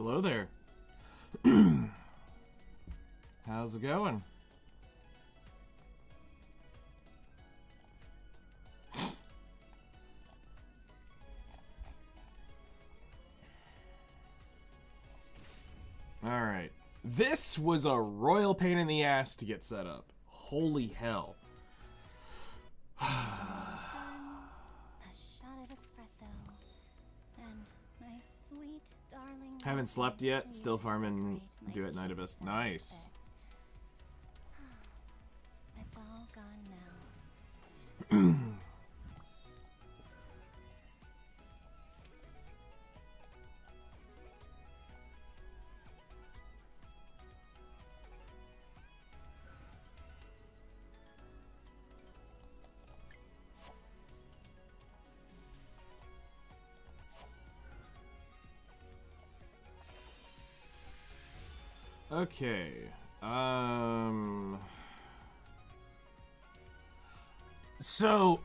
Hello there. How's it going? Alright. This was a royal pain in the ass to get set up. Holy hell. A shot of espresso. And my sweet, darling... Haven't slept yet. Still farming. Do at night best. Nice. It's all gone now. Okay. So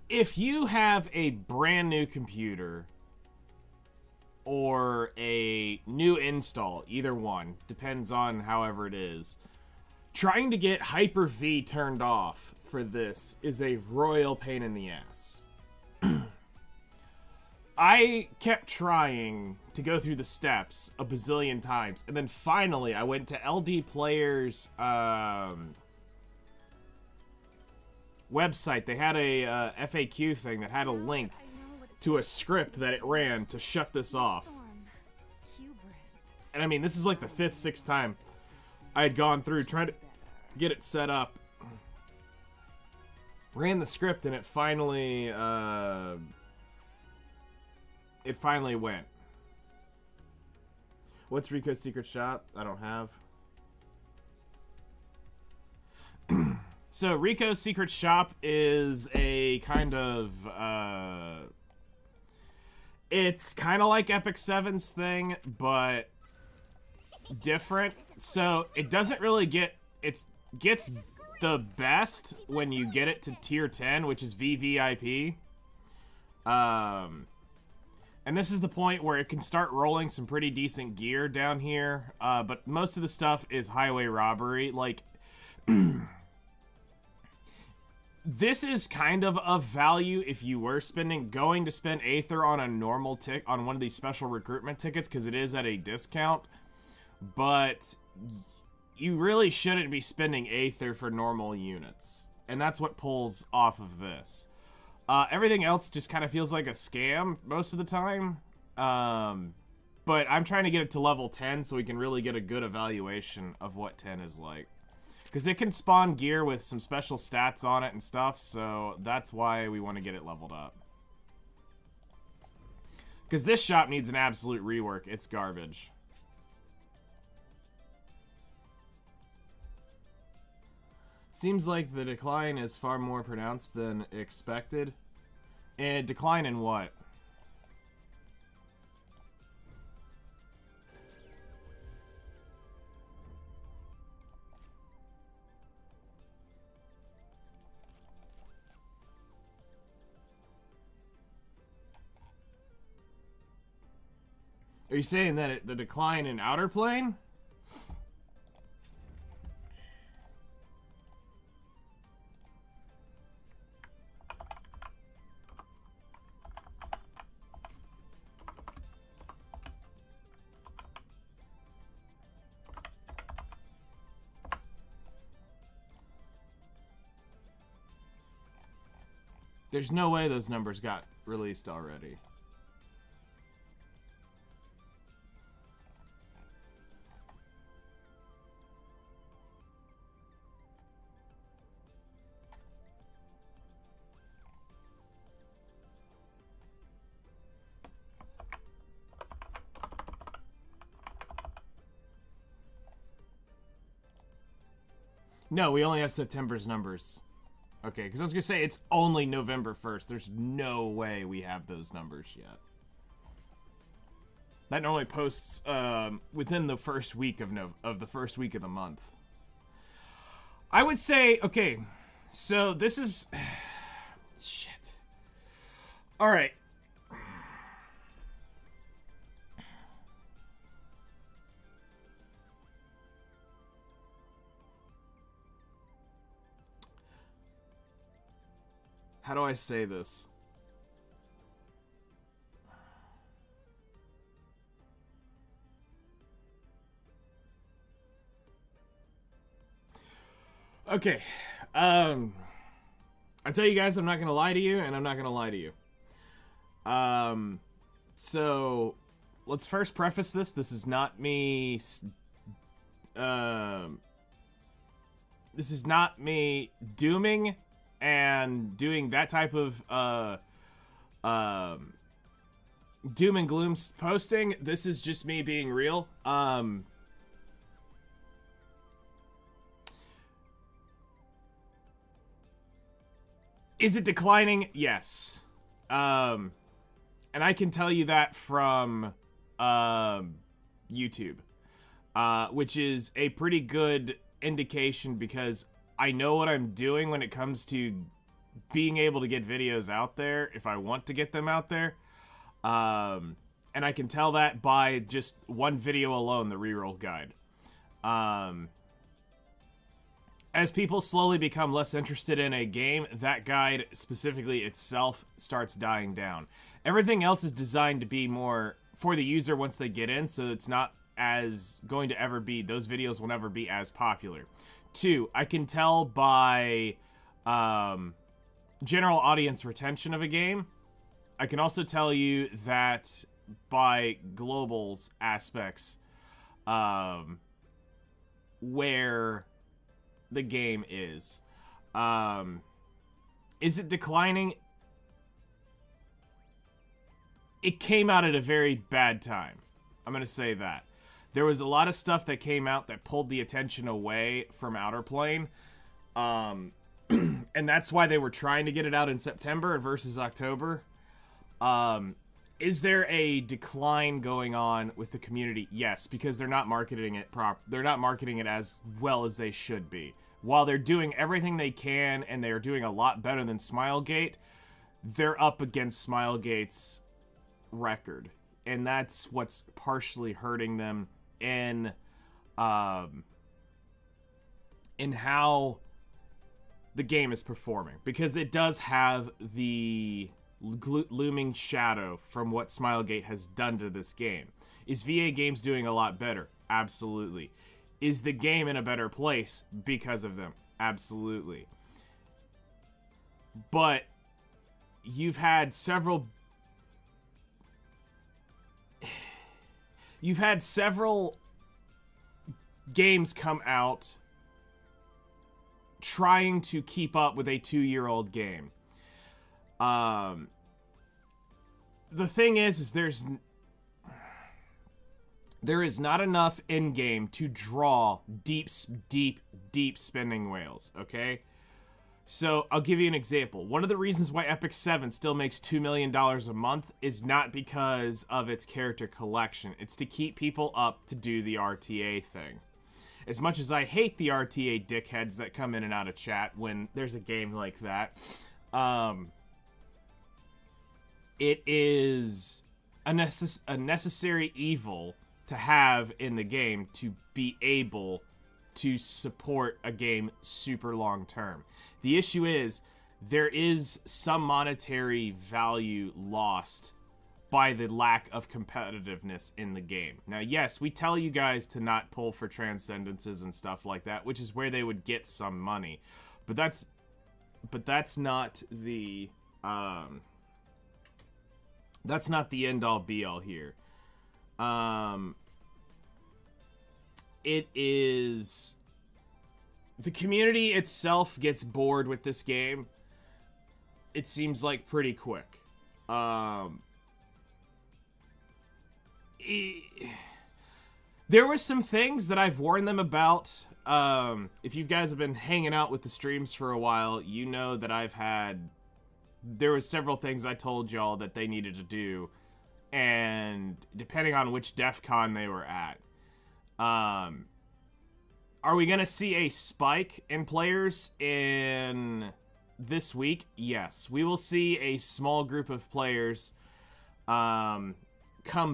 if you have a brand new computer or a new install, either one, depends on however it is, trying to get Hyper-V turned off for this is a royal pain in the ass. I kept trying to go through the steps a bazillion times, and then finally I went to LD Player's website. They had a FAQ thing that had a link to a script that it ran to shut this off. And I mean, this is like the 5th, 6th time I had gone through trying to get it set up. Ran the script, and it finally went. What's Rico's secret shop? I don't have. So Rico's secret shop is a kind of it's kind of like Epic 7's thing, but different. So it doesn't really gets the best when you get it to tier 10, which is VVIP. And this is the point where it can start rolling some pretty decent gear down here, but most of the stuff is highway robbery. Like, this is kind of value if you were going to spend Aether on a normal on one of these special recruitment tickets, because it is at a discount, but you really shouldn't be spending Aether for normal units, and that's what pulls off of this. Everything else just kind of feels like a scam most of the time. But I'm trying to get it to level 10 so we can really get a good evaluation of what 10 is like. Because it can spawn gear with some special stats on it and stuff, so that's why we want to get it leveled up. Because this shop needs an absolute rework. It's garbage. Seems like the decline is far more pronounced than expected. And decline in what? Are you saying that the decline in Outerplane? There's no way those numbers got released already. No, we only have September's numbers. Okay, because I was going to say, it's only November 1st. There's no way we have those numbers yet. That normally posts within the first week of the first week of the month. I would say, okay, so this is... shit. All right. How do I say this? Okay. I tell you guys, I'm not gonna lie to you, and I'm not gonna lie to you. So let's first preface this. This is not me. This is not me dooming and doing that type of doom and gloom posting. This is just me being real. Is it declining? Yes. And I can tell you that from YouTube, which is a pretty good indication because I know what I'm doing when it comes to being able to get videos out there if I want to get them out there. And I can tell that by just one video alone, the reroll guide. As people slowly become less interested in a game, that guide, specifically itself, starts dying down. Everything else is designed to be more for the user once they get in, so it's not as going to ever be, those videos will never be as popular. 2, I can tell by general audience retention of a game. I can also tell you that by globals aspects, where the game is. Is it declining? It came out at a very bad time. I'm going to say that. There was a lot of stuff that came out that pulled the attention away from Outerplane. And that's why they were trying to get it out in September versus October. Is there a decline going on with the community? Yes, because they're not marketing it they're not marketing it as well as they should be. While they're doing everything they can and they're doing a lot better than Smilegate, they're up against Smilegate's record. And that's what's partially hurting them in how the game is performing. Because it does have the looming shadow from what Smilegate has done to this game. Is VA Games doing a lot better? Absolutely. Is the game in a better place because of them? Absolutely. But you've had several games come out trying to keep up with a 2-year-old game. The thing is there is not enough in-game to draw deep spending whales, okay? So, I'll give you an example. One of the reasons why Epic 7 still makes $2 million a month is not because of its character collection. It's to keep people up to do the RTA thing. As much as I hate the RTA dickheads that come in and out of chat when there's a game like that, it is a necessary evil to have in the game to be able to support a game super long term. The issue is there is some monetary value lost by the lack of competitiveness in the game. Now, yes, we tell you guys to not pull for transcendences and stuff like that, which is where they would get some money. But that's not the that's not the end all be all here. It is the community itself gets bored with this game. It seems like pretty quick. There were some things that I've warned them about. If you guys have been hanging out with the streams for a while, you know that there was several things I told y'all that they needed to do, and depending on which DEF CON they were at. Are we gonna see a spike in players in this week, yes, we will see a small group of players come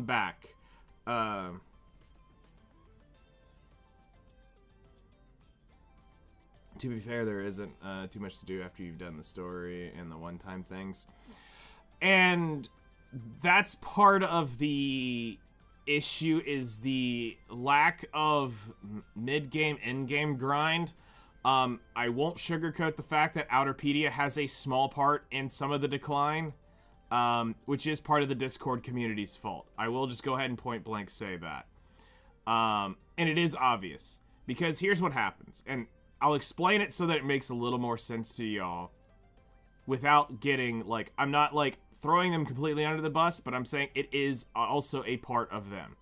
back. To be fair, there isn't too much to do after you've done the story and the one-time things. And that's part of the issue, is the lack of mid-game, end-game grind. I won't sugarcoat the fact that Outerpedia has a small part in some of the decline, which is part of the Discord community's fault. I will just go ahead and point-blank say that. And it is obvious, because here's what happens, and I'll explain it so that it makes a little more sense to y'all without getting, like, I'm not, like, throwing them completely under the bus, but I'm saying it is also a part of them.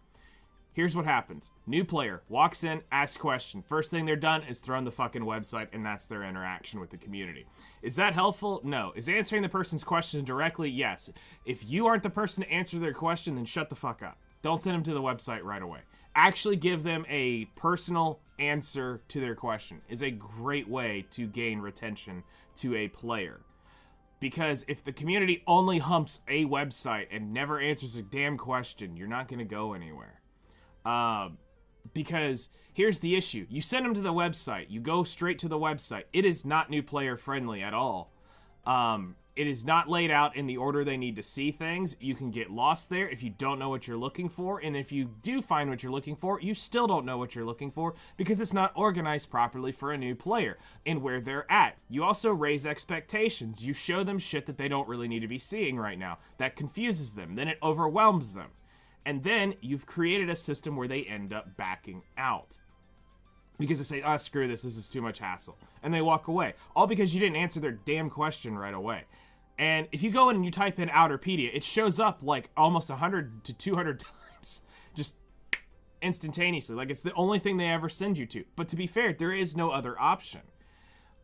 Here's what happens. New player walks in, asks a question. First thing they're done is throw on the fucking website, and that's their interaction with the community. Is that helpful? No. Is answering the person's question directly? Yes. If you aren't the person to answer their question, then shut the fuck up. Don't send them to the website right away. Actually give them a personal answer to their question is a great way to gain retention to a player. Because if the community only humps a website and never answers a damn question, you're not going to go anywhere. Because here's the issue. You send them to the website. You go straight to the website. It is not new player friendly at all. It is not laid out in the order they need to see things. You can get lost there if you don't know what you're looking for. And if you do find what you're looking for, you still don't know what you're looking for because it's not organized properly for a new player and where they're at. You also raise expectations. You show them shit that they don't really need to be seeing right now. That confuses them. Then it overwhelms them. And then you've created a system where they end up backing out. Because they say, oh, screw this is too much hassle. And they walk away. All because you didn't answer their damn question right away. And if you go in and you type in Outerpedia, it shows up like almost 100 to 200 times. Just instantaneously. Like it's the only thing they ever send you to. But to be fair, there is no other option.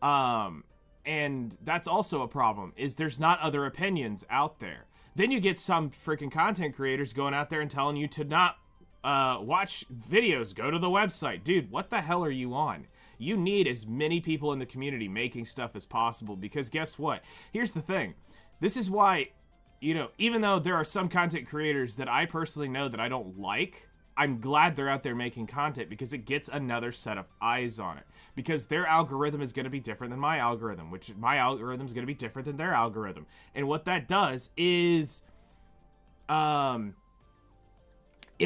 And that's also a problem, is there's not other opinions out there. Then you get some freaking content creators going out there and telling you to not watch videos, go to the website. Dude, what the hell are you on? You need as many people in the community making stuff as possible, because guess what? Here's the thing. This is why, you know, even though there are some content creators that I personally know that I don't like, I'm glad they're out there making content because it gets another set of eyes on it. Because their algorithm is going to be different than my algorithm, which my algorithm is going to be different than their algorithm. And what that does is, it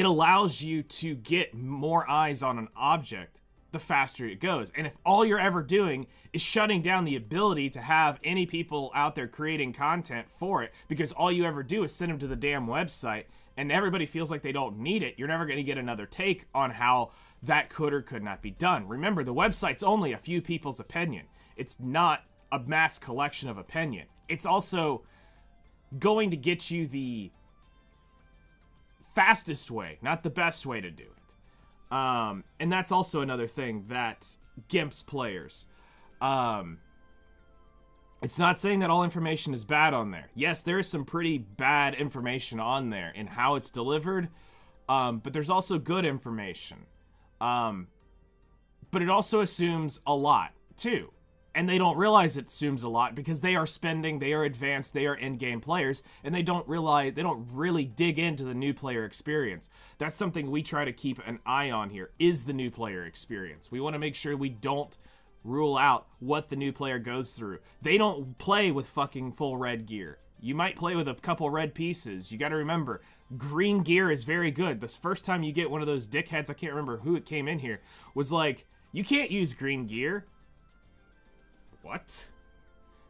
allows you to get more eyes on an object the faster it goes. And if all you're ever doing is shutting down the ability to have any people out there creating content for it, because all you ever do is send them to the damn website and everybody feels like they don't need it, you're never going to get another take on how that could or could not be done. Remember, the website's only a few people's opinion. It's not a mass collection of opinion. It's also going to get you the fastest way, not the best way to do it. And that's also another thing that gimps players. It's not saying that all information is bad on there. Yes, there is some pretty bad information on there in how it's delivered, but there's also good information. But it also assumes a lot, too. And they don't realize it assumes a lot because they are spending, they are advanced, they are in-game players, and they don't really dig into the new player experience. That's something we try to keep an eye on here, is the new player experience. We want to make sure we don't rule out what the new player goes through. They don't play with fucking full red gear. You might play with a couple red pieces. You got to remember, green gear is very good. This first time you get one of those dickheads, I can't remember who it came in here, was like, you can't use green gear. What?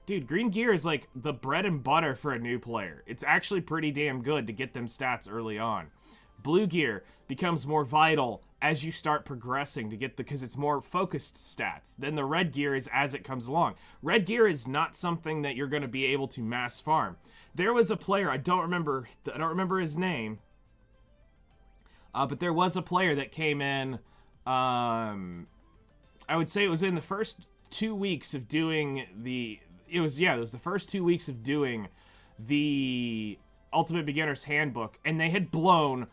Dude, green gear is like the bread and butter for a new player. It's actually pretty damn good to get them stats early on. Blue gear becomes more vital as you start progressing to get because it's more focused stats. Then the red gear is as it comes along. Red gear is not something that you're going to be able to mass farm. There was a player, I don't remember his name, but there was a player that came in, I would say it was in the first 2 weeks of doing it was the first 2 weeks of doing the Ultimate Beginner's Handbook, and they had blown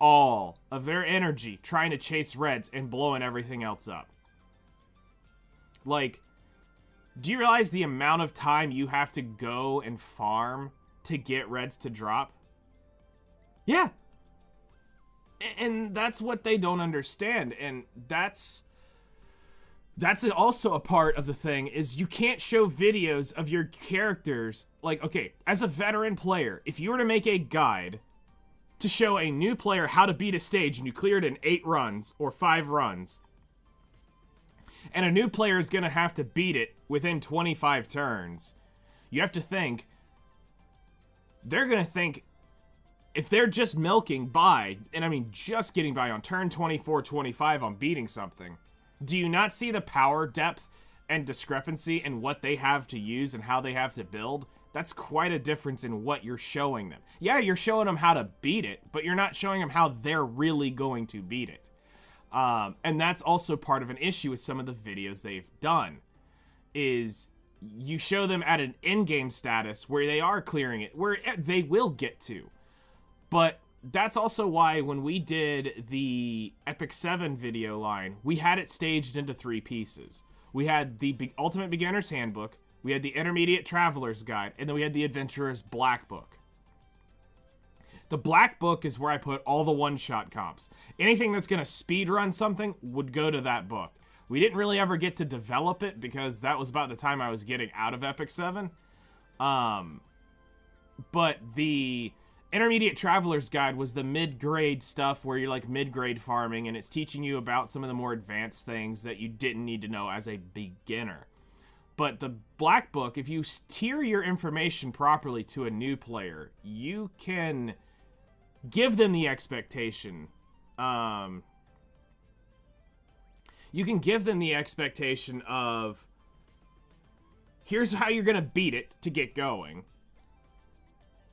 all of their energy trying to chase reds and blowing everything else up. Like, Do you realize the amount of time you have to go and farm to get reds to drop? Yeah. And that's what they don't understand. And that's also a part of the thing, is you can't show videos of your characters. Like, okay, as a veteran player, if you were to make a guide to show a new player how to beat a stage and you clear it in 8 runs or 5 runs, and a new player is going to have to beat it within 25 turns, you have to think, they're going to think, if they're just milking by, and I mean just getting by on turn 24, 25 on beating something, do you not see the power depth and discrepancy in what they have to use and how they have to build? That's quite a difference in what you're showing them. Yeah, you're showing them how to beat it, but you're not showing them how they're really going to beat it. And that's also part of an issue with some of the videos they've done, is you show them at an in-game status where they are clearing it, where they will get to. But that's also why when we did the Epic 7 video line, we had it staged into 3 pieces. We had the Ultimate Beginner's Handbook, we had the Intermediate Traveler's Guide, and then we had the Adventurer's Black Book. The Black Book is where I put all the one-shot comps. Anything that's going to speedrun something would go to that book. We didn't really ever get to develop it because that was about the time I was getting out of Epic 7. But the Intermediate Traveler's Guide was the mid-grade stuff where you're like mid-grade farming, and it's teaching you about some of the more advanced things that you didn't need to know as a beginner. But the Black Book, if you tier your information properly to a new player, you can give them the expectation. You can give them the expectation of, here's how you're going to beat it to get going.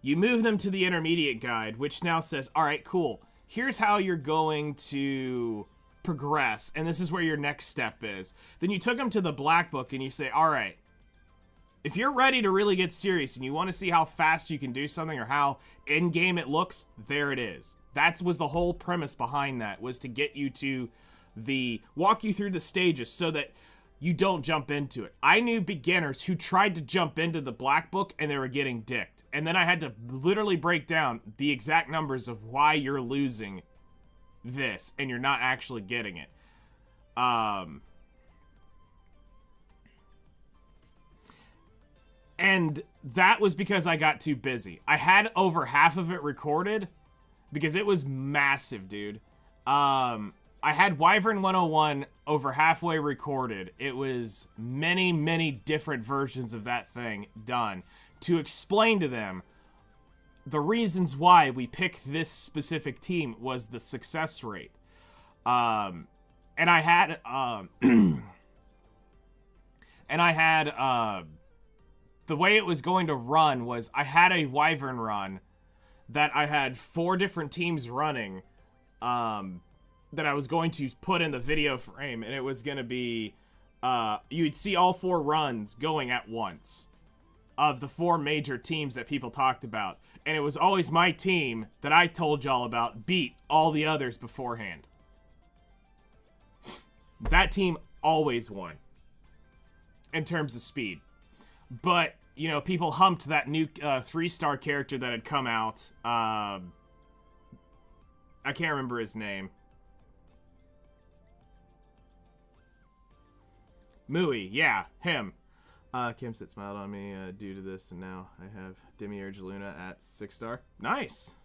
You move them to the Intermediate Guide, which now says, all right, cool. Here's how you're going to progress, and this is where your next step is. Then you took them to the Black Book, and you say, all right, if you're ready to really get serious and you want to see how fast you can do something or how in-game it looks, there it is. That was the whole premise behind that, was to get you to walk you through the stages so that you don't jump into it. I knew beginners who tried to jump into the Black Book and they were getting dicked. And then I had to literally break down the exact numbers of why you're losing this and you're not actually getting it. And that was because I got too busy. I had over half of it recorded because it was massive, dude. I had Wyvern 101 over halfway recorded. It was many, many different versions of that thing done to explain to them the reasons why we picked this specific team was the success rate. And I had, the way it was going to run was I had a Wyvern run that I had 4 different teams running, that I was going to put in the video frame, and it was going to be, you'd see all 4 runs going at once of the 4 major teams that people talked about. And it was always my team that I told y'all about beat all the others beforehand. That team always won in terms of speed. But, you know, people humped that new 3-star character that had come out. I can't remember his name. Mooey, yeah, him. Kimsit smiled on me due to this, and now I have Demiurge Luna at 6-star. Nice.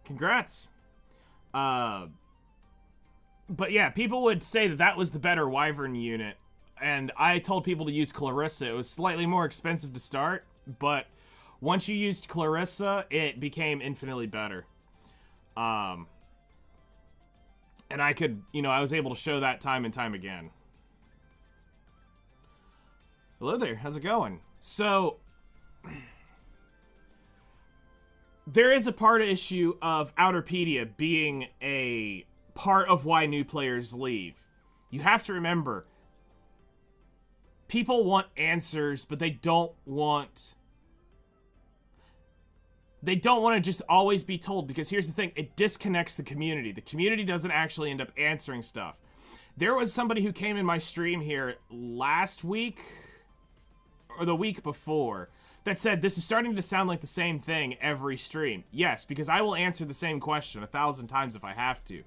Congrats. But yeah, people would say that that was the better Wyvern unit, and I told people to use Clarissa. It was slightly more expensive to start, but once you used Clarissa, it became infinitely better. And I could, you know, I was able to show that time and time again. Hello there, how's it going? So, there is a part issue of Outerpedia being a part of why new players leave. You have to remember, people want answers, but they don't want to just always be told, because here's the thing, it disconnects the community. The community doesn't actually end up answering stuff. There was somebody who came in my stream here last week or the week before that said this is starting to sound like the same thing every stream. Yes, because I will answer the same question 1,000 times if I have to.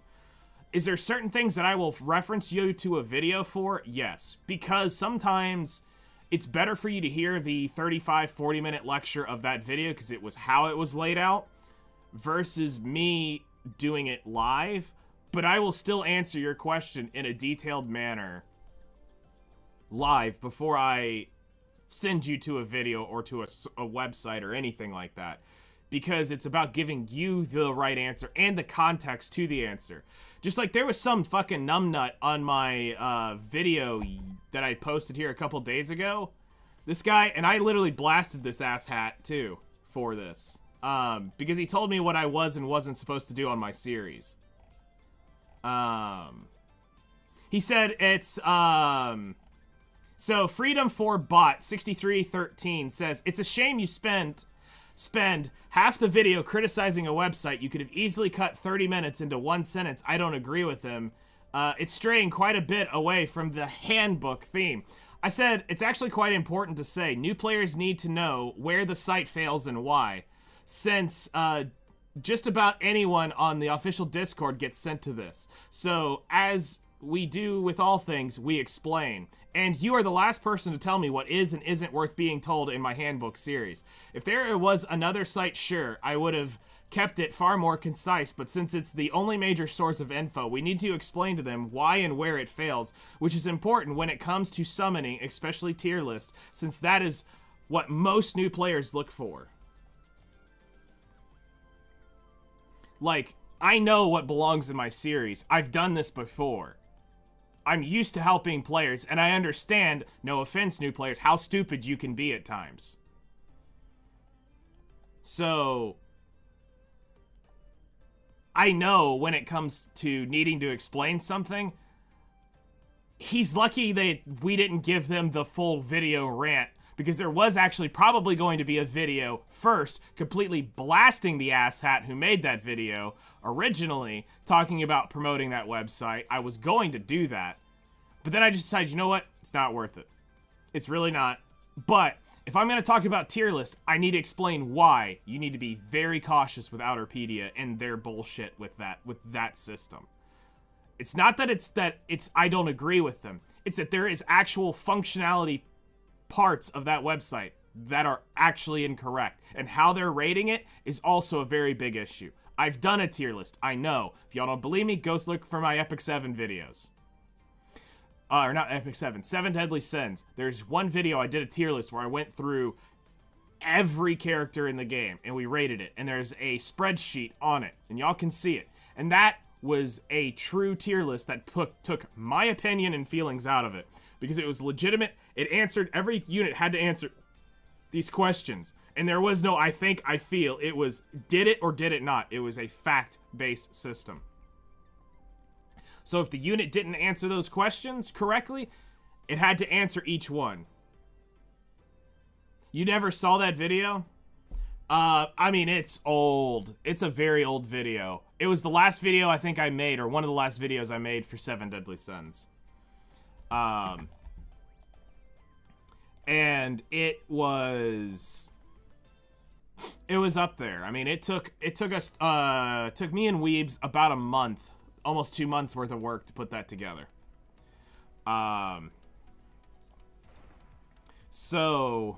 Is there certain things that I will reference you to a video for? Yes, because sometimes it's better for you to hear the 35-40 minute lecture of that video because it was how it was laid out versus me doing it live, but I will still answer your question in a detailed manner live before I send you to a video or to a website or anything like that, because it's about giving you the right answer and the context to the answer. Just like there was some fucking numbnut on my video that I posted here a couple days ago. This guy, and I literally blasted this asshat too for this, because he told me what I was and wasn't supposed to do on my series. He said it's so Freedom for Bot 6313 says it's a shame you spend half the video criticizing a website. You could have easily cut 30 minutes into one sentence. I don't agree with him. It's straying quite a bit away from the handbook theme. I said it's actually quite important to say new players need to know where the site fails and why, since just about anyone on the official Discord gets sent to this. So as we do with all things, we explain. And you are the last person to tell me what is and isn't worth being told in my handbook series. If there was another site, sure, I would have kept it far more concise, but since it's the only major source of info, we need to explain to them why and where it fails, which is important when it comes to summoning, especially tier lists, since that is what most new players look for. Like, I know what belongs in my series. I've done this before. I'm used to helping players, and I understand, no offense, new players, how stupid you can be at times. So, I know when it comes to needing to explain something, he's lucky that we didn't give them the full video rant, because there was actually probably going to be a video first completely blasting the asshat who made that video originally, talking about promoting that website. I was going to do that, but then I just decided, you know what? It's not worth it. It's really not. But if I'm going to talk about tier lists, I need to explain why you need to be very cautious with Outerpedia and their bullshit with that system. It's not that it's I don't agree with them. It's that there is actual functionality parts of that website that are actually incorrect, and how they're rating it is also a very big issue. I've done a tier list, I know. If y'all don't believe me, go look for my Epic 7 videos. Or not Epic 7, 7 Deadly Sins. There's one video I did a tier list where I went through every character in the game, and we rated it, and there's a spreadsheet on it, and y'all can see it. And that was a true tier list that took my opinion and feelings out of it, because it was legitimate. It answered, every unit had to answer these questions. And there was no I think, I feel. It was did it or did it not. It was a fact-based system. So if the unit didn't answer those questions correctly, it had to answer each one. You never saw that video? I mean, it's old. It's a very old video. It was the last video I think I made, or one of the last videos I made for 7 Deadly Sins. And it was up there. I mean, it took us took me and Weebs about a month, almost 2 months worth of work to put that together. So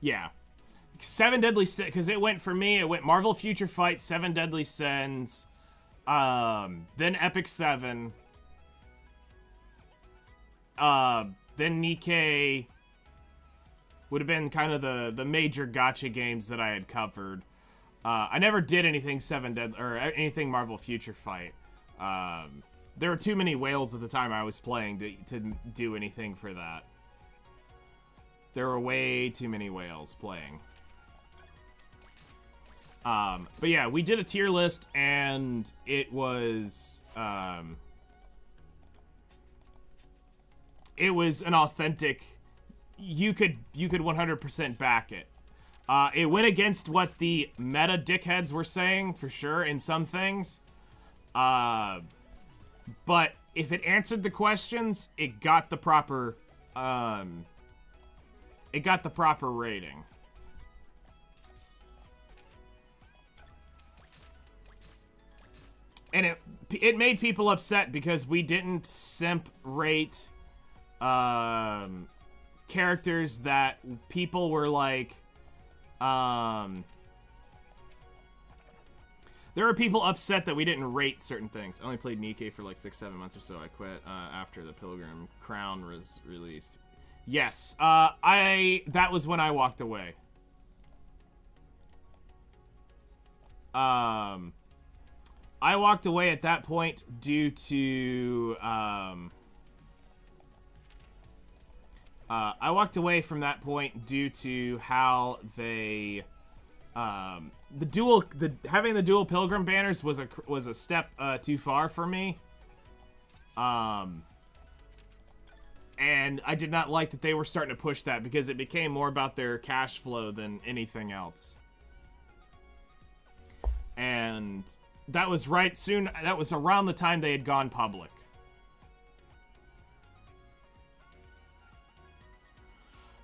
yeah, 7 Deadly Sins, because it went for me. It went Marvel Future Fight, 7 Deadly Sins, then Epic 7. Then Nikkei would have been kind of the major gacha games that I had covered. I never did anything anything Marvel Future Fight. There were too many whales at the time I was playing to do anything for that. There were way too many whales playing. But yeah, we did a tier list, and it was an authentic, you could 100% back it. It went against what the meta dickheads were saying, for sure, in some things. But if it answered the questions, it got the proper rating. And it made people upset because we didn't simp rate characters that people were like there were people upset that we didn't rate certain things. I only played Nikke for like 6-7 months or so. I quit after the Pilgrim Crown was released. Yes, that was when I walked away. I walked away at that point due to I walked away from that point due to how they having the dual Pilgrim banners was a step too far for me. And I did not like that they were starting to push that because it became more about their cash flow than anything else. And that was that was around the time they had gone public.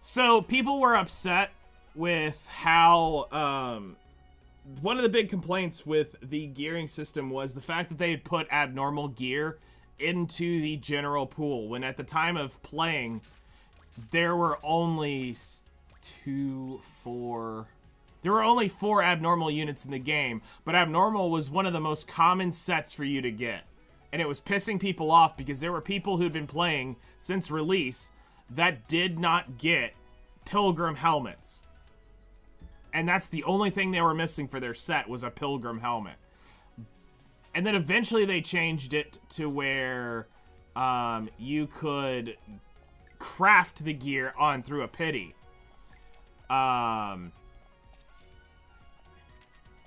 So people were upset with how, one of the big complaints with the gearing system was the fact that they had put abnormal gear into the general pool, when at the time of playing, there were only 4 abnormal units in the game, but abnormal was one of the most common sets for you to get. And it was pissing people off because there were people who'd been playing since release that did not get Pilgrim helmets. And that's the only thing they were missing for their set was a Pilgrim helmet. And then eventually they changed it to where you could craft the gear on through a pity.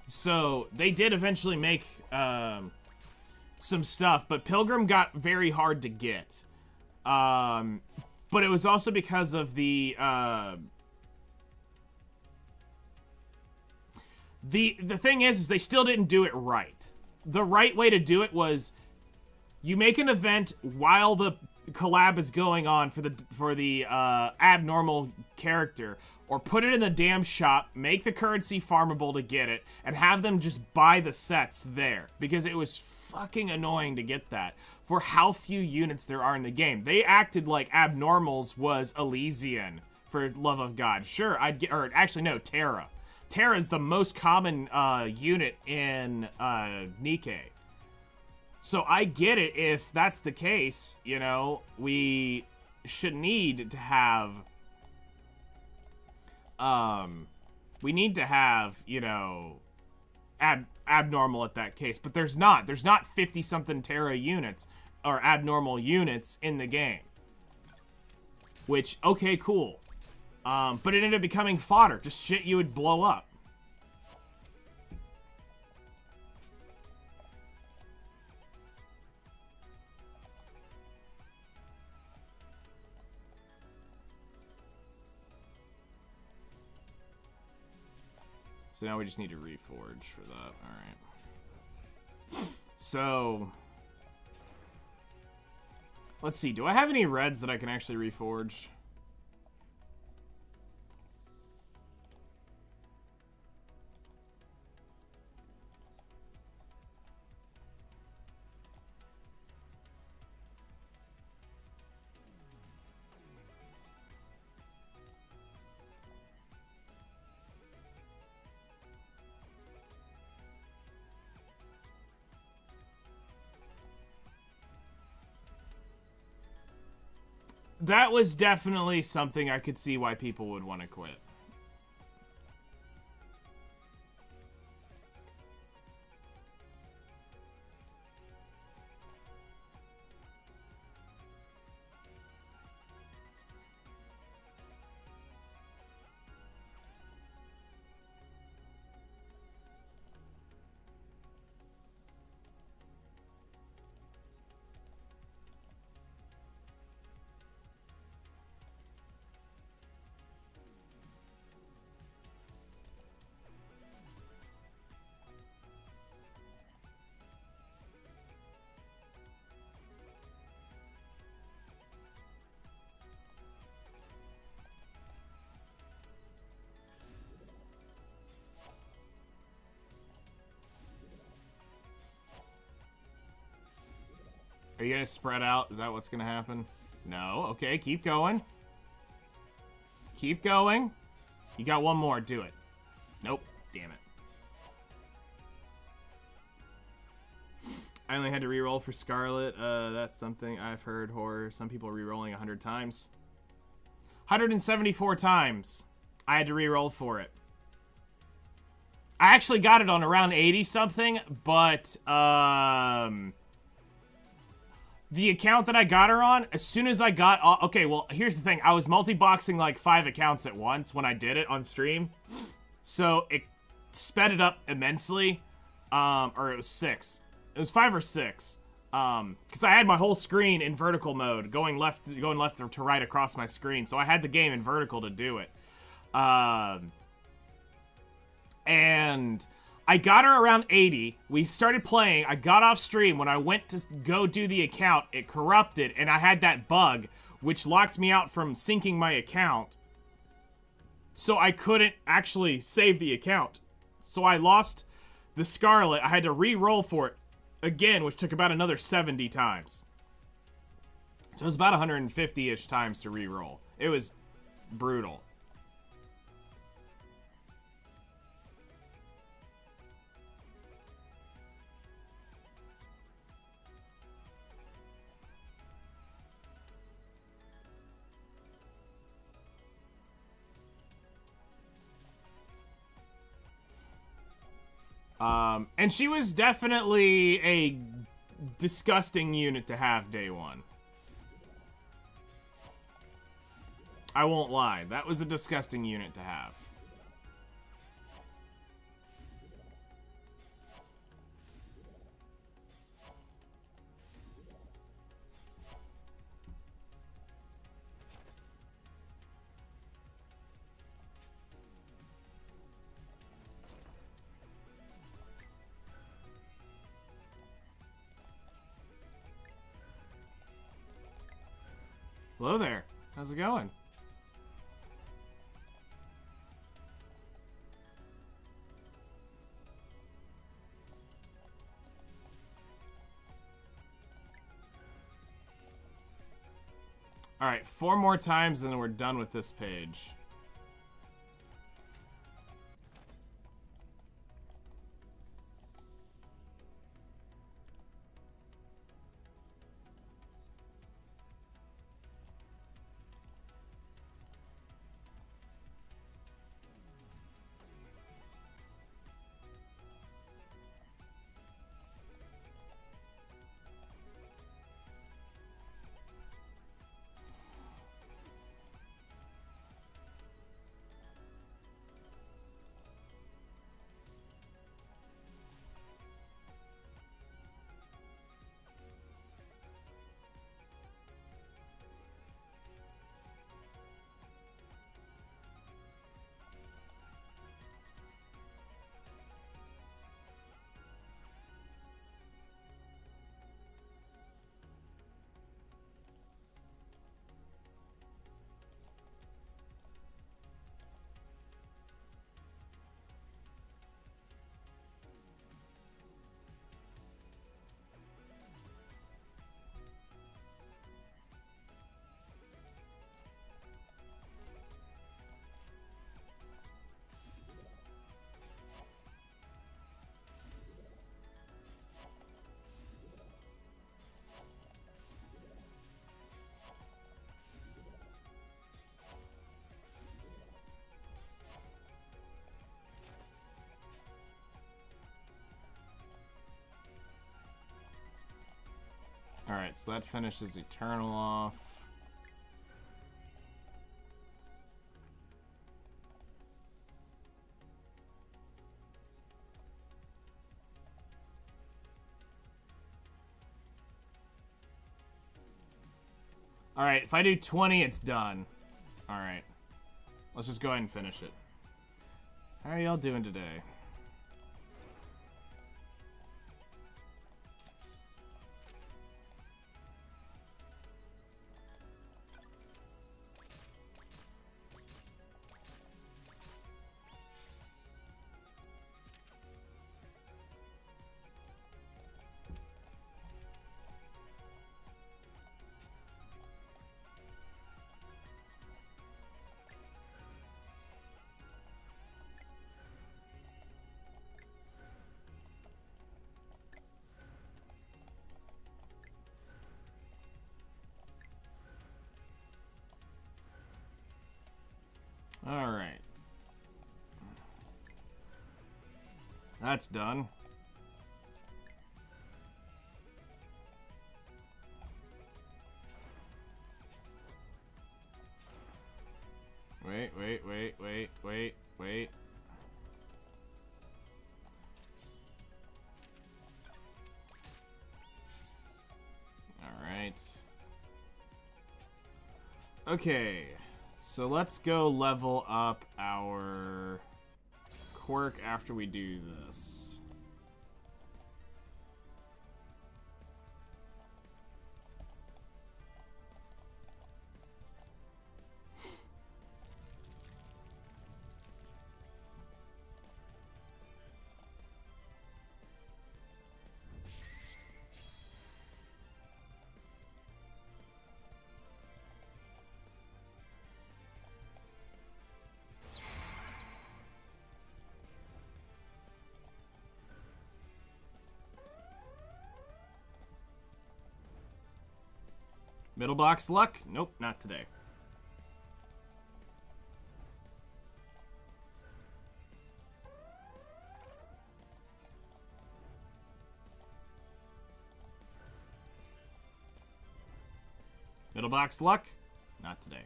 So they did eventually make some stuff, but Pilgrim got very hard to get. But it was also because of the thing is they still didn't do it right. The right way to do it was you make an event while the collab is going on for the abnormal character, or put it in the damn shop, make the currency farmable to get it, and have them just buy the sets there, because it was fucking annoying to get that for how few units there are in the game. They acted like Abnormals was Elysian, for love of God. Sure, I'd get, or actually no, Terra. Terra is the most common unit in Nikke. So I get it if that's the case, you know, we should need to have, you know, abnormal at that case, but there's not 50-something Terra units or abnormal units in the game. Which, okay, cool. But it ended up becoming fodder, just shit you would blow up. So now we just need to reforge for that. Alright. So, let's see. Do I have any reds that I can actually reforge? That was definitely something I could see why people would want to quit. Are you gonna spread out? Is that what's gonna happen? No. Okay, keep going. Keep going. You got one more. Do it. Nope. Damn it. I only had to reroll for Scarlet. That's something I've heard horror. Some people rerolling 100 times. 174 times. I had to reroll for it. I actually got it on around 80 something, but the account that I got her on, as soon as I got okay, well, here's the thing. I was multi-boxing like 5 accounts at once when I did it on stream. So it sped it up immensely. Or it was 6. It was 5 or 6. Because I had my whole screen in vertical mode, going left to right across my screen. So I had the game in vertical to do it. And I got her around 80. We started playing. I got off stream. When I went to go do the account, it corrupted, and I had that bug, which locked me out from syncing my account. So I couldn't actually save the account. So I lost the Scarlet. I had to re-roll for it again, which took about another 70 times. So it was about 150-ish times to re-roll. It was brutal. And she was definitely a disgusting unit to have day one. I won't lie. That was a disgusting unit to have. Hello there. How's it going? Alright, 4 more times and then we're done with this page. Alright, so that finishes Eternal off. Alright, if I do 20, it's done. Alright. Let's just go ahead and finish it. How are y'all doing today? That's done. Wait. Alright. Okay. So let's go level up our quirk after we do this. Middle box luck? Nope, not today. Middle box luck? Not today.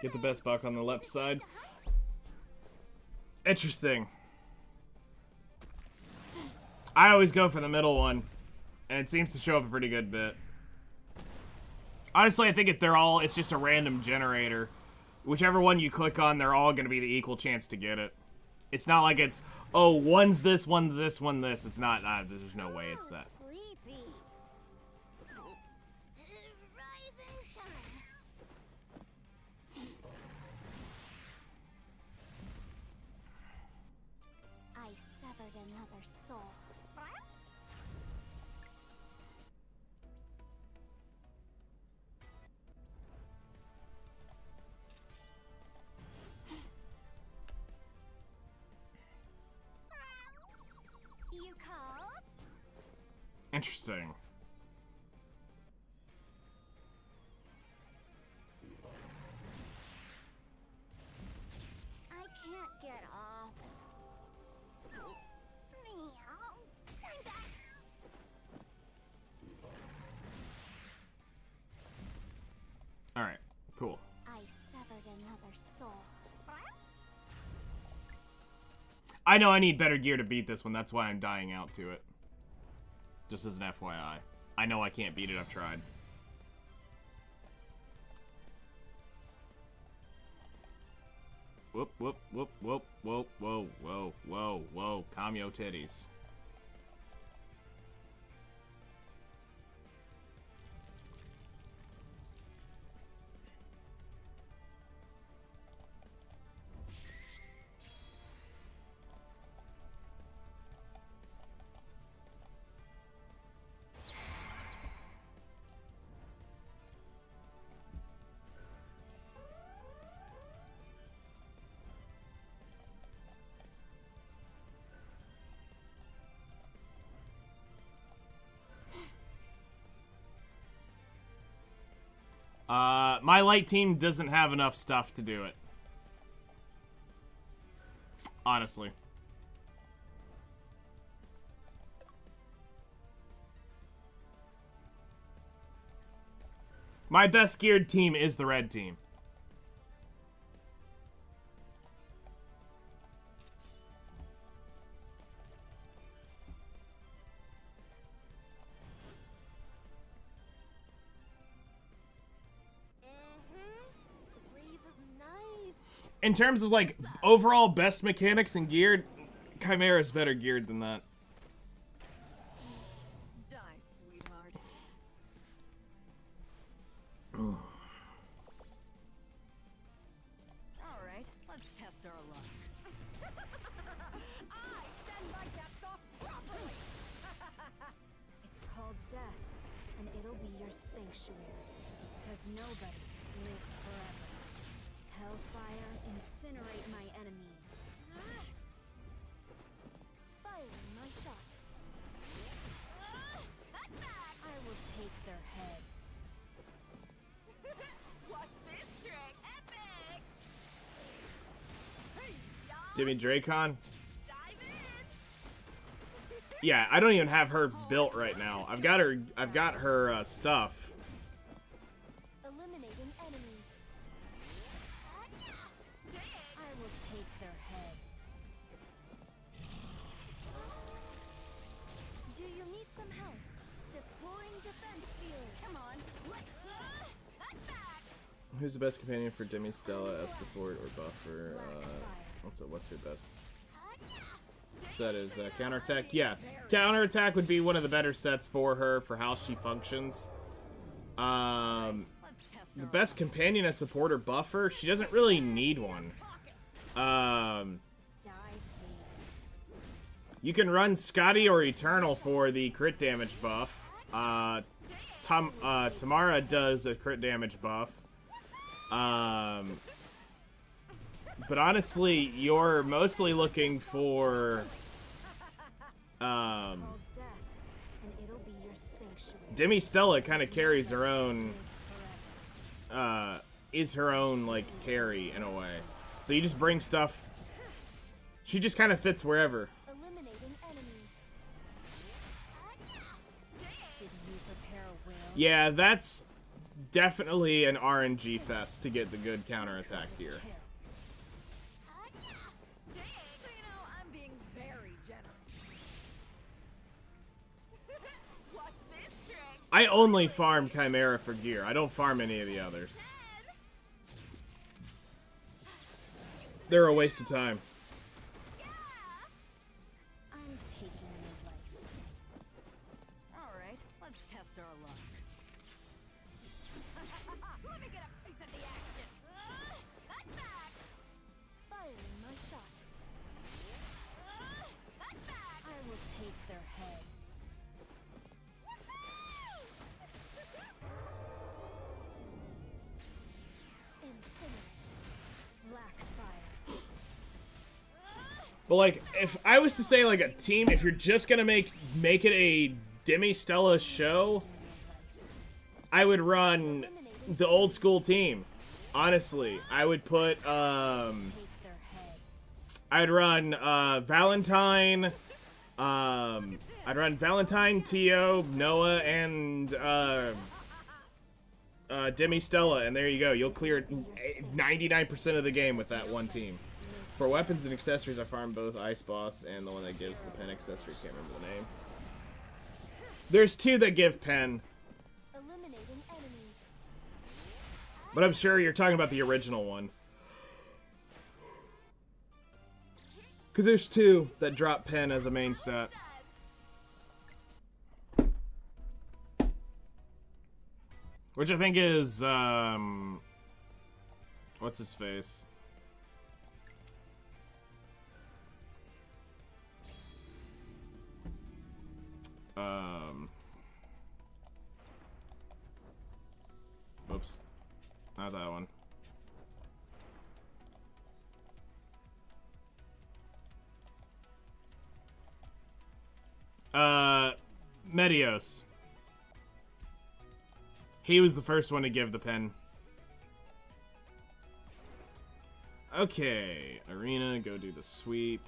Get the best buck on the left side. Interesting. I always go for the middle one, and it seems to show up a pretty good bit. Honestly, I think if they're all, it's just a random generator. Whichever one you click on, they're all going to be the equal chance to get it. It's not like it's, oh, one's this, one's this, one this. It's not, there's no way it's that. Sleepy. Rise and shine. I severed another soul. You called? Interesting. I can't get up. Meow. I'm back. Alright, cool. I severed another soul. I know I need better gear to beat this one, that's why I'm dying out to it. Just as an FYI. I know I can't beat it, I've tried. Whoop, whoop, whoop, whoop, whoa, whoa, whoa, whoa, whoa. Calm your titties. My light team doesn't have enough stuff to do it. Honestly. My best geared team is the red team. In terms of, like, overall best mechanics and geared, Chimera's better geared than that. Die, sweetheart. Alright, let's test our luck. I send my guests off properly! It's called death, and it'll be your sanctuary, because nobody lives forever. Hellfire, incinerate my enemies. Firing my shot. I will take their head. Watch this trick. Epic. Hey, y'all. Timmy Dracon? Dive in. Yeah, I don't even have her built right now. I've got her stuff. Eliminating enemies. I will take their head. Do you need some help? Deploying defense field. Come on. Let's Who's the best companion for Demi Stella as support or buffer? What's her best set? Is counterattack? Yes, counterattack would be one of the better sets for her for how she functions. The best companion as support or buffer, she doesn't really need one. Die, please. You can run Scotty or Eternal for the crit damage buff. Tamara does a crit damage buff. But honestly, you're mostly looking for Called death, and it'll be your sanctuary. Demi Stella kind of carries her own Lives forever. is her own like carry in a way. So you just bring stuff. She just kind of fits wherever. Eliminating enemies. Did you prepare a will? Yeah, that's definitely an RNG fest to get the good counterattack here. Kill. So, you know, I'm being very generous. Watch this trick. I only farm Chimera for gear. I don't farm any of the others. They're a waste of time. I'm taking your life. All right, let's test our luck. Let me get a piece of the action. Cut back. Firing my shot. Cut back. I will take their head. Incinerate. Black fire. But like, if I was to say like a team, if you're just gonna make it a Demi Stella show, I would run the old school team. Honestly, I would put Take their head. I'd run Valentine, I'd run Valentine, Tio, Noah, and Demi Stella, and there you go. You'll clear 99% of the game with that one team. For weapons and accessories, I farm both Ice Boss and the one that gives the pen accessory. Can't remember the name. There's two that give pen, Eliminating enemies. but I'm sure you're talking about the original one. Because there's two that drop pen as a main stat. Which I think is, what's his face? Oops. Not that one. Medios. He was the first one to give the pen. Okay, Arena, go do the sweep.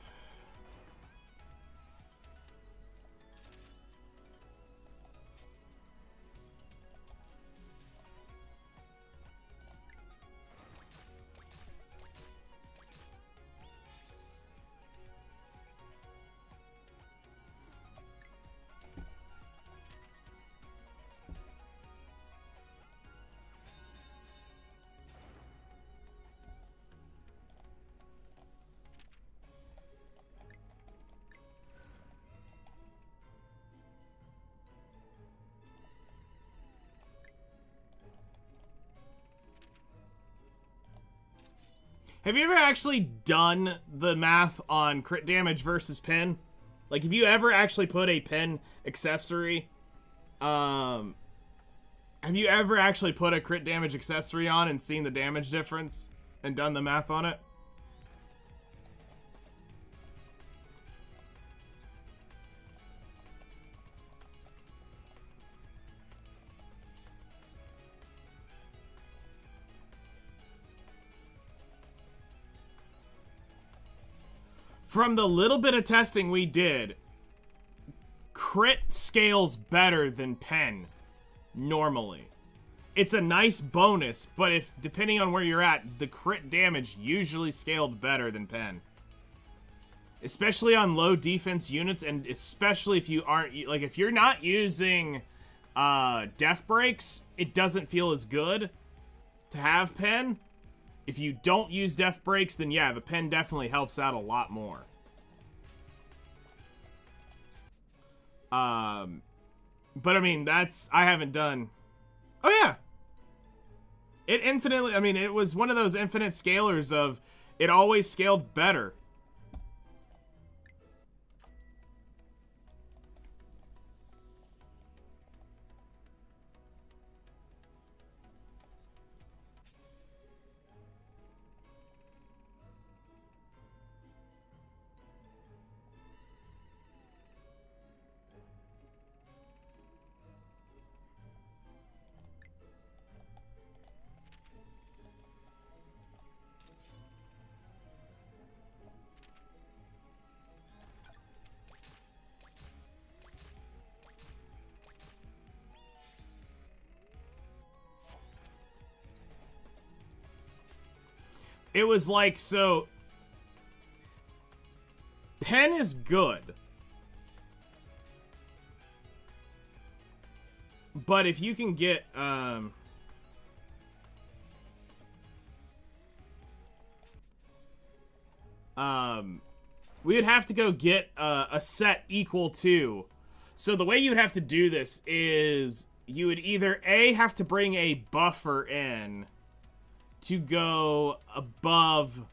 Have you ever actually done the math on crit damage versus pen? Like, have you ever actually put a pen accessory? Have you ever actually put a crit damage accessory on and seen the damage difference? and done the math on it. From the little bit of testing we did, crit scales better than pen normally. It's a nice bonus, but if depending on where you're at, the crit damage usually scaled better than pen. Especially on low defense units, and especially if you aren't, like, if you're not using death breaks, it doesn't feel as good to have pen. If you don't use death breaks, then yeah, the pen definitely helps out a lot more. But I mean, I haven't done... Oh yeah! It infinitely, I mean, it was one of those infinite scalers of, it always scaled better. It was like, so... pen is good. But if you can get, we would have to go get a set equal to. So the way you would have to do this is you would either A, have to bring a buffer in to go above,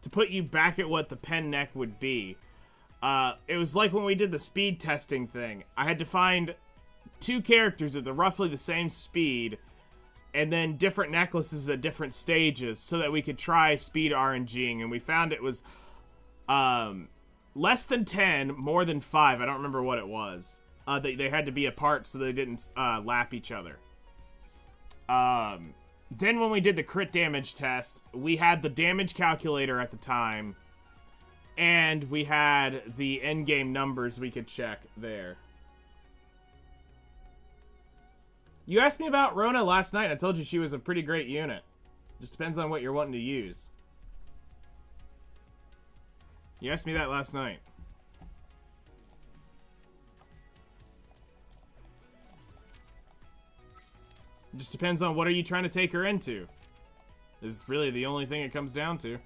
to put you back at what the pen neck would be. It was like when we did the speed testing thing. I had to find 2 characters at roughly the same speed, and then different necklaces at different stages, so that we could try speed RNGing, and we found it was less than 10, more than 5. I don't remember what it was. They had to be apart so they didn't lap each other. Then when we did the crit damage test, we had the damage calculator at the time, and we had the endgame numbers we could check there. You asked me about Rona last night, and I told you she was a pretty great unit. Just depends on what you're wanting to use. You asked me that last night. It just depends on what are you trying to take her into. Is really the only thing it comes down to.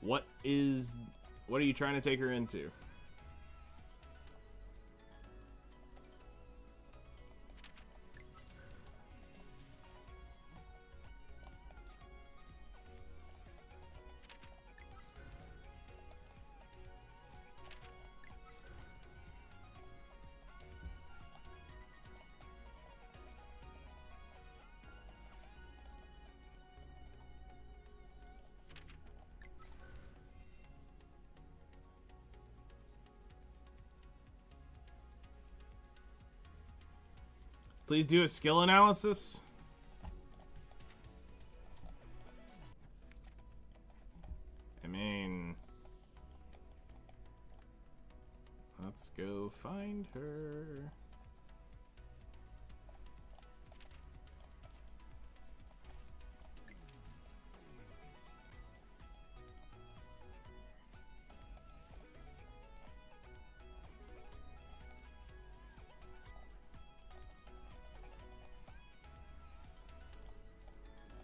What are you trying to take her into? Please do a skill analysis. I mean, let's go find her.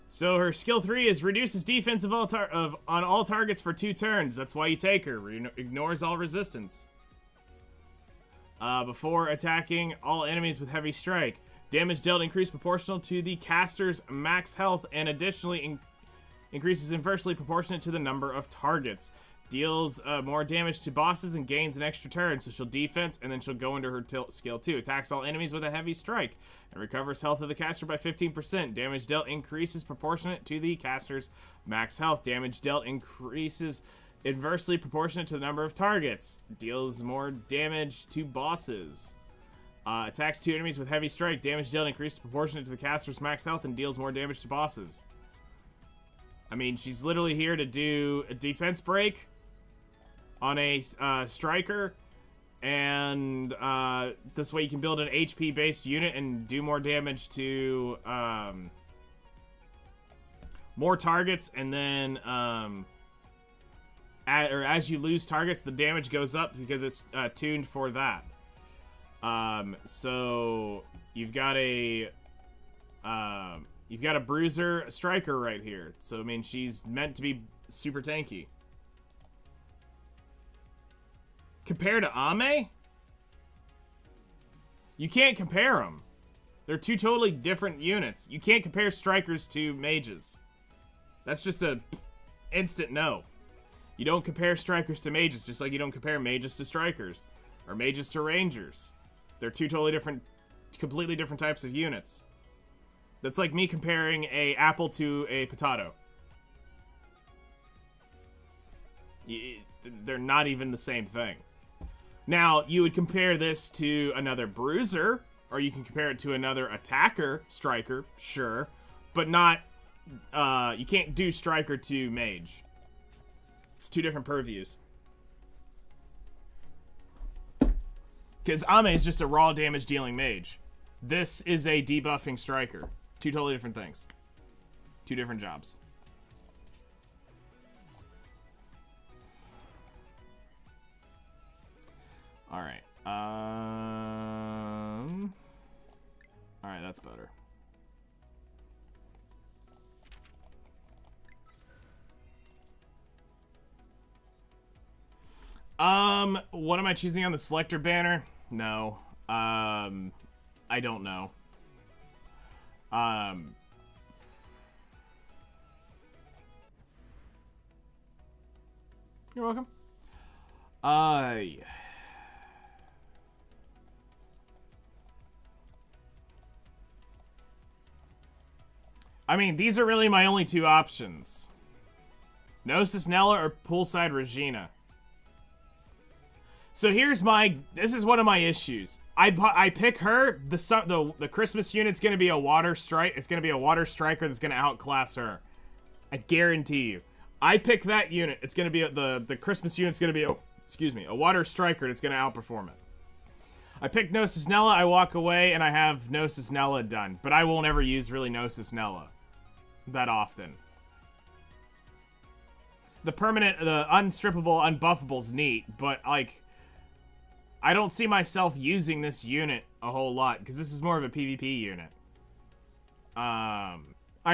So her skill 3 is reduces defense on all targets for 2 turns. That's why you take her. Ignores all resistance. Before attacking all enemies with heavy strike. Damage dealt increased proportional to the caster's max health, and additionally increases inversely proportionate to the number of targets. Deals more damage to bosses and gains an extra turn, so she'll defense, and then she'll go into her skill 2. Attacks all enemies with a heavy strike, and recovers health of the caster by 15%. Damage dealt increases proportionate to the caster's max health. Damage dealt increases inversely proportionate to the number of targets. Deals more damage to bosses. Attacks 2 enemies with heavy strike. Damage dealt increased proportionate to the caster's max health, and deals more damage to bosses. I mean, she's literally here to do a defense break on a striker, and this way you can build an HP based unit and do more damage to more targets, and then as you lose targets, the damage goes up because it's tuned for that. So you've got a bruiser striker right here, so I mean she's meant to be super tanky. Compared to Ame? You can't compare them. They're two totally different units. You can't compare strikers to mages. That's just a instant no. You don't compare strikers to mages, just like you don't compare mages to strikers. Or mages to rangers. They're two totally different, completely different types of units. That's like me comparing a apple to a potato. They're not even the same thing. Now, you would compare this to another bruiser, or you can compare it to another attacker, striker, sure, but not, you can't do striker to mage. It's two different purviews. Because Ame is just a raw damage dealing mage. This is a debuffing striker. Two totally different things. Two different jobs. Alright. Alright, that's better. What am I choosing on the selector banner? No. I don't know. You're welcome. I mean, these are really my only two options. Gnosis Nella or Poolside Regina. So here's this is one of my issues. I pick her, the Christmas unit's gonna be a water strike, it's gonna be a water striker that's gonna outclass her. I guarantee you. I pick that unit, it's gonna be, the Christmas unit's gonna be a water striker that's gonna outperform it. I pick Gnosis Nella, I walk away, and I have Gnosis Nella done. But I won't ever use really Gnosis Nella that often. The permanent, the unstrippable, unbuffable's neat, but like, I don't see myself using this unit a whole lot, because this is more of a PvP unit. I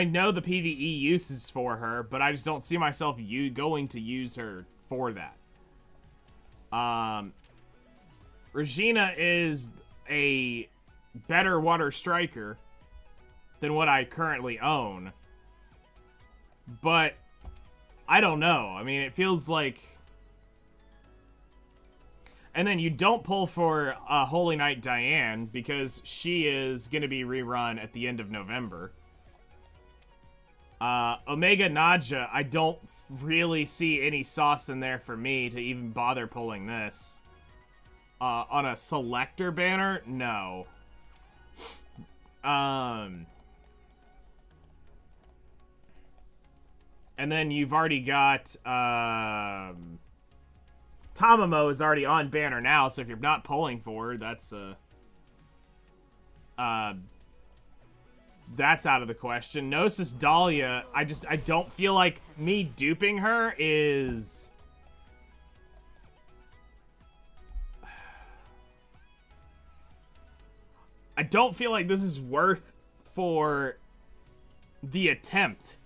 know the PvE uses for her, but I just don't see myself going to use her for that. Regina is a better water striker than what I currently own. But I don't know. I mean, it feels like... And then you don't pull for Holy Knight Diane because she is going to be rerun at the end of November. Omega Nadja, I don't really see any sauce in there for me to even bother pulling this. On a selector banner, no. And then you've already got, Tamamo is already on banner now, so if you're not pulling for her, that's out of the question. Gnosis Dahlia, I don't feel like me duping her is... I don't feel like this is worth for the attempt.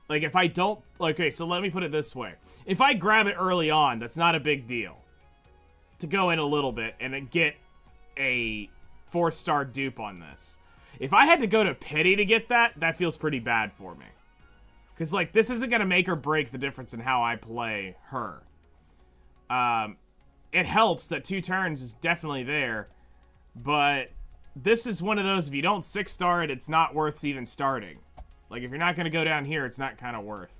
Like, if I don't... Okay, so let me put it this way. If I grab it early on, that's not a big deal. To go in a little bit and get a 4-star dupe on this. If I had to go to pity to get that, that feels pretty bad for me. Because, like, this isn't going to make or break the difference in how I play her. It helps that 2 turns is definitely there, but this is one of those, if you don't 6-star it, it's not worth even starting. Like, if you're not going to go down here, it's not kind of worth.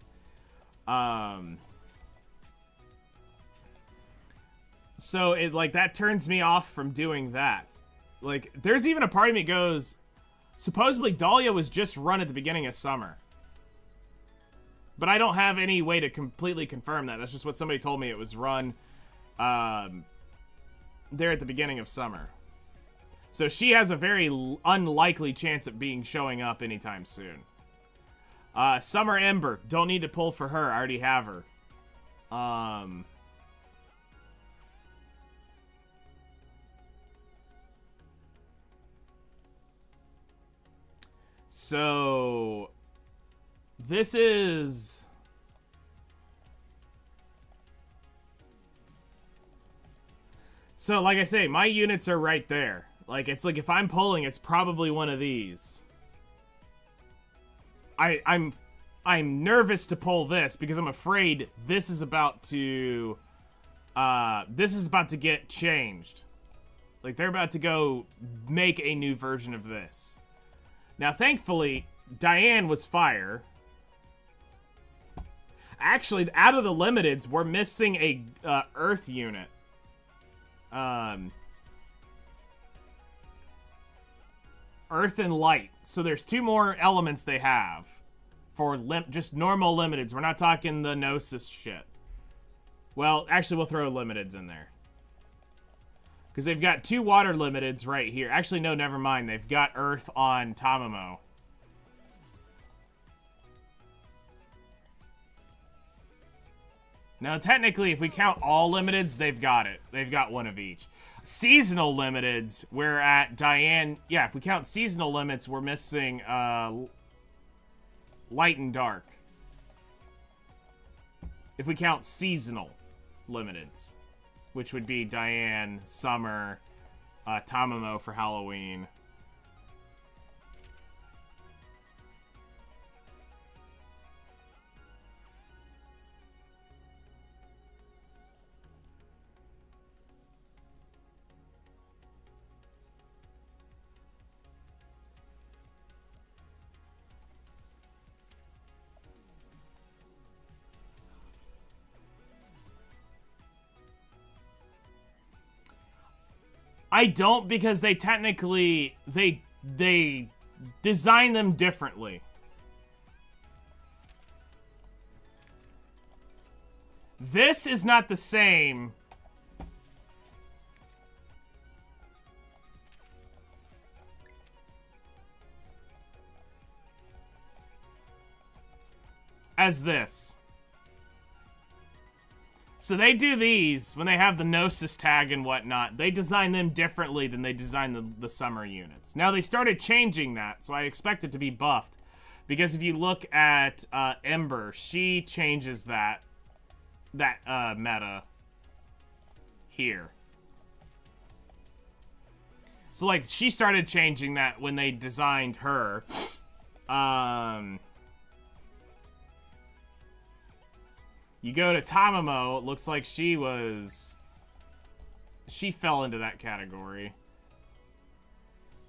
So, it, like, that turns me off from doing that. Like, there's even a part of me that goes, supposedly Dahlia was just run at the beginning of summer. But I don't have any way to completely confirm that. That's just what somebody told me. It was run there at the beginning of summer. So she has a very unlikely chance of showing up anytime soon. Summer Ember. Don't need to pull for her. I already have her. So this is... So, like I say, my units are right there. Like, it's like if I'm pulling, it's probably one of these. I'm nervous to pull this because I'm afraid this is about to get changed. Like, they're about to go make a new version of this. Now, thankfully, Diane was fire. Actually, out of the limiteds, we're missing a Earth unit. Earth and Light. So there's 2 more elements they have for just normal limiteds. We're not talking the Gnosis shit. Well, actually, we'll throw limiteds in there. Because they've got 2 water limiteds right here. Actually, no, never mind. They've got Earth on Tamamo. Now, technically, if we count all limiteds, they've got it. They've got 1 of each. Seasonal limiteds, we're at Diane. Yeah, if we count seasonal limits, we're missing Light and Dark. If we count seasonal limiteds, which would be Diane, Summer, Tamamo for Halloween. I don't, because they technically, they design them differently. This is not the same as this. So they do these, when they have the Gnosis tag and whatnot, they design them differently than they design the summer units. Now, they started changing that, so I expect it to be buffed. Because if you look at Ember, she changes that meta here. So, like, she started changing that when they designed her. You go to Tamamo, it looks like she fell into that category.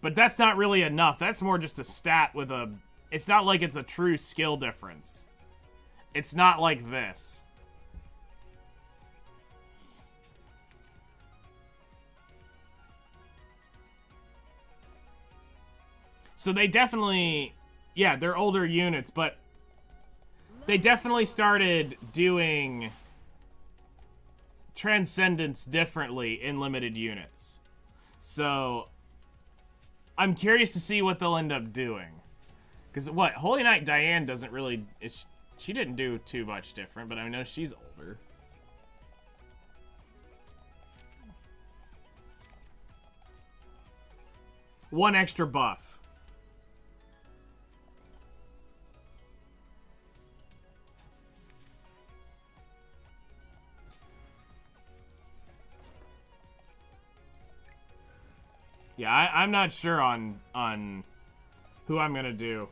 But that's not really enough. That's more just a stat with a... It's not like it's a true skill difference. It's not like this. So they definitely... Yeah, they're older units, but... They definitely started doing Transcendence differently in limited units. So, I'm curious to see what they'll end up doing. Because, what, Holy Knight Diane doesn't really... She didn't do too much different, but I know she's older. One extra buff. Yeah, I'm not sure on who I'm gonna do.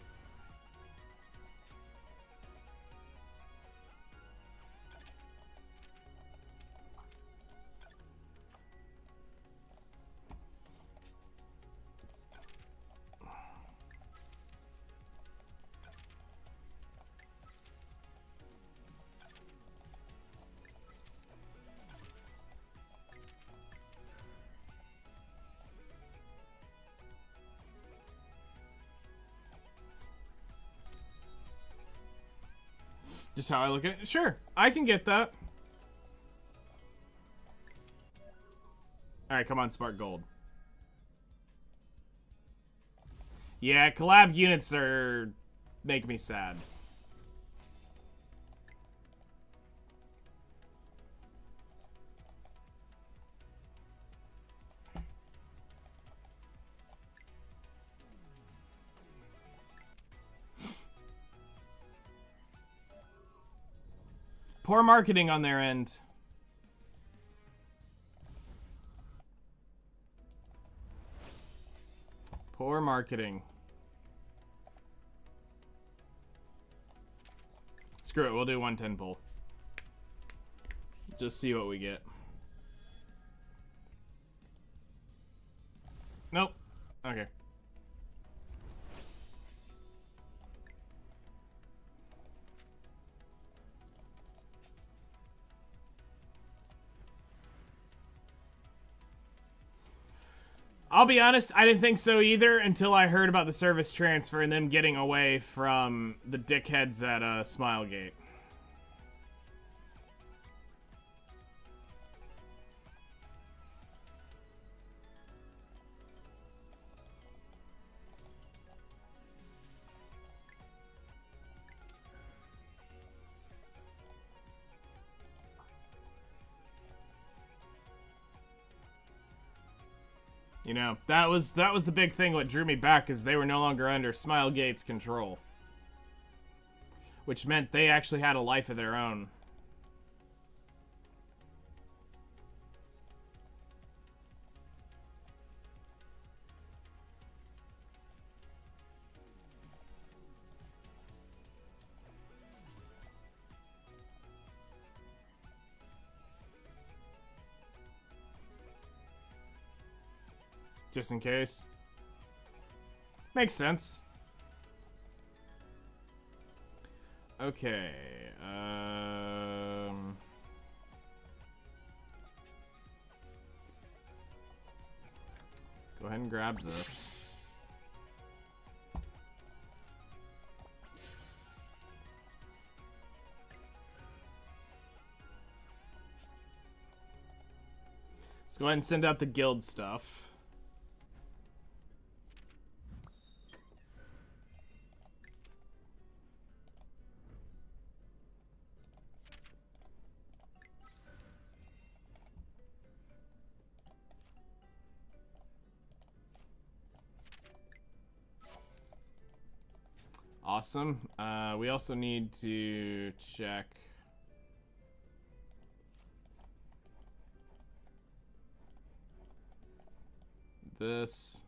Just how I look at it. Sure, I can get that. Alright, come on, Spark Gold. Yeah, collab units are... make me sad. Poor marketing on their end. Poor marketing. Screw it, we'll do 110 pull. Just see what we get. Nope. Okay. I'll be honest, I didn't think so either until I heard about the service transfer and them getting away from the dickheads at Smilegate. You know, that was the big thing. What drew me back is they were no longer under Smilegate's control, which meant they actually had a life of their own. Just in case. Makes sense. Okay. Go ahead and grab this. Let's go ahead and send out the guild stuff. Awesome. We also need to check this.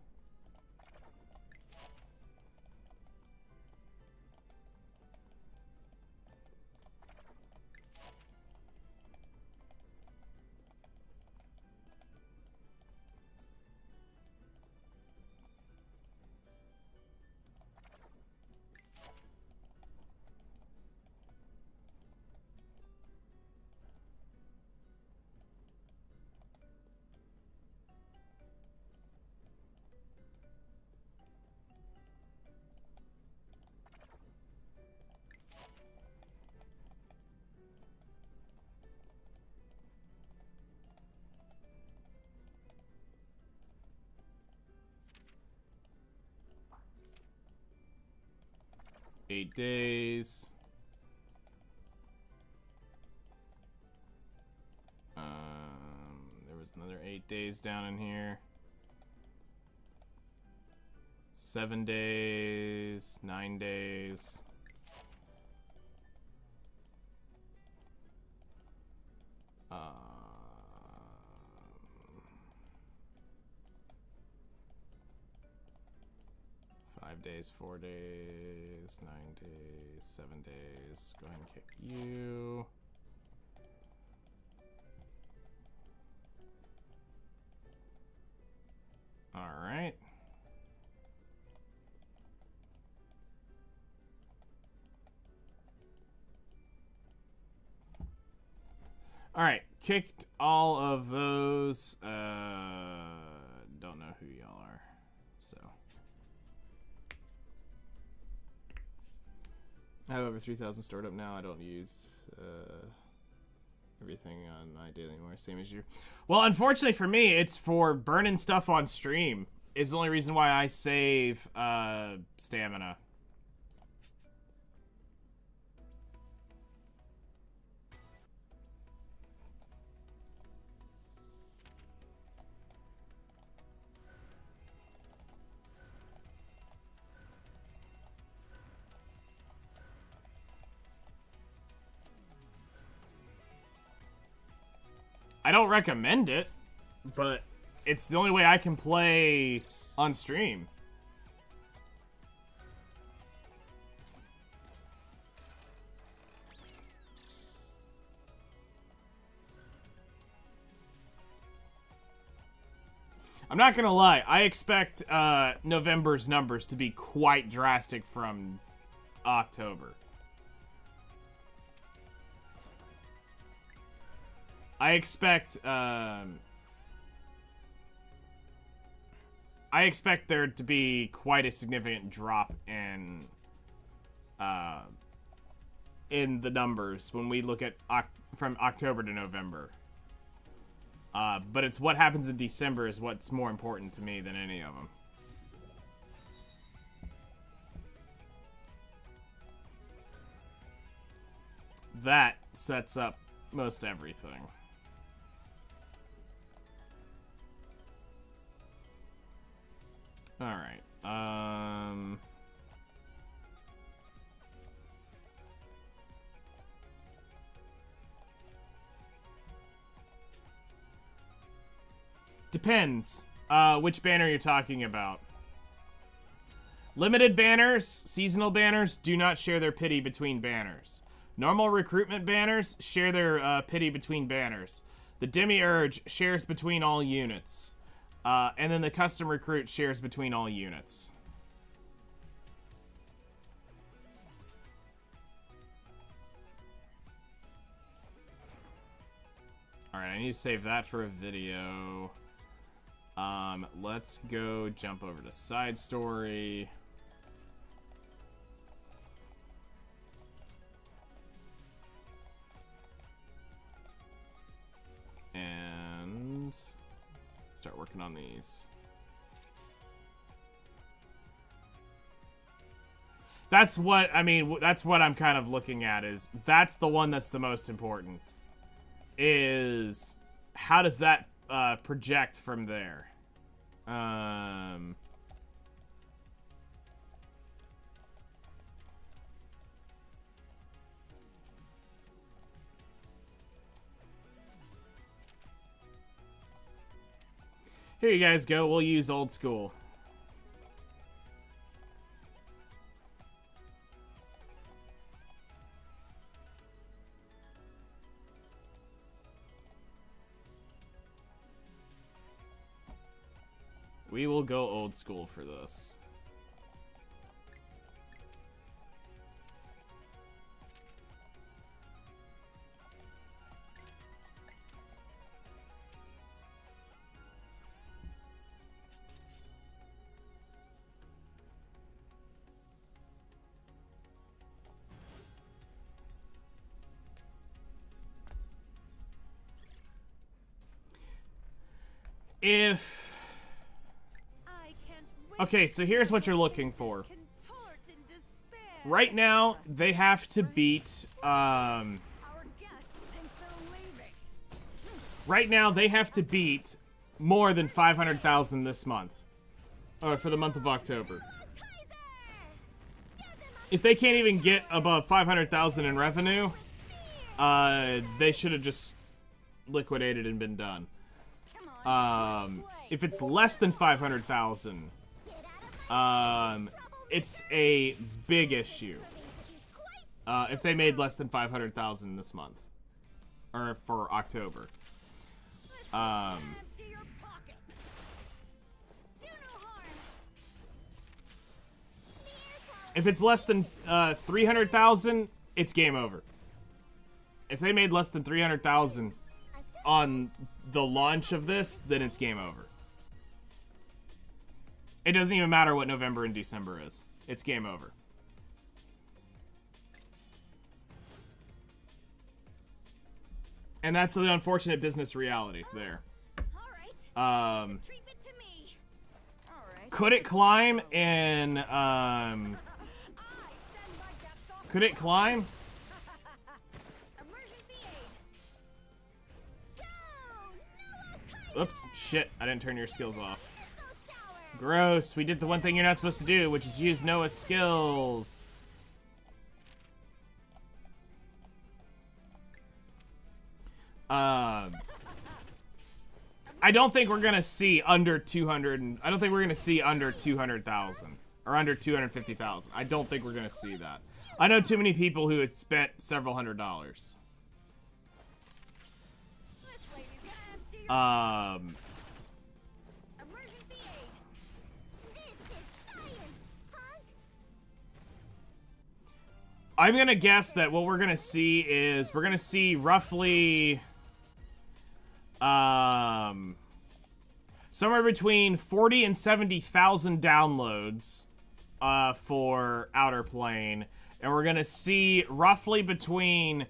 Eight days. There was another 8 days down in here. 7 days, 9 days. Um, 5 days, 4 days, 9 days, 7 days. Go ahead and kick you. All right. All right, kicked all of those. Don't know who y'all are, so. I have over 3,000 stored up now. I don't use everything on my daily anymore. Same as you. Well, unfortunately for me, it's for burning stuff on stream. Is the only reason why I save stamina. I don't recommend it, but it's the only way I can play on stream. I'm not gonna lie, I expect November's numbers to be quite drastic from October. I expect there to be quite a significant drop in the numbers when we look at from October to November. But it's what happens in December is what's more important to me than any of them. That sets up most everything. All right. Depends which banner you're talking about. Limited banners, seasonal banners do not share their pity between banners. Normal recruitment banners share their pity between banners. The Demiurge shares between all units. And then the custom recruit shares between all units. Alright, I need to save that for a video. Let's go jump over to side story. And start working on these. That's what, I mean, that's what I'm kind of looking at is, that's the one that's the most important. Is, how does that project from there? Here you guys go. We'll use old school. We will go old school for this. If... Okay, so here's what you're looking for. Right now, they have to beat, right now, they have to beat more than 500,000 this month. Or for the month of October. If they can't even get above 500,000 in revenue, they should have just liquidated and been done. If it's less than 500,000, it's a big issue. If they made less than 500,000 this month, or for October. If it's less than 300,000, it's game over. If they made less than 300,000 on the launch of this, then it's game over. It doesn't even matter what November and December is. It's game over. And that's the unfortunate business reality there. All right. Treatment to me. All right. Could it climb in, could it climb? Emergency aid. Go! Oops, shit, I didn't turn your skills off. Gross, we did the one thing you're not supposed to do, which is use Noah's skills. I don't think we're gonna see under 200, I don't think we're gonna see under 200,000. Or under 250,000. I don't think we're gonna see that. I know too many people who had spent several $100s. Emergency aid. This is science, punk! I'm gonna guess that what we're gonna see is we're gonna see roughly somewhere between 40 and 70,000 downloads for Outerplane, and we're gonna see roughly between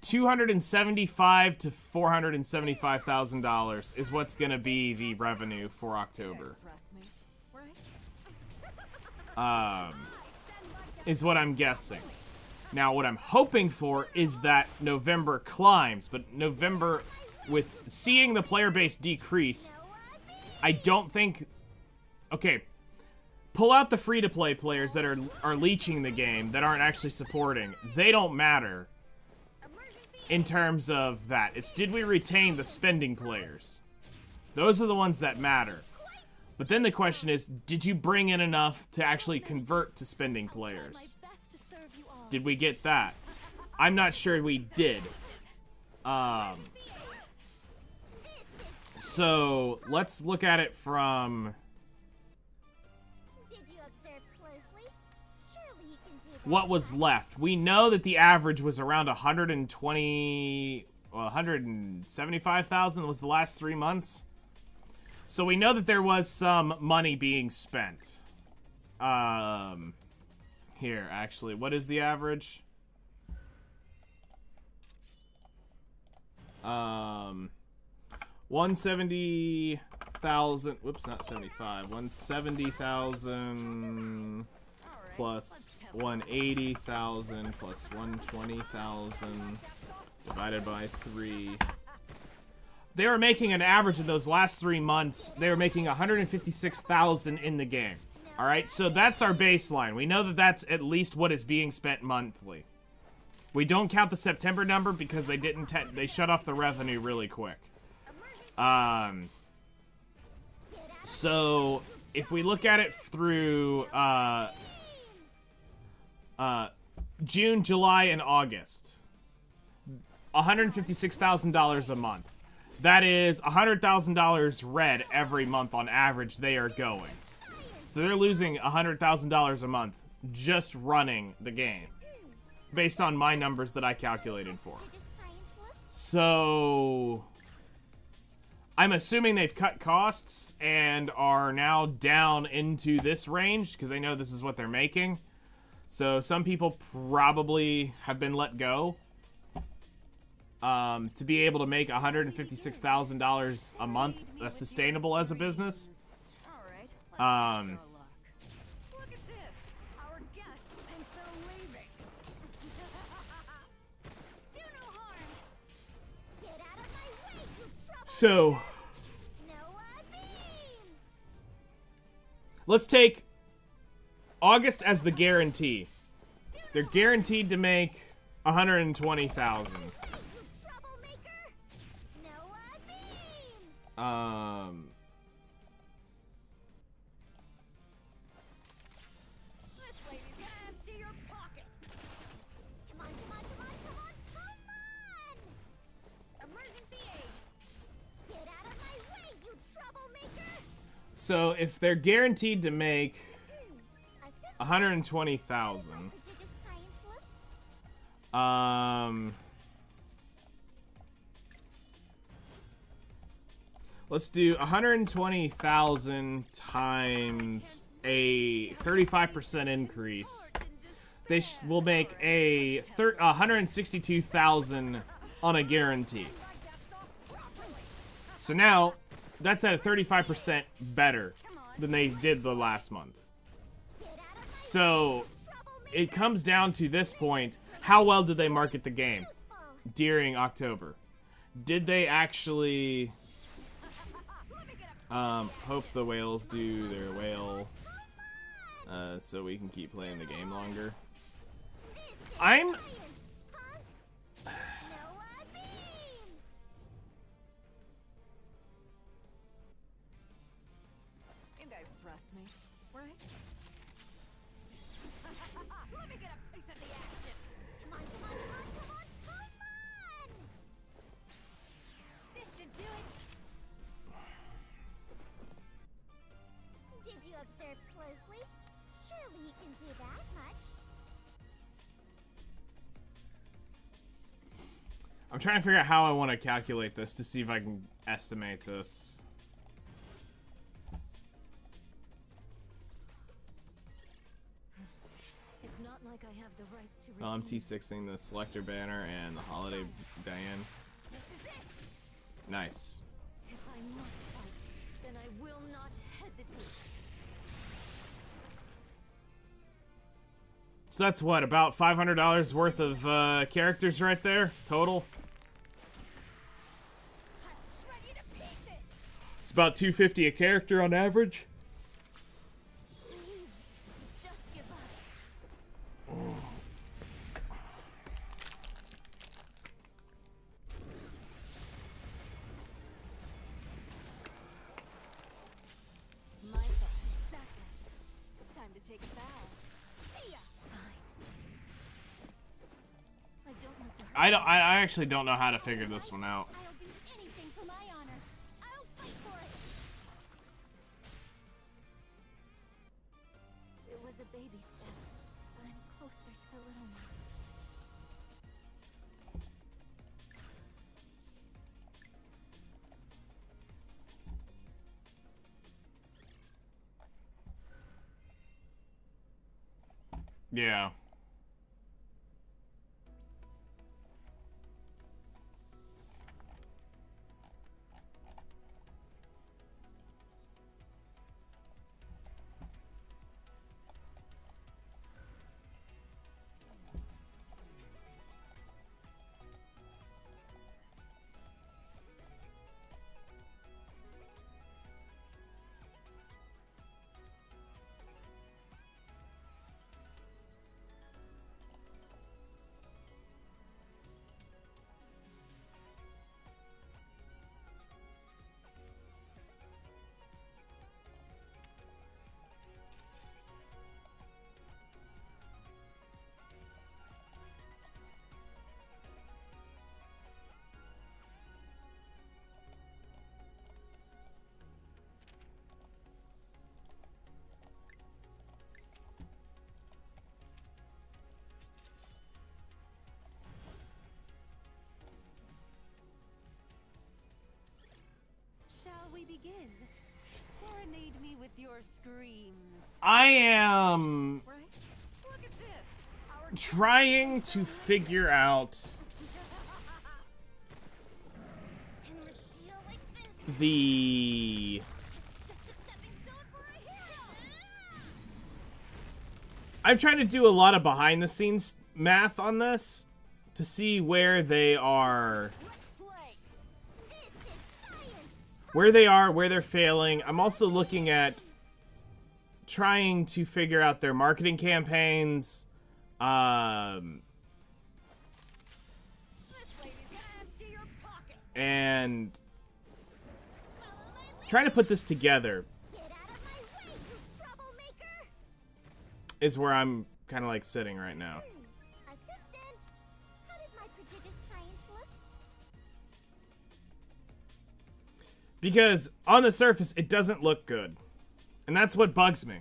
$275 to $475,000 is what's gonna be the revenue for October. Is what I'm guessing. Now, what I'm hoping for is that November climbs, but November, with seeing the player base decrease, I don't think... Okay, pull out the free-to-play players that are leeching the game, that aren't actually supporting. They don't matter in terms of that. It's did we retain the spending players? Those are the ones that matter. But then the question is, did you bring in enough to actually convert to spending players? Did we get that? I'm not sure we did. So, let's look at it from... Did you observe closely? Surely you can do that. what was left. We know that the average was around 175,000 was the last 3 months. So we know that there was some money being spent. Here, actually, what is the average? 170,000. Whoops, not 75. 170,000 plus 180,000 plus 120,000 divided by 3. They were making an average of those last 3 months. They were making 156,000 in the game. All right, so that's our baseline. We know that that's at least what is being spent monthly. We don't count the September number because they didn't. They shut off the revenue really quick. So if we look at it through June, July, and August, $156,000 a month. That is $100,000 red every month on average. They are going. So they're losing $100,000 a month just running the game, based on my numbers that I calculated for. So I'm assuming they've cut costs and are now down into this range because they know this is what they're making. So some people probably have been let go to be able to make $156,000 a month sustainable as a business. Look at this. Our guest thinks they're leaving. Do no harm. Get out of my way, you trouble. So Noah beam. let's take August as the guarantee. They're guaranteed to make 120,000. You troublemaker. Noah beam. This lady's gonna empty your pocket. Come on, come on, come on, come on, come on. Emergency aid. Get out of my way, you troublemaker. So if they're guaranteed to make Assist 120,000, prodigious science look. let's do 120,000 times a 35% increase. They will make a 162,000 on a guarantee. So now, that's at a 35% better than they did the last month. So, it comes down to this point, how well did they market the game during October? Did they actually hope the whales do their whale so we can keep playing the game longer? I'm... You guys trust me, right? Let me get a piece of the action. Come on, come on, come on, come on, come on! This should do it. Did you observe closely? Surely you can do that much. I'm trying to figure out how I want to calculate this to see if I can estimate this. It's not like I have the right to Well, I'm T6ing the selector banner and the holiday Diane. This is it. Nice. If I must fight, then I will not hesitate. So that's what, about $500 worth of characters right there, total? I'll shred you to pieces. It's about $250 a character on average. Please, just give up. My thoughts exactly. Time to take a bow. See ya. Fine. I don't want to hurt. I actually don't know how to figure this one out. I'll do anything for my honor. I'll fight for it. It was a baby step, but I'm closer to the little one. Yeah. Shall we begin? Serenade me with your screams. I am Right? Look at this. Our trying to figure out Can we deal like this? the... Just a stepping stone for a hero. I'm trying to do a lot of behind the scenes math on this to see where they are, play. This is science. where they are, where they're failing. I'm also looking at trying to figure out their marketing campaigns, This lady's gonna empty your pocket. and trying to put this together Get out of my way, you troublemaker! is where I'm kind of like sitting right now. Assistant, how did my prodigious science look? Because on the surface, it doesn't look good. And that's what bugs me.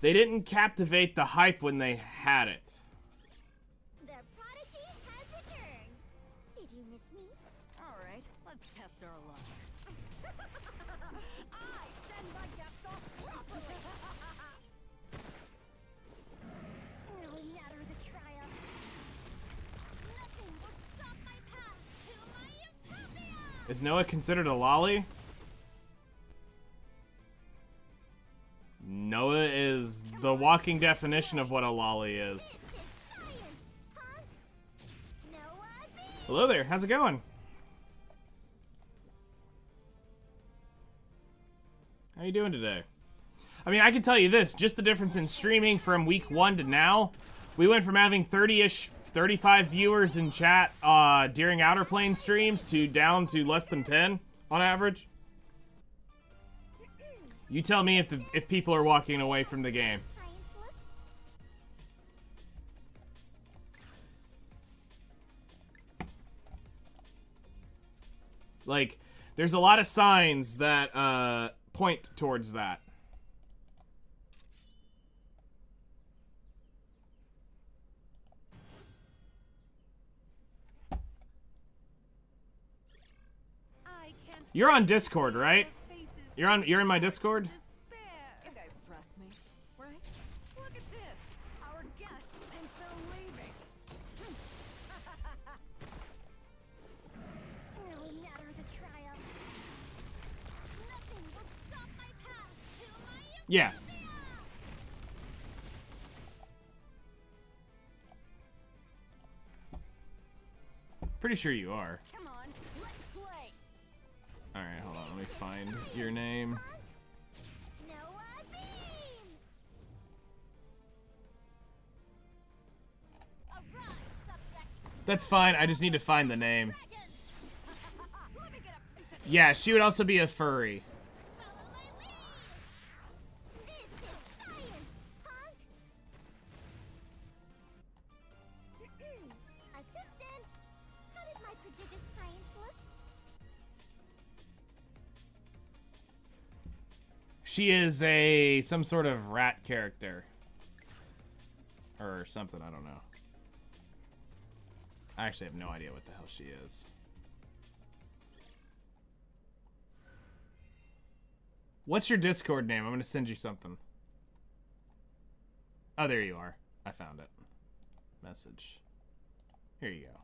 They didn't captivate the hype when they had it. The prodigy has returned. Did you miss me? All right, let's test our luck. I send my guests off properly. No matter Is Noah considered a lolly? Noah is the walking definition of what a lolly is. This is science, punk. Noah B. Hello there, how's it going? How you doing today? I mean, I can tell you this, just the difference in streaming from week 1 to now. We went from having 30-ish, 35 viewers in chat during Outerplane streams to down to less than 10 on average. You tell me if people are walking away from the game. Science look. Like, there's a lot of signs that point towards that. I can't You're on Discord, right? faces You're in my Discord? despair. You guys trust me, right? Look at this. Our guest thinks they're leaving. No matter the trial, nothing will stop my path to my Yeah. Pretty sure you are. Come on, let's play. Alright, hold on, let me find your name. Noah Beam. Arise, subjects. That's fine, I just need to find the name. Let me get a piece of Yeah, she would also be a furry. Follow my lead. This is science, punk. Assistant, how did my prodigious science look? She is some sort of rat character. Or something, I don't know. I actually have no idea what the hell she is. What's your Discord name? I'm gonna send you something. Oh, there you are. I found it. Message. Here you go.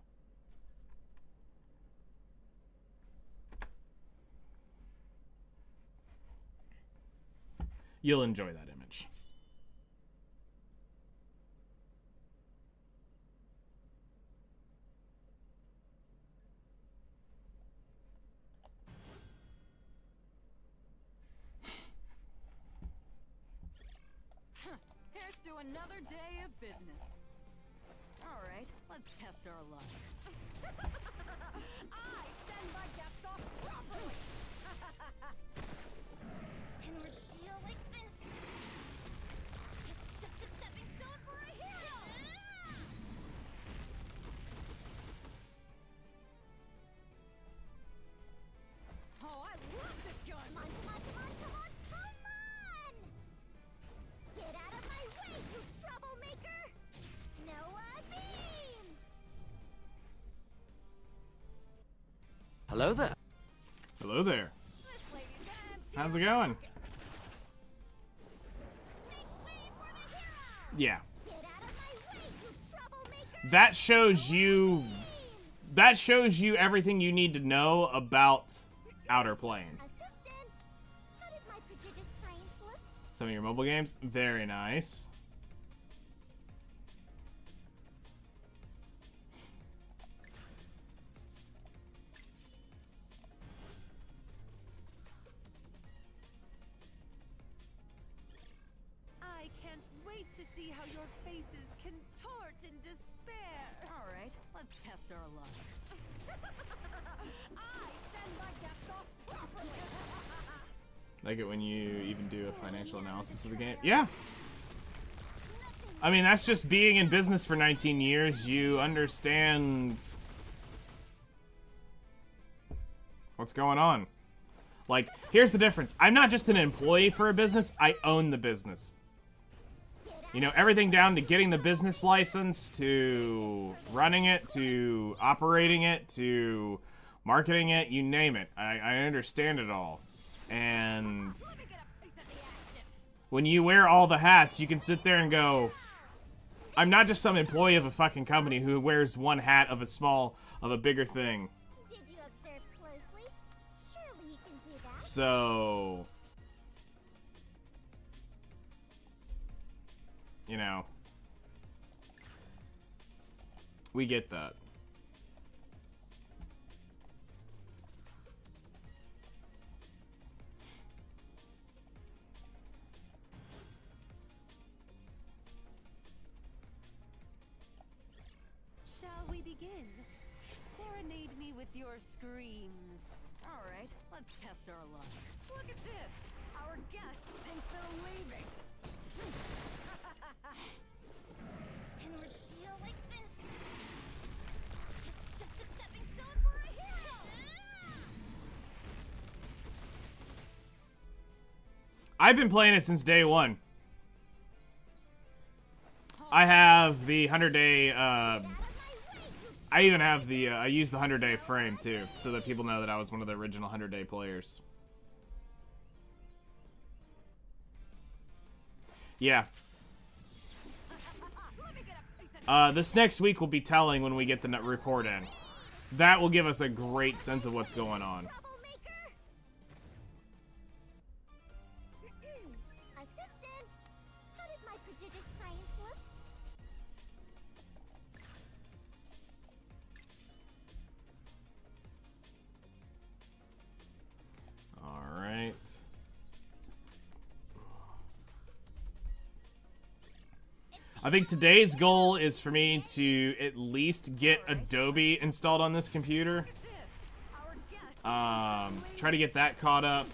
You'll enjoy that image. Here's to another day of business. All right, let's test our luck. I send my guests off properly. An ordeal like this? It's just a stepping stone for a hero! Oh, I love this gun. Come on, come on, come on, come on, come on! Get out of my way, you troublemaker! Noah Beam! Hello there. Hello there. This lady's gonna have How's it going? Make way for the hero! Yeah. Get out of my way, you troublemaker! That shows you everything you need to know about Outerplane. Assistant, how did my prodigious science look? Some of your mobile games, very nice. I can't wait to see how your faces contort in despair. All right, let's test our luck. I send my guests off properly. Like it when you even do a financial analysis of the game. Yeah. I mean, that's just being in business for 19 years. You understand what's going on. Like, here's the difference. I'm not just an employee for a business. I own the business. You know, everything down to getting the business license, to running it, to operating it, to marketing it, you name it. I understand it all. And Let me get a piece of the action. when you wear all the hats, you can sit there and go, I'm not just some employee of a fucking company who wears one hat of a bigger thing. Did you observe closely? So, you know, we get that. Shall we begin? Serenade me with your screams. All right, let's test our luck. Look at this. Our guest thinks they're leaving. An ordeal like this. It's just a stepping stone for a hero. I've been playing it since day one. I have the 100-day, I even have the, I use the 100-day frame, too, so that people know that I was one of the original 100-day players. Yeah. This next week will be telling when we get the report in. That will give us a great sense of what's going on. Assistant, how did my prodigious science look? Alright. I think today's goal is for me to at least get Adobe installed on this computer. Try to get that caught up.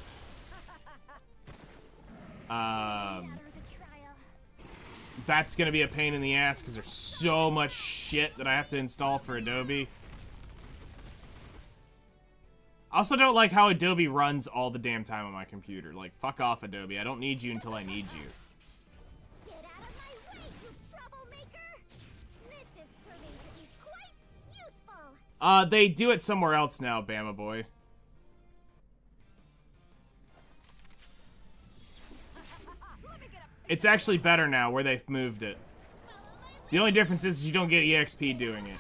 That's gonna be a pain in the ass because there's so much shit that I have to install for Adobe. I also don't like how Adobe runs all the damn time on my computer. Like, fuck off, Adobe. I don't need you until I need you. Get out of my way, you troublemaker! This is proving to be quite useful. They do it somewhere else now, Bama boy. It's actually better now where they've moved it. The only difference is you don't get EXP doing it.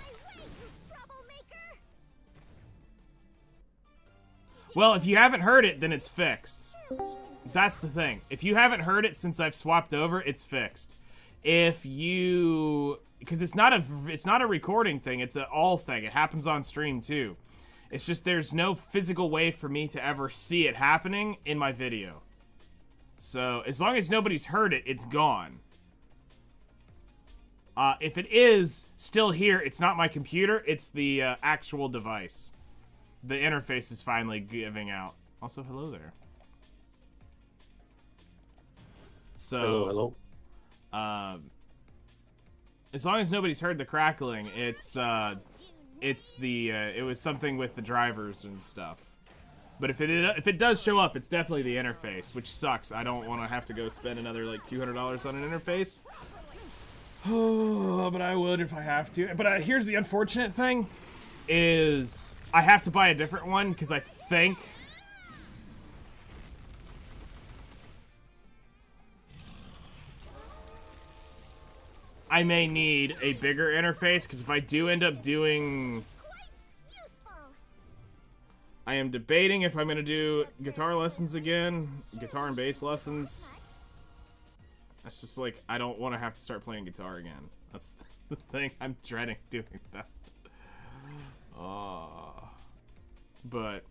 Well, if you haven't heard it, then it's fixed. That's the thing. If you haven't heard it since I've swapped over, it's fixed. If you... Because it's not a recording thing, it's an all thing. It happens on stream, too. It's just there's no physical way for me to ever see it happening in my video. So, as long as nobody's heard it, it's gone. If it is still here, it's not my computer, it's the actual device. The interface is finally giving out. Also, hello there. So, hello. As long as nobody's heard the crackling, it was something with the drivers and stuff. But if it does show up, it's definitely the interface, which sucks. I don't want to have to go spend another like $200 on an interface. Oh, but I would if I have to. But here's the unfortunate thing, is I have to buy a different one because I think I may need a bigger interface, because if I do end up doing... I am debating if I'm going to do guitar lessons again, guitar and bass lessons. That's just like, I don't want to have to start playing guitar again. That's the thing, I'm dreading doing that. But...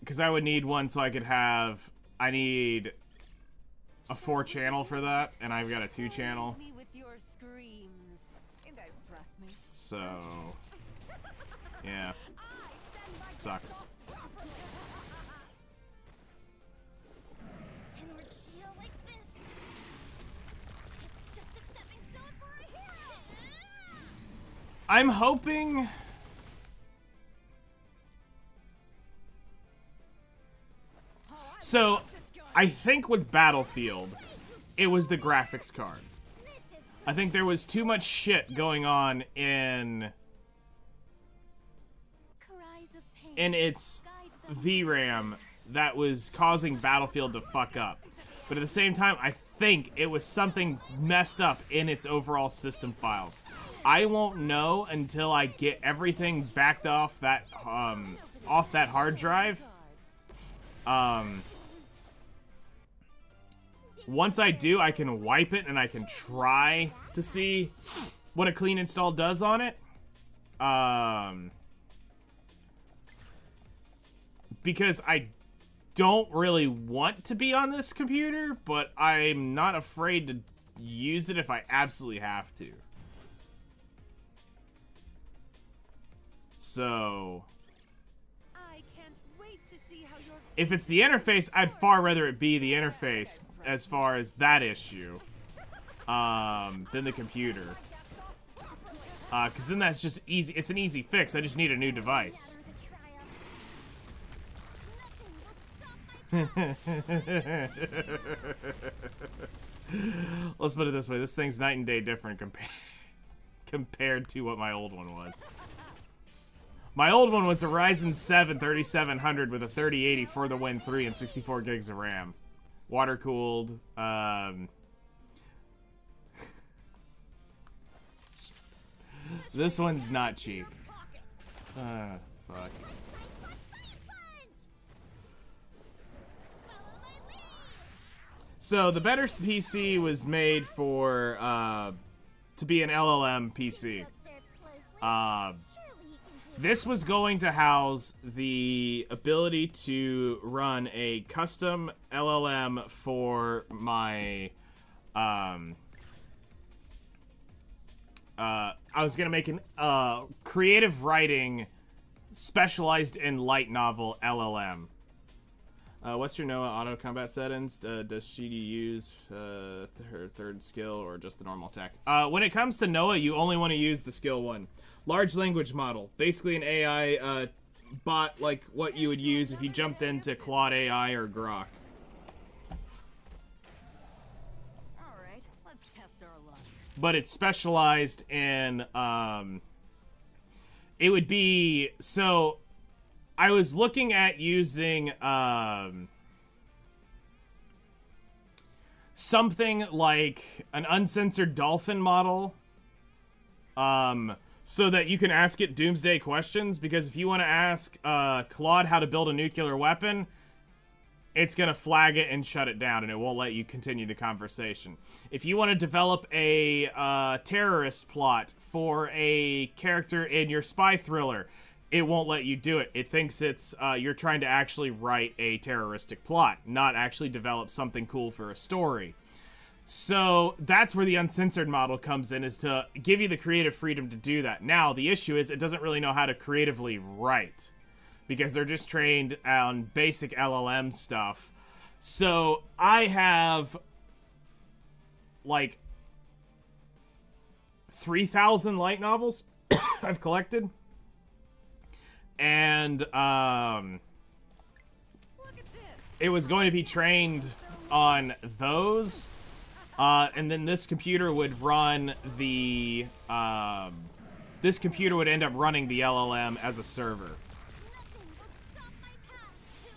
because I would need one so I could have... I need a 4-channel for that, and I've got a 2-channel. So... yeah. Sucks. I'm hoping... So, I think with Battlefield, it was the graphics card. I think there was too much shit going on in its VRAM that was causing Battlefield to fuck up. But at the same time, I think it was something messed up in its overall system files. I won't know until I get everything backed off that hard drive. Once I do, I can wipe it and I can try to see what a clean install does on it. Because I don't really want to be on this computer, but I'm not afraid to use it if I absolutely have to. So, I can't wait to see how your if it's the interface, I'd far rather it be the interface as far as that issue, than the computer. Because then that's just easy. It's an easy fix. I just need a new device. Let's put it this way. This thing's night and day different compared to what my old one was. My old one was a Ryzen 7 3700 with a 3080 for the Win 3 and 64 gigs of RAM. Water cooled. This one's not cheap. Fuck. So the better PC was made for to be an LLM PC. This was going to house the ability to run a custom LLM for my I was gonna make an creative writing specialized in light novel LLM. What's your Noah auto combat settings? Does she use her third skill or just the normal attack? When it comes to Noah, you only want to use the skill 1. Large language model, basically an AI bot like what you would use if you jumped into Claude AI or Grok. Alright, let's test our luck. But it's specialized in it would be, so I was looking at using something like an uncensored dolphin model, so that you can ask it doomsday questions, because if you want to ask Claude how to build a nuclear weapon, it's going to flag it and shut it down, and it won't let you continue the conversation. If you want to develop a terrorist plot for a character in your spy thriller, it won't let you do it. It thinks it's you're trying to actually write a terroristic plot, not actually develop something cool for a story. So that's where the uncensored model comes in, is to give you the creative freedom to do that. Now, the issue is it doesn't really know how to creatively write, because they're just trained on basic LLM stuff. So I have like 3,000 light novels I've collected. And it was going to be trained on those. And then this computer would run the, this computer would end up running the LLM as a server.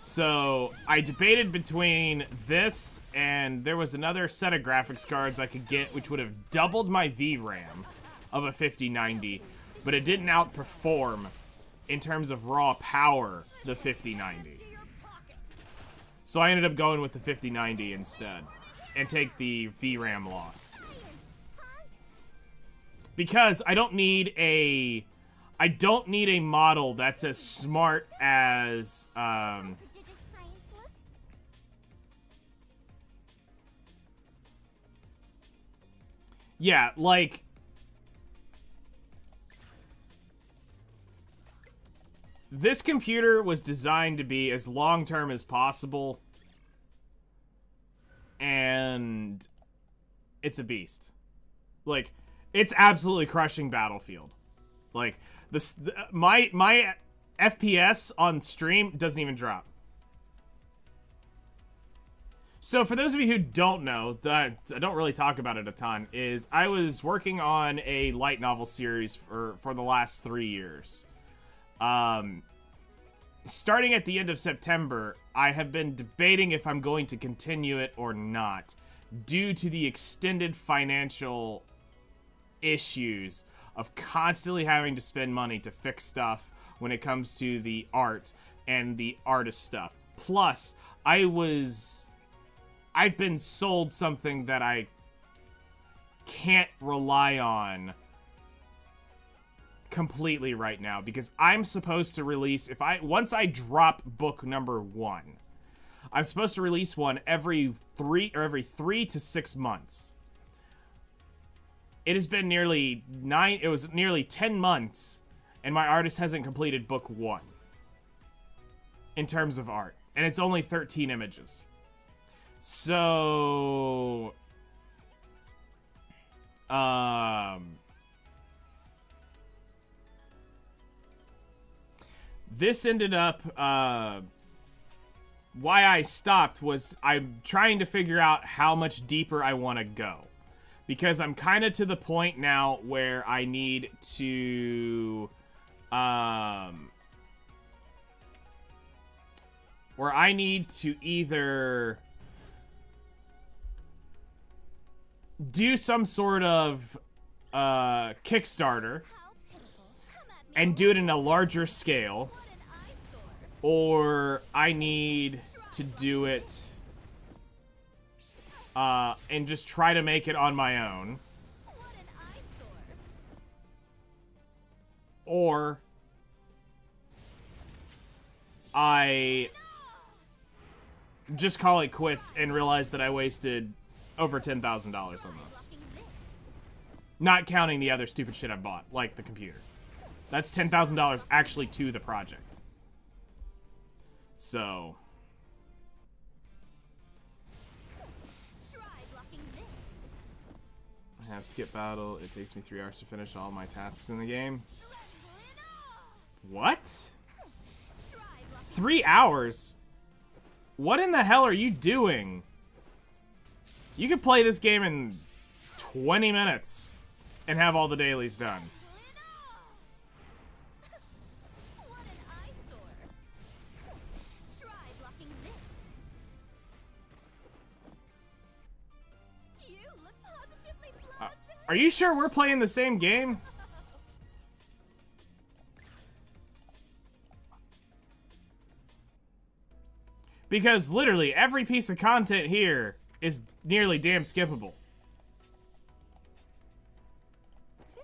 So I debated between this and there was another set of graphics cards I could get, which would have doubled my VRAM of a 5090, but it didn't outperform in terms of raw power the 5090. So I ended up going with the 5090 instead and take the VRAM loss. Because I don't need a model that's as smart as yeah, like this computer was designed to be as long-term as possible, and it's a beast. Like, it's absolutely crushing Battlefield. Like, my FPS on stream doesn't even drop. So for those of you who don't know, that I don't really talk about it a ton, is I was working on a light novel series for the last 3 years. Starting at the end of September, I have been debating if I'm going to continue it or not, due to the extended financial issues of constantly having to spend money to fix stuff when it comes to the art and the artist stuff. Plus, I've been sold something that I can't rely on completely right now, because I'm supposed to release, once I drop book number 1, I'm supposed to release one every 3 to 6 months. It has been nearly 10 months, and my artist hasn't completed book 1 in terms of art, and it's only 13 images. So, this ended up, why I stopped was I'm trying to figure out how much deeper I want to go. Because I'm kind of to the point now where I need to, either do some sort of Kickstarter and do it in a larger scale, or I need to do it and just try to make it on my own, or I just call it quits and realize that I wasted over $10,000 on this. Not counting the other stupid shit I bought, like the computer. That's $10,000 actually to the project. So, I have skip battle. It takes me 3 hours to finish all my tasks in the game. What? 3 hours? What in the hell are you doing? You could play this game in 20 minutes and have all the dailies done. Are you sure we're playing the same game? Because literally every piece of content here is nearly damn skippable.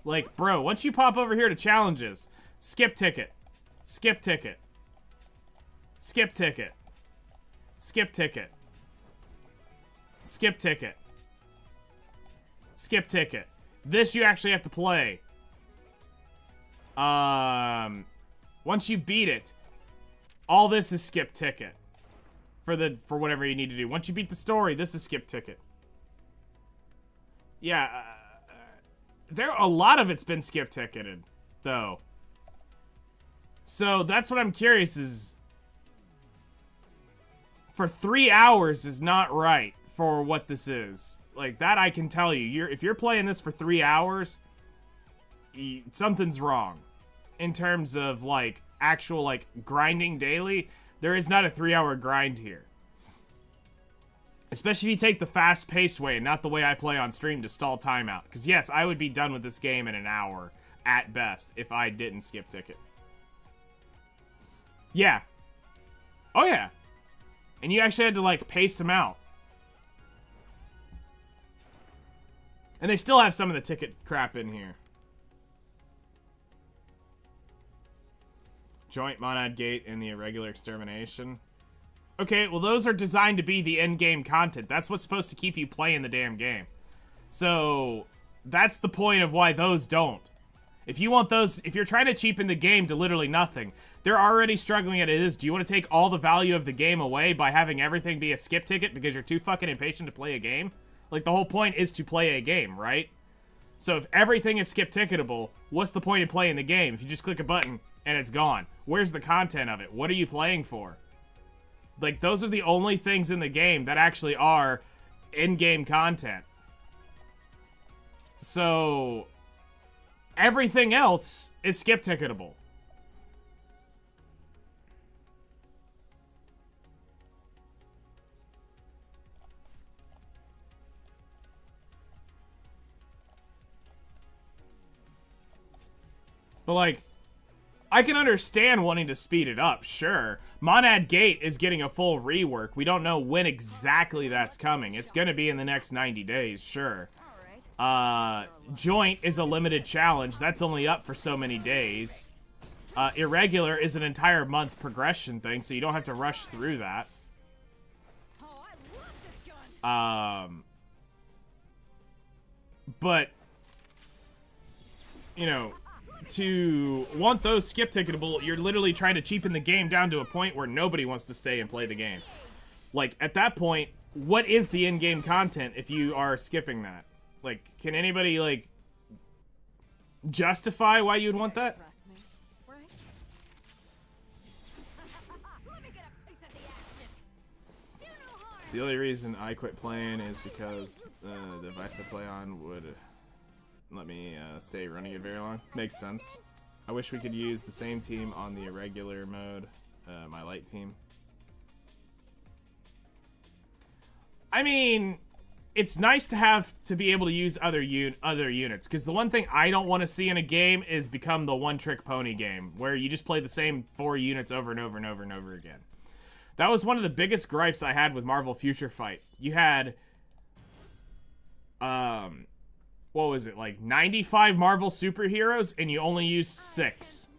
Like, bro, once you pop over here to challenges, skip ticket, skip ticket, skip ticket, skip ticket, skip ticket, skip ticket. This you actually have to play. Once you beat it, all this is skip ticket. For whatever you need to do. Once you beat the story, this is skip ticket. Yeah, a lot of it's been skip ticketed, though. So that's what I'm curious is, for 3 hours is not right for what this is. Like, that I can tell you. If you're playing this for 3 hours, something's wrong. In terms of, like, actual, like, grinding daily, there is not a 3-hour grind here. Especially if you take the fast-paced way and not the way I play on stream to stall timeout. Because, yes, I would be done with this game in an hour, at best, if I didn't skip ticket. Yeah. Oh, yeah. And you actually had to, like, pace them out. And they still have some of the ticket crap in here. Joint monad gate and the irregular extermination. Okay, well those are designed to be the end game content. That's what's supposed to keep you playing the damn game. So, that's the point of why those don't. If you want those, if you're trying to cheapen the game to literally nothing, they're already struggling at it is. Do you want to take all the value of the game away by having everything be a skip ticket because you're too fucking impatient to play a game? Like, the whole point is to play a game, right? So if everything is skip ticketable, what's the point in playing the game if you just click a button and it's gone? Where's the content of it? What are you playing for? Like, those are the only things in the game that actually are in-game content. So, everything else is skip ticketable. But, like, I can understand wanting to speed it up, sure. Monad Gate is getting a full rework. We don't know when exactly that's coming. It's gonna be in the next 90 days, sure. Joint is a limited challenge. That's only up for so many days. Irregular is an entire month progression thing, so you don't have to rush through that. But, you know, to want those skip ticketable, you're literally trying to cheapen the game down to a point where nobody wants to stay and play the game. Like, at that point, what is the in-game content if you are skipping that? Like, can anybody, like, justify why you'd want that? The only reason I quit playing is because the device I play on would let me stay running it very long. Makes sense. I wish we could use the same team on the irregular mode, my light team. I mean, it's nice to have to be able to use other units, because the one thing I don't want to see in a game is become the one-trick pony game, where you just play the same 4 units over and over and over and over again. That was one of the biggest gripes I had with Marvel Future Fight. You had, what was it, like 95 Marvel superheroes, and you only used 6.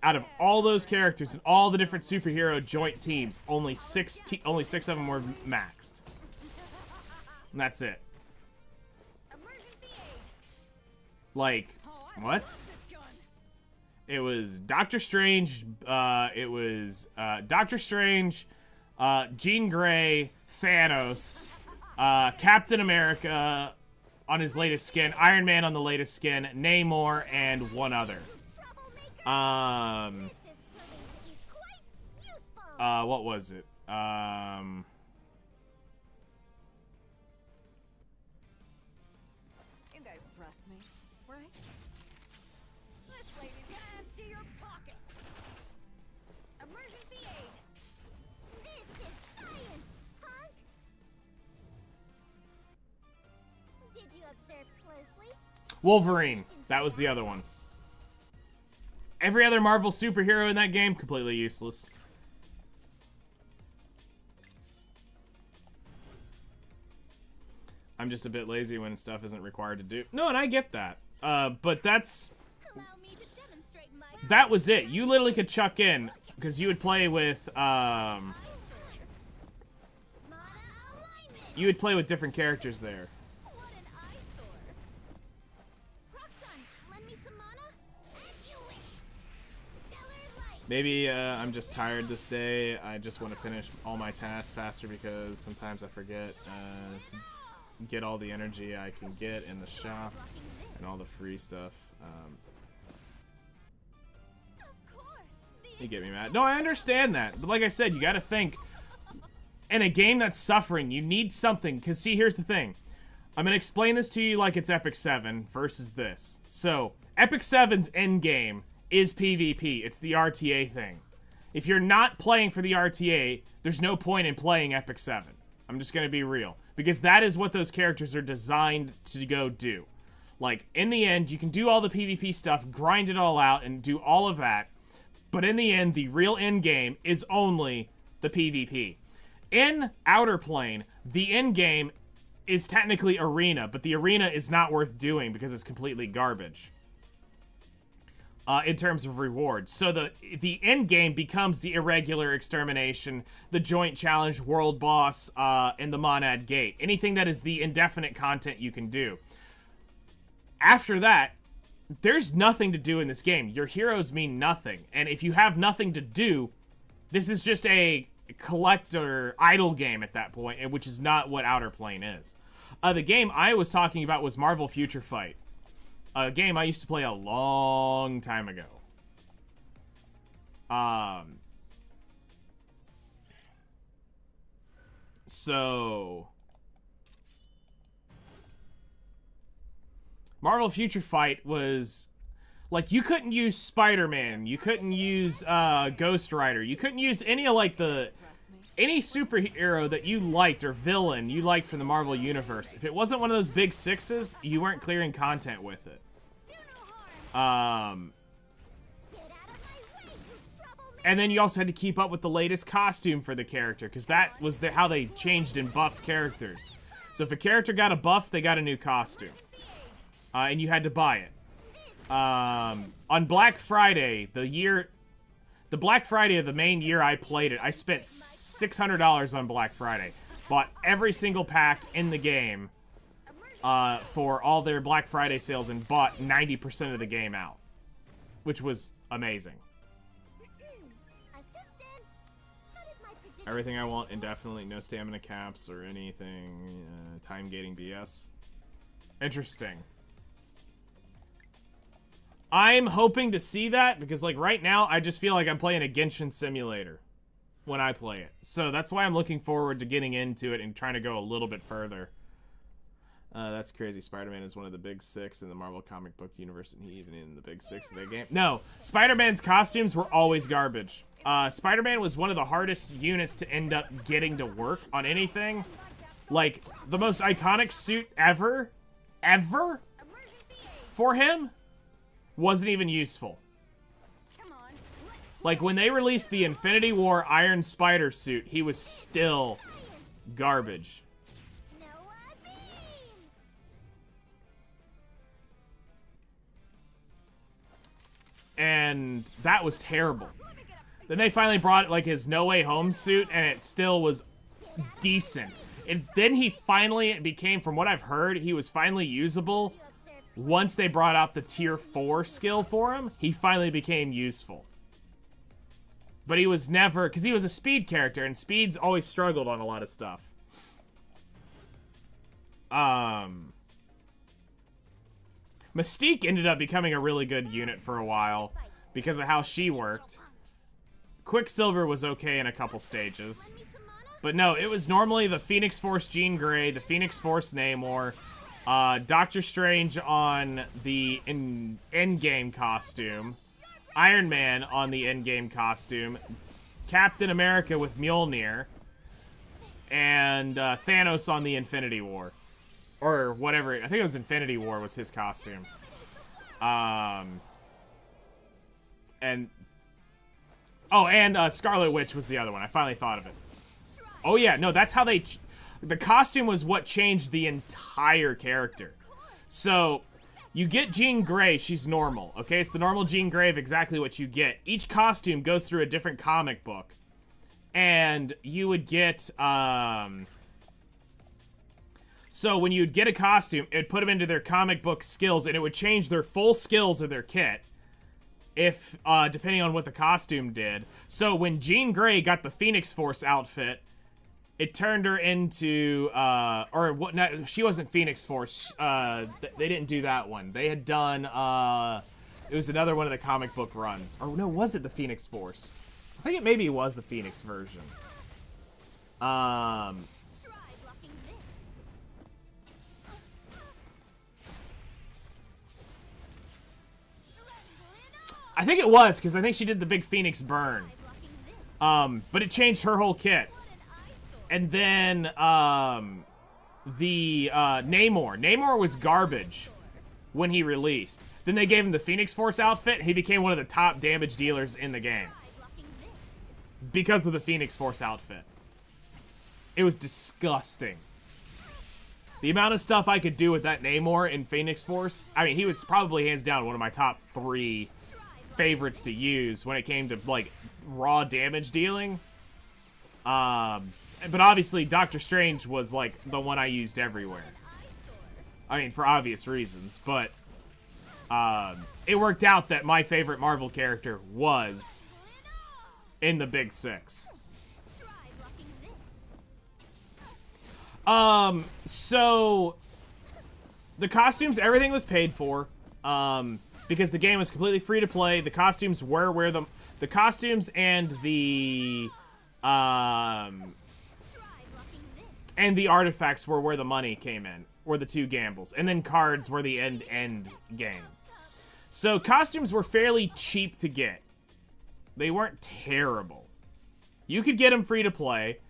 Out of all those characters and all the different superhero joint teams, only 6 of them were maxed. And that's it. Like, what? It was Doctor Strange, Doctor Strange, Jean Grey, Thanos, Captain America on his latest skin, Iron Man on the latest skin, Namor, and one other. What was it? You guys trust me, right? This lady's gonna empty your pocket. Emergency aid. This is science, punk! Did you observe closely? Wolverine. That was the other one. Every other Marvel superhero in that game, completely useless. I'm just a bit lazy when stuff isn't required to do. No, and I get that. But that's... That was it. You literally could chuck in, because you would play with, you would play with different characters there. Maybe I'm just tired this day. I just want to finish all my tasks faster because sometimes I forget to get all the energy I can get in the shop and all the free stuff. You get me mad. No, I understand that. But like I said, you got to think, in a game that's suffering, you need something. Because see, here's the thing. I'm going to explain this to you like it's Epic 7 versus this. So, Epic 7's endgame is PvP. It's the RTA thing. If you're not playing for the RTA, there's no point in playing Epic 7. I'm just gonna be real. Because that is what those characters are designed to go do. Like, in the end, you can do all the PvP stuff, grind it all out, and do all of that. But in the end, the real end game is only the PvP. In Outerplane, the end game is technically Arena, but the Arena is not worth doing because it's completely garbage. In terms of rewards. So the end game becomes the irregular extermination, the joint challenge, world boss, and the Monad Gate. Anything that is the indefinite content you can do. After that, there's nothing to do in this game. Your heroes mean nothing. And if you have nothing to do, this is just a collector idle game at that point, which is not what Outerplane is. The game I was talking about was Marvel Future Fight. A game I used to play a long time ago. So Marvel Future Fight was like, you couldn't use Spider-Man, you couldn't use Ghost Rider, you couldn't use any of like the any superhero that you liked or villain you liked from the Marvel Universe, if it wasn't one of those big sixes, you weren't clearing content with it. And then you also had to keep up with the latest costume for the character, because that was how they changed and buffed characters. So if a character got a buff, they got a new costume. And you had to buy it. On Black Friday, the Black Friday of the main year I played it, I spent $600 on Black Friday. Bought every single pack in the game for all their Black Friday sales and bought 90% of the game out. Which was amazing. Everything I want indefinitely, no stamina caps or anything, time gating BS. Interesting. I'm hoping to see that because, like, right now I just feel like I'm playing a Genshin simulator when I play it. So that's why I'm looking forward to getting into it and trying to go a little bit further. That's crazy. Spider-Man is one of the big six in the Marvel comic book universe, and he even in the big six of their game. No, Spider-Man's costumes were always garbage. Spider-Man was one of the hardest units to end up getting to work on anything. Like, the most iconic suit ever for him wasn't even useful. Like, when they released the Infinity War Iron Spider suit, he was still garbage. And that was terrible. Then they finally brought, like, his No Way Home suit, and it still was decent. And then he finally became, from what I've heard, he was finally usable. Once they brought out the tier 4 skill for him, he finally became useful. But he was never, because he was a speed character, and speed's always struggled on a lot of stuff. Mystique ended up becoming a really good unit for a while because of how she worked. Quicksilver was okay in a couple stages. But no, it was normally the Phoenix Force Jean Grey, the Phoenix Force Namor, Doctor Strange on the endgame costume, Iron Man on the endgame costume, Captain America with Mjolnir, and Thanos on the Infinity War. Or whatever, I think it was Infinity War was his costume. And Scarlet Witch was the other one. I finally thought of it. Oh yeah, no, that's how they... The costume was what changed the entire character. So, you get Jean Grey, she's normal. Okay, it's the normal Jean Grey of exactly what you get. Each costume goes through a different comic book. And you would get, So when you'd get a costume, it would put them into their comic book skills, and it would change their full skills of their kit, if depending on what the costume did. So when Jean Grey got the Phoenix Force outfit, it turned her into, or what? No, she wasn't Phoenix Force. They didn't do that one. They had done, it was another one of the comic book runs. Or no, was it the Phoenix Force? I think it maybe was the Phoenix version. I think it was, because I think she did the big Phoenix burn. But it changed her whole kit. And then, Namor. Namor was garbage when he released. Then they gave him the Phoenix Force outfit, and he became one of the top damage dealers in the game. Because of the Phoenix Force outfit. It was disgusting. The amount of stuff I could do with that Namor in Phoenix Force, I mean, he was probably hands down one of my top 3 favorites to use when it came to, like, raw damage dealing. But obviously Doctor Strange was, like, the one I used everywhere. I mean, for obvious reasons, but it worked out that my favorite Marvel character was in the Big Six. So the costumes, everything was paid for. Because the game was completely free to play. The costumes were where the costumes and the artifacts were where the money came in, were the 2 gambles, and then cards were the end game. So costumes were fairly cheap to get. They weren't terrible. You could get them free to play.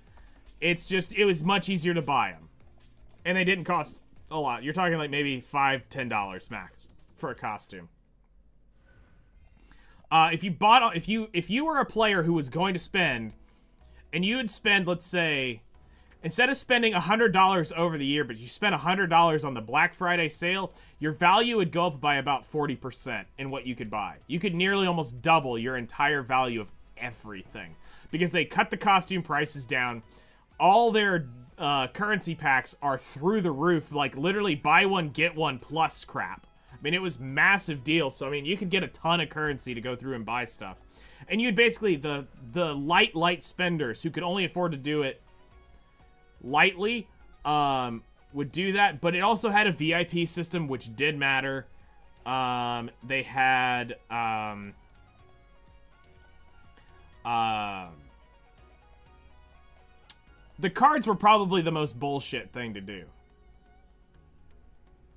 It's just, it was much easier to buy them. And they didn't cost a lot. You're talking like maybe $5, $10 max for a costume. If you were a player who was going to spend, and you would spend, let's say, instead of spending $100 over the year, but you spent $100 on the Black Friday sale, your value would go up by about 40% in what you could buy. You could nearly almost double your entire value of everything because they cut the costume prices down. All their currency packs are through the roof, like literally buy one, get one plus crap. I mean, it was massive deal. So, I mean, you could get a ton of currency to go through and buy stuff. And you'd basically, the light spenders who could only afford to do it lightly would do that. But it also had a VIP system, which did matter. They had, the cards were probably the most bullshit thing to do.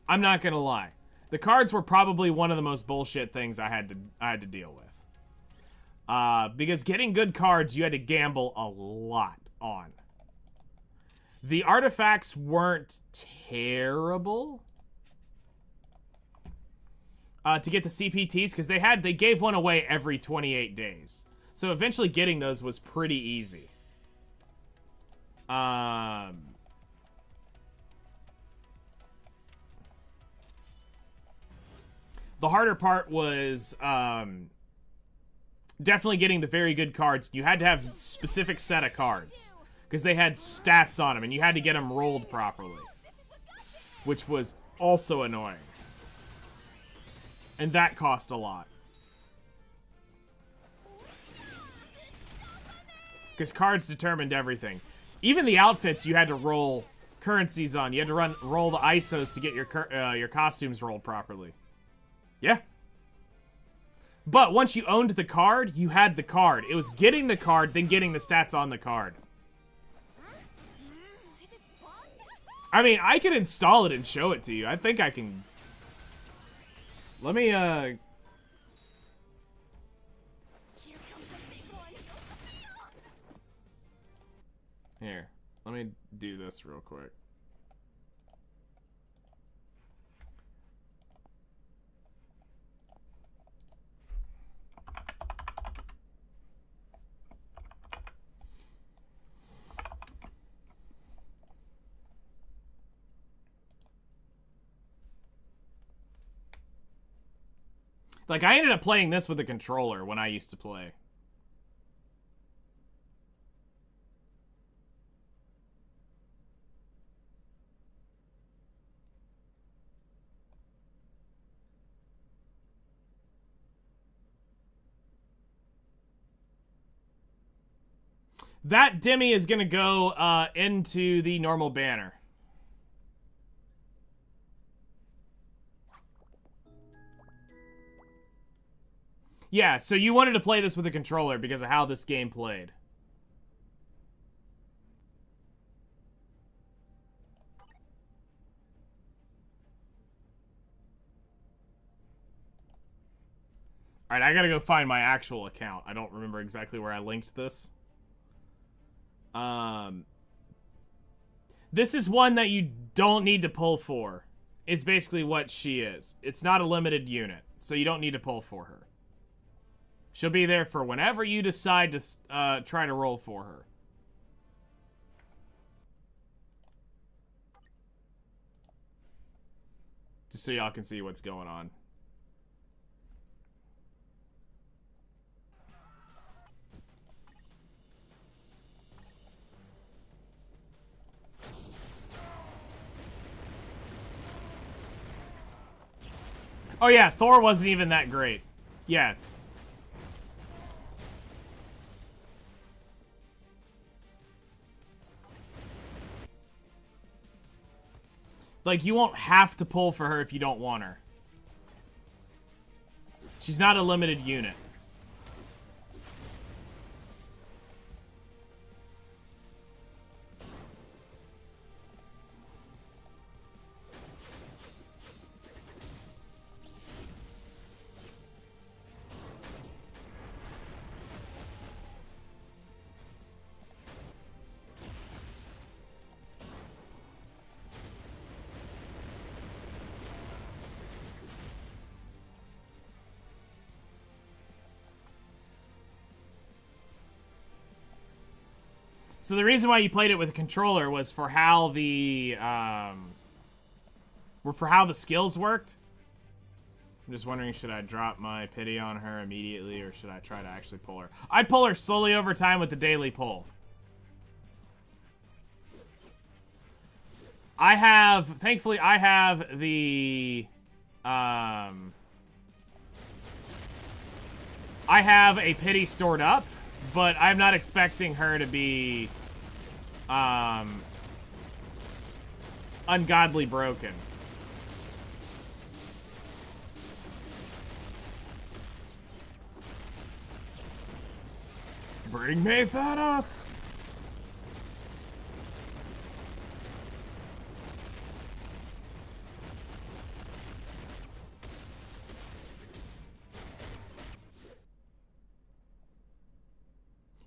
I'm not gonna lie. The cards were probably one of the most bullshit things I had to deal with. Because getting good cards, you had to gamble a lot on. The artifacts weren't terrible to get the CPTs, because they gave one away every 28 days. So eventually getting those was pretty easy. The harder part was definitely getting the very good cards. You had to have a specific set of cards because they had stats on them, and you had to get them rolled properly, which was also annoying. And that cost a lot. Because cards determined everything. Even the outfits you had to roll currencies on. You had to roll the ISOs to get your costumes rolled properly. Yeah. But once you owned the card, you had the card. It was getting the card, then getting the stats on the card. I mean, I could install it and show it to you. I think I can... Let me, Here. Let me do this real quick. Like, I ended up playing this with a controller when I used to play. That Demi is gonna go into the normal banner. Yeah, so you wanted to play this with a controller because of how this game played. Alright, I gotta go find my actual account. I don't remember exactly where I linked this. This is one that you don't need to pull for, is basically what she is. It's not a limited unit, so you don't need to pull for her. She'll be there for whenever you decide to try to roll for her. Just so y'all can see what's going on. Oh yeah, Thor wasn't even that great. Yeah. Like, you won't have to pull for her if you don't want her. She's not a limited unit. So the reason why you played it with a controller was for how the skills worked. I'm just wondering, should I drop my pity on her immediately, or should I try to actually pull her? I'd pull her slowly over time with the daily pull. Thankfully, I have the, I have a pity stored up, but I'm not expecting her to be, ungodly broken. Bring me Thanos!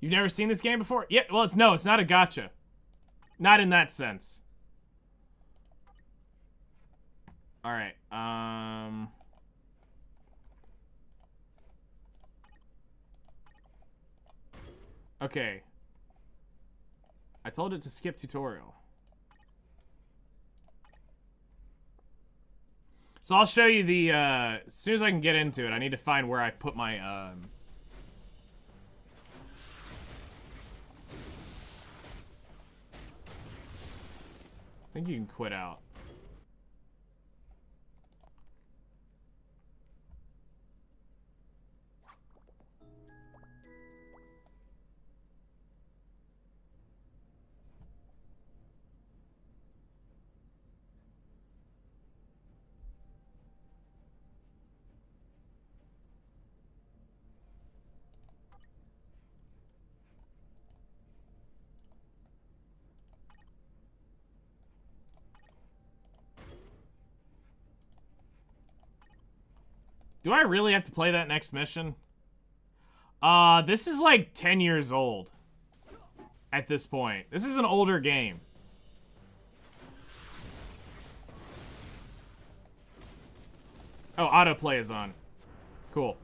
You've never seen this game before? Yeah, well, it's not a gacha. Not in that sense. Alright, okay. I told it to skip tutorial. So I'll show you the, as soon as I can get into it, I need to find where I put my, I think you can quit out. Do I really have to play that next mission? This is like 10 years old at this point. This is an older game. Oh, autoplay is on. Cool.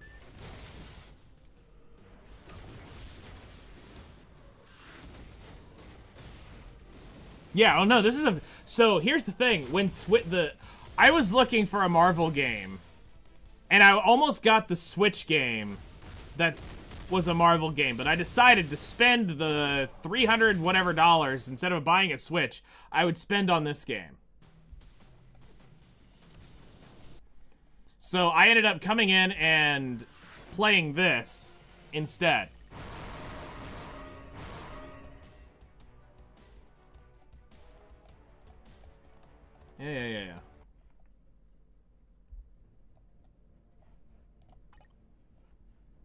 Yeah, oh no, this is a... So, here's the thing. When I was looking for a Marvel game, and I almost got the Switch game that was a Marvel game, but I decided to spend the $300 whatever dollars instead of buying a Switch, I would spend on this game. So I ended up coming in and playing this instead. Yeah.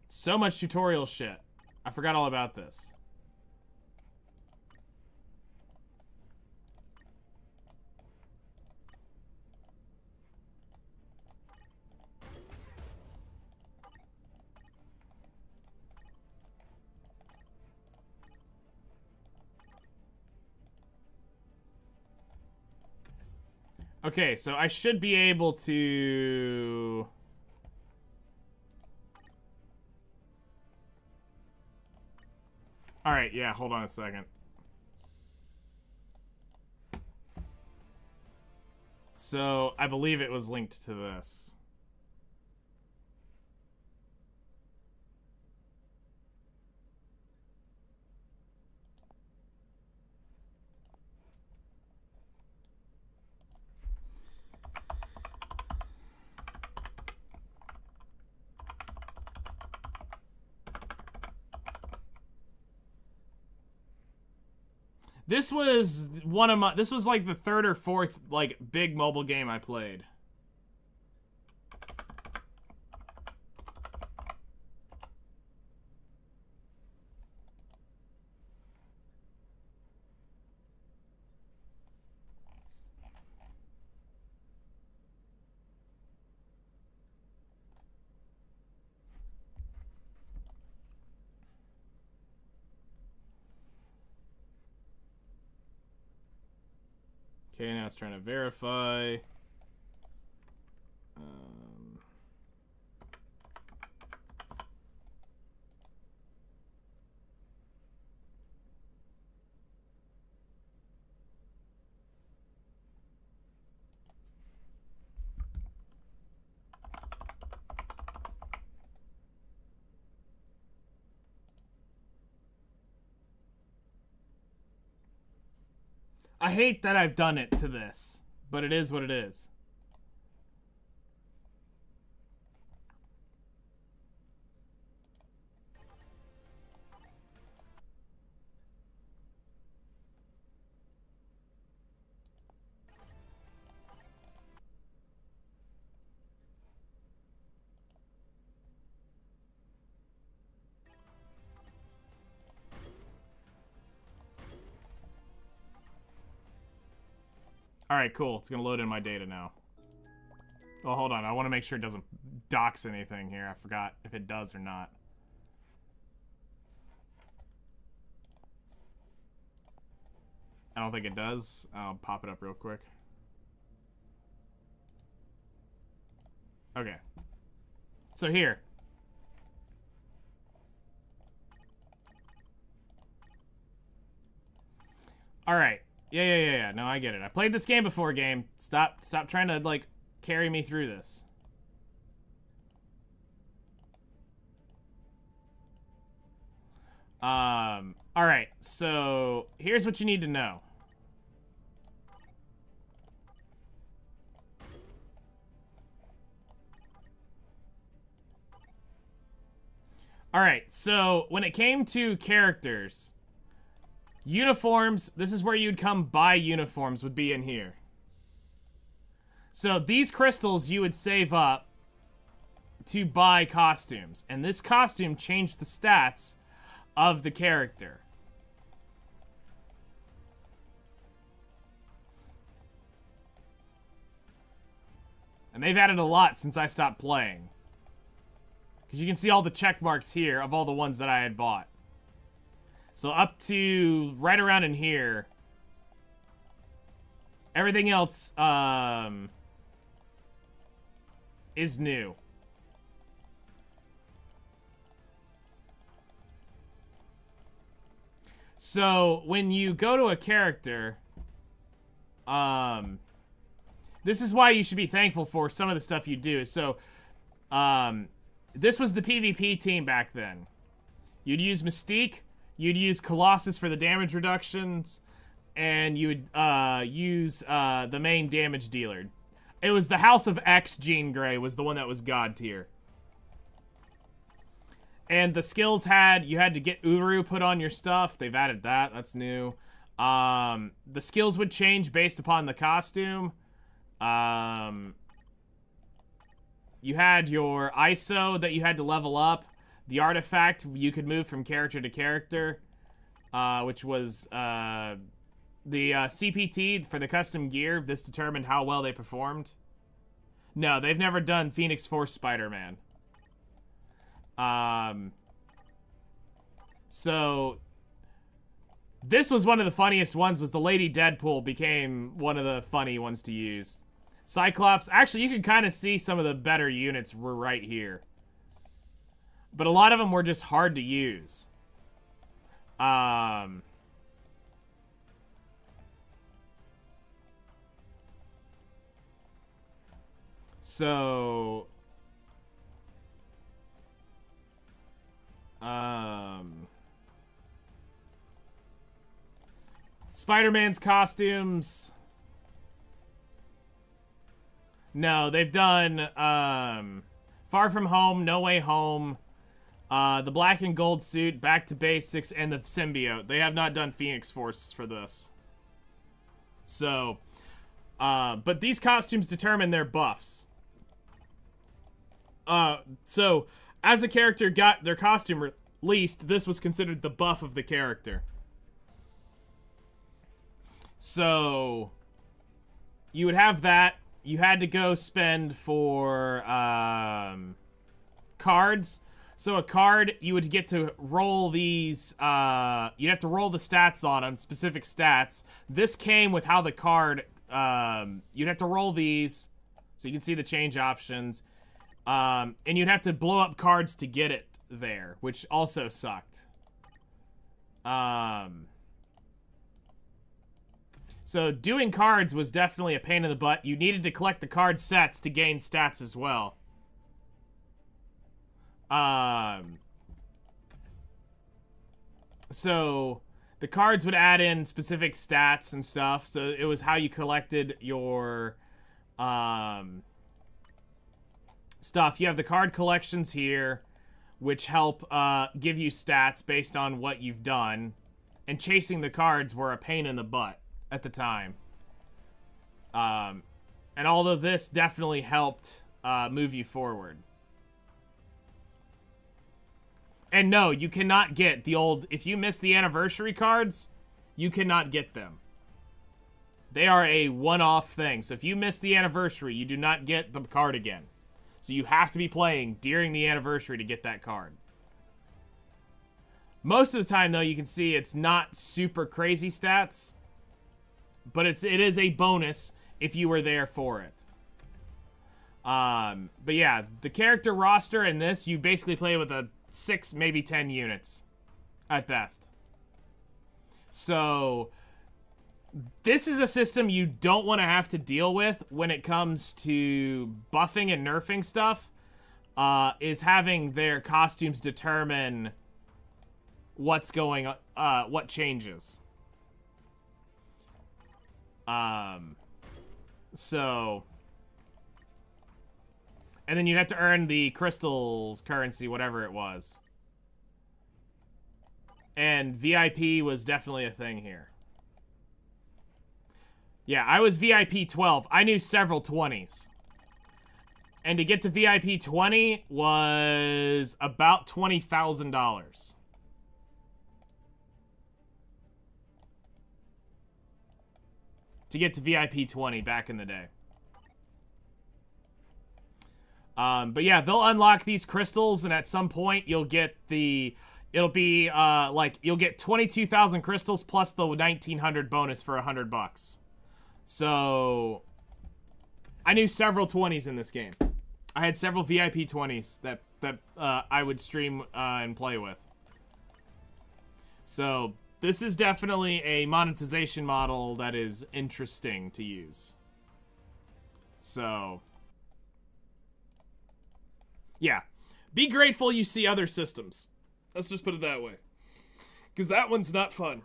So much tutorial shit. I forgot all about this. Okay, so I should be able to... Alright, yeah, hold on a second. So, I believe it was linked to this. This was this was like the third or fourth, like, big mobile game I played. Okay, now it's trying to verify. I hate that I've done it to this, but it is what it is. Alright, cool. It's gonna load in my data now. Well, hold on. I want to make sure it doesn't dox anything here. I forgot if it does or not. I don't think it does. I'll pop it up real quick. Okay. So here. Alright. Yeah. No, I get it. I played this game before, game. Stop trying to, like, carry me through this. Alright. So, here's what you need to know. Alright, so, when it came to characters... Uniforms, this is where you'd come buy uniforms, would be in here. So these crystals you would save up to buy costumes. And this costume changed the stats of the character. And they've added a lot since I stopped playing. Because you can see all the check marks here of all the ones that I had bought. So up to right around in here, everything else is new. So when you go to a character, this is why you should be thankful for some of the stuff you do. So this was the PvP team back then. You'd use Mystique. You'd use Colossus for the damage reductions, and you would use the main damage dealer. It was the House of X Jean Grey was the one that was God tier. And the skills you had to get Uru put on your stuff. They've added that. That's new. The skills would change based upon the costume. You had your ISO that you had to level up. The artifact, you could move from character to character, which was the CPT for the custom gear. This determined how well they performed. No, they've never done Phoenix Force Spider-Man. So this was one of the funniest ones, was the Lady Deadpool became one of the funny ones to use. Cyclops, actually you can kind of see some of the better units were right here. But a lot of them were just hard to use. So... Spider-Man's costumes... No, they've done, Far From Home, No Way Home... the black and gold suit, Back to Basics, and the symbiote. They have not done Phoenix Force for this. So, but these costumes determine their buffs. So, as a character got their costume released, this was considered the buff of the character. So, you would have that. You had to go spend for, cards. So a card, you would get to roll these, you'd have to roll the stats on them, specific stats. This came with how the card, you'd have to roll these, so you can see the change options. And you'd have to blow up cards to get it there, which also sucked. So doing cards was definitely a pain in the butt. You needed to collect the card sets to gain stats as well. So the cards would add in specific stats and stuff. So it was how you collected your stuff. You have the card collections here, which help give you stats based on what you've done. And chasing the cards were a pain in the butt at the time. And all of this definitely helped move you forward. And no, you cannot get the old... If you miss the anniversary cards, you cannot get them. They are a one-off thing. So if you miss the anniversary, you do not get the card again. So you have to be playing during the anniversary to get that card. Most of the time, though, you can see it's not super crazy stats. But it is a bonus if you were there for it. But yeah, the character roster in this, you basically play with a 6, maybe 10 units at best. So this is a system you don't want to have to deal with when it comes to buffing and nerfing stuff, is having their costumes determine what's going on, what changes. So, and then you'd have to earn the crystal currency, whatever it was. And VIP was definitely a thing here. Yeah, I was VIP 12. I knew several 20s. And to get to VIP 20 was about $20,000. To get to VIP 20 back in the day. But yeah, they'll unlock these crystals, and at some point you'll get the... It'll be, like, you'll get 22,000 crystals plus the 1,900 bonus for $100. So, I knew several 20s in this game. I had several VIP 20s that I would stream and play with. So, this is definitely a monetization model that is interesting to use. So, yeah. Be grateful you see other systems. Let's just put it that way. Because that one's not fun.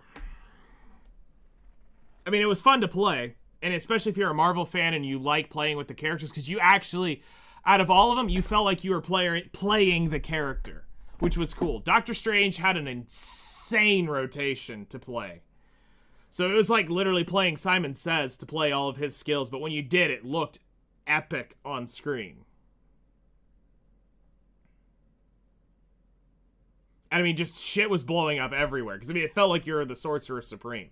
I mean, it was fun to play. And especially if you're a Marvel fan and you like playing with the characters. Because you actually, out of all of them, you felt like you were playing the character. Which was cool. Doctor Strange had an insane rotation to play. So it was like literally playing Simon Says to play all of his skills. But when you did, it looked epic on screen. I mean, just shit was blowing up everywhere. Because, I mean, it felt like you were the Sorcerer Supreme.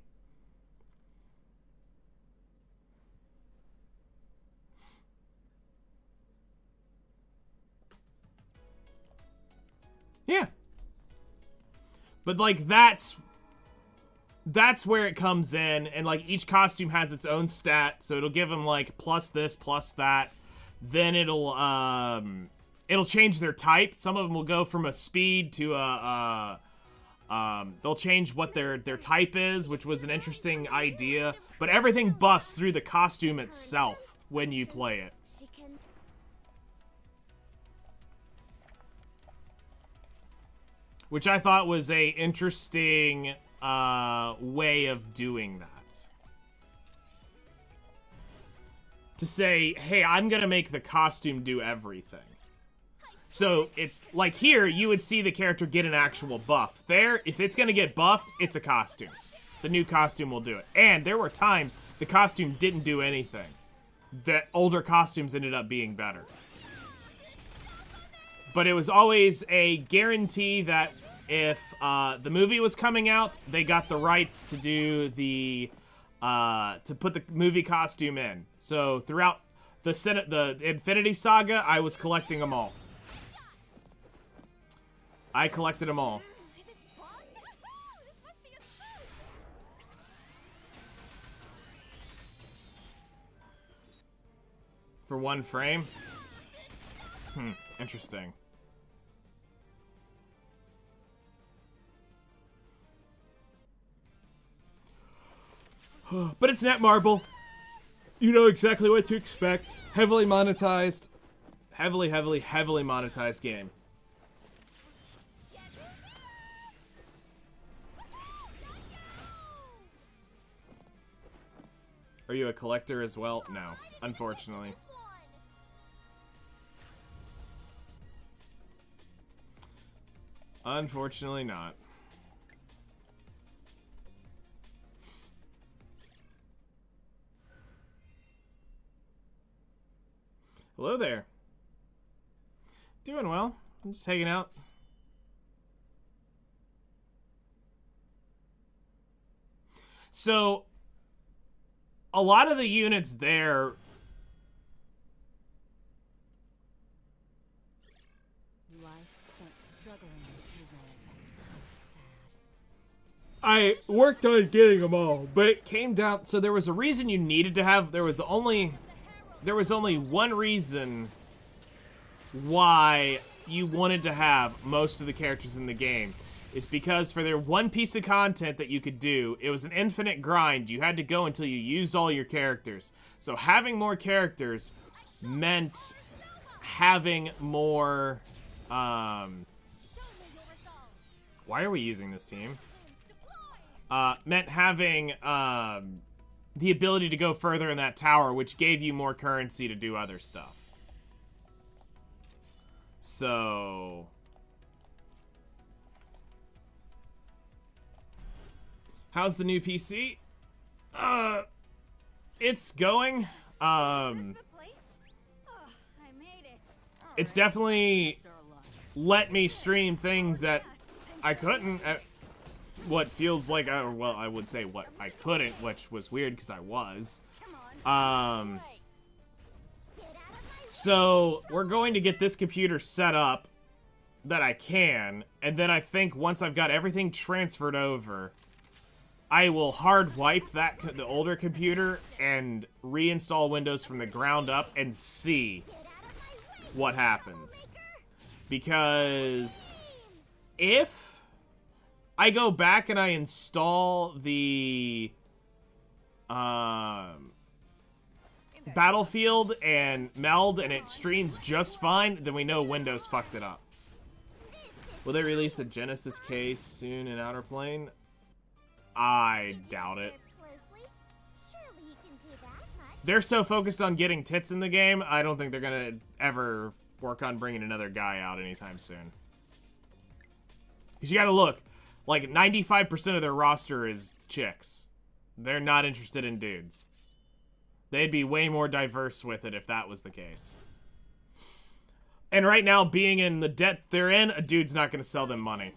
Yeah. But, like, that's where it comes in. And, like, each costume has its own stat. So it'll give them, like, plus this, plus that. Then it'll change their type. Some of them will go from a speed to they'll change what their type is, which was an interesting idea. But everything buffs through the costume itself when you play it. Which I thought was a interesting way of doing that. To say, hey, I'm gonna make the costume do everything. So, like here, you would see the character get an actual buff. There, if it's gonna get buffed, it's a costume. The new costume will do it. And there were times the costume didn't do anything. The older costumes ended up being better. But it was always a guarantee that if the movie was coming out, they got the rights to do the, to put the movie costume in. So throughout the Infinity Saga, I was collecting them all. I collected them all. For one frame? Interesting. But it's Netmarble. You know exactly what to expect. Heavily monetized. Heavily monetized game. Are you a collector as well? No, unfortunately. Unfortunately not. Hello there. Doing well. I'm just hanging out. So, a lot of the units there... Life spent struggling to live. How sad. I worked on getting them all, but it came down... So there was a reason you needed to have... There was only one reason why you wanted to have most of the characters in the game. It's because for their one piece of content that you could do, it was an infinite grind. You had to go until you used all your characters. So having more characters meant having more... Why are we using this team? Meant having the ability to go further in that tower, which gave you more currency to do other stuff. So... How's the new PC? It's going. It's definitely let me stream things that I couldn't at what feels like, well, I would say what I couldn't, which was weird because I was. So we're going to get this computer set up that I can, and then I think once I've got everything transferred over, I will hard wipe the older computer and reinstall Windows from the ground up and see what happens. Because if I go back and I install the Battlefield and Meld and it streams just fine, then we know Windows fucked it up. Will they release a Genesis case soon in Outerplane? I doubt it. They're so focused on getting tits in the game, I don't think they're gonna ever work on bringing another guy out anytime soon. Because you gotta look, like 95% of their roster is chicks. They're not interested in dudes. They'd be way more diverse with it if that was the case. And right now, being in the debt they're in, a dude's not gonna sell them money.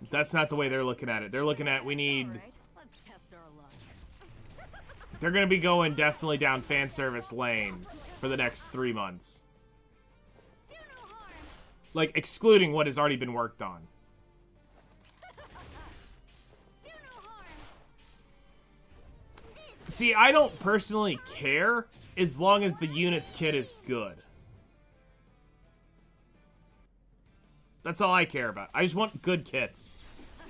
That's not the way they're looking at it. They're looking at, we need... They're gonna be going definitely down fan service lane for the next 3 months. Like, excluding what has already been worked on. See, I don't personally care as long as the unit's kit is good. That's all I care about. I just want good kits.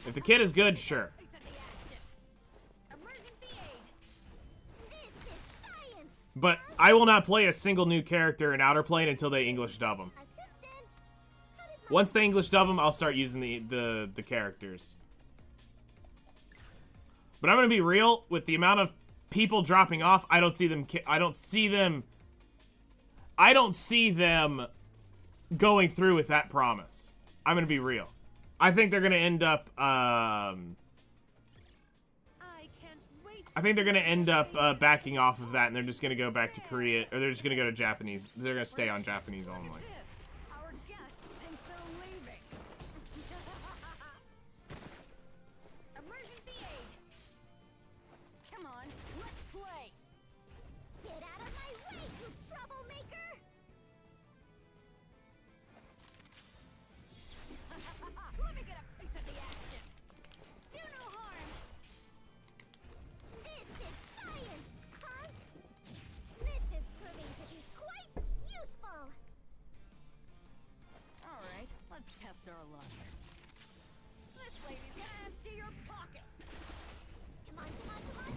If the kit is good, sure. But I will not play a single new character in Outerplane until they English dub them. Once they English dub them, I'll start using the characters. But I'm gonna be real, with the amount of people dropping off, I don't see them going through with that promise. I'm gonna be real. I think they're gonna end up backing off of that, and they're just gonna go back to Korea, or they're just gonna go to Japanese. They're gonna stay on Japanese only.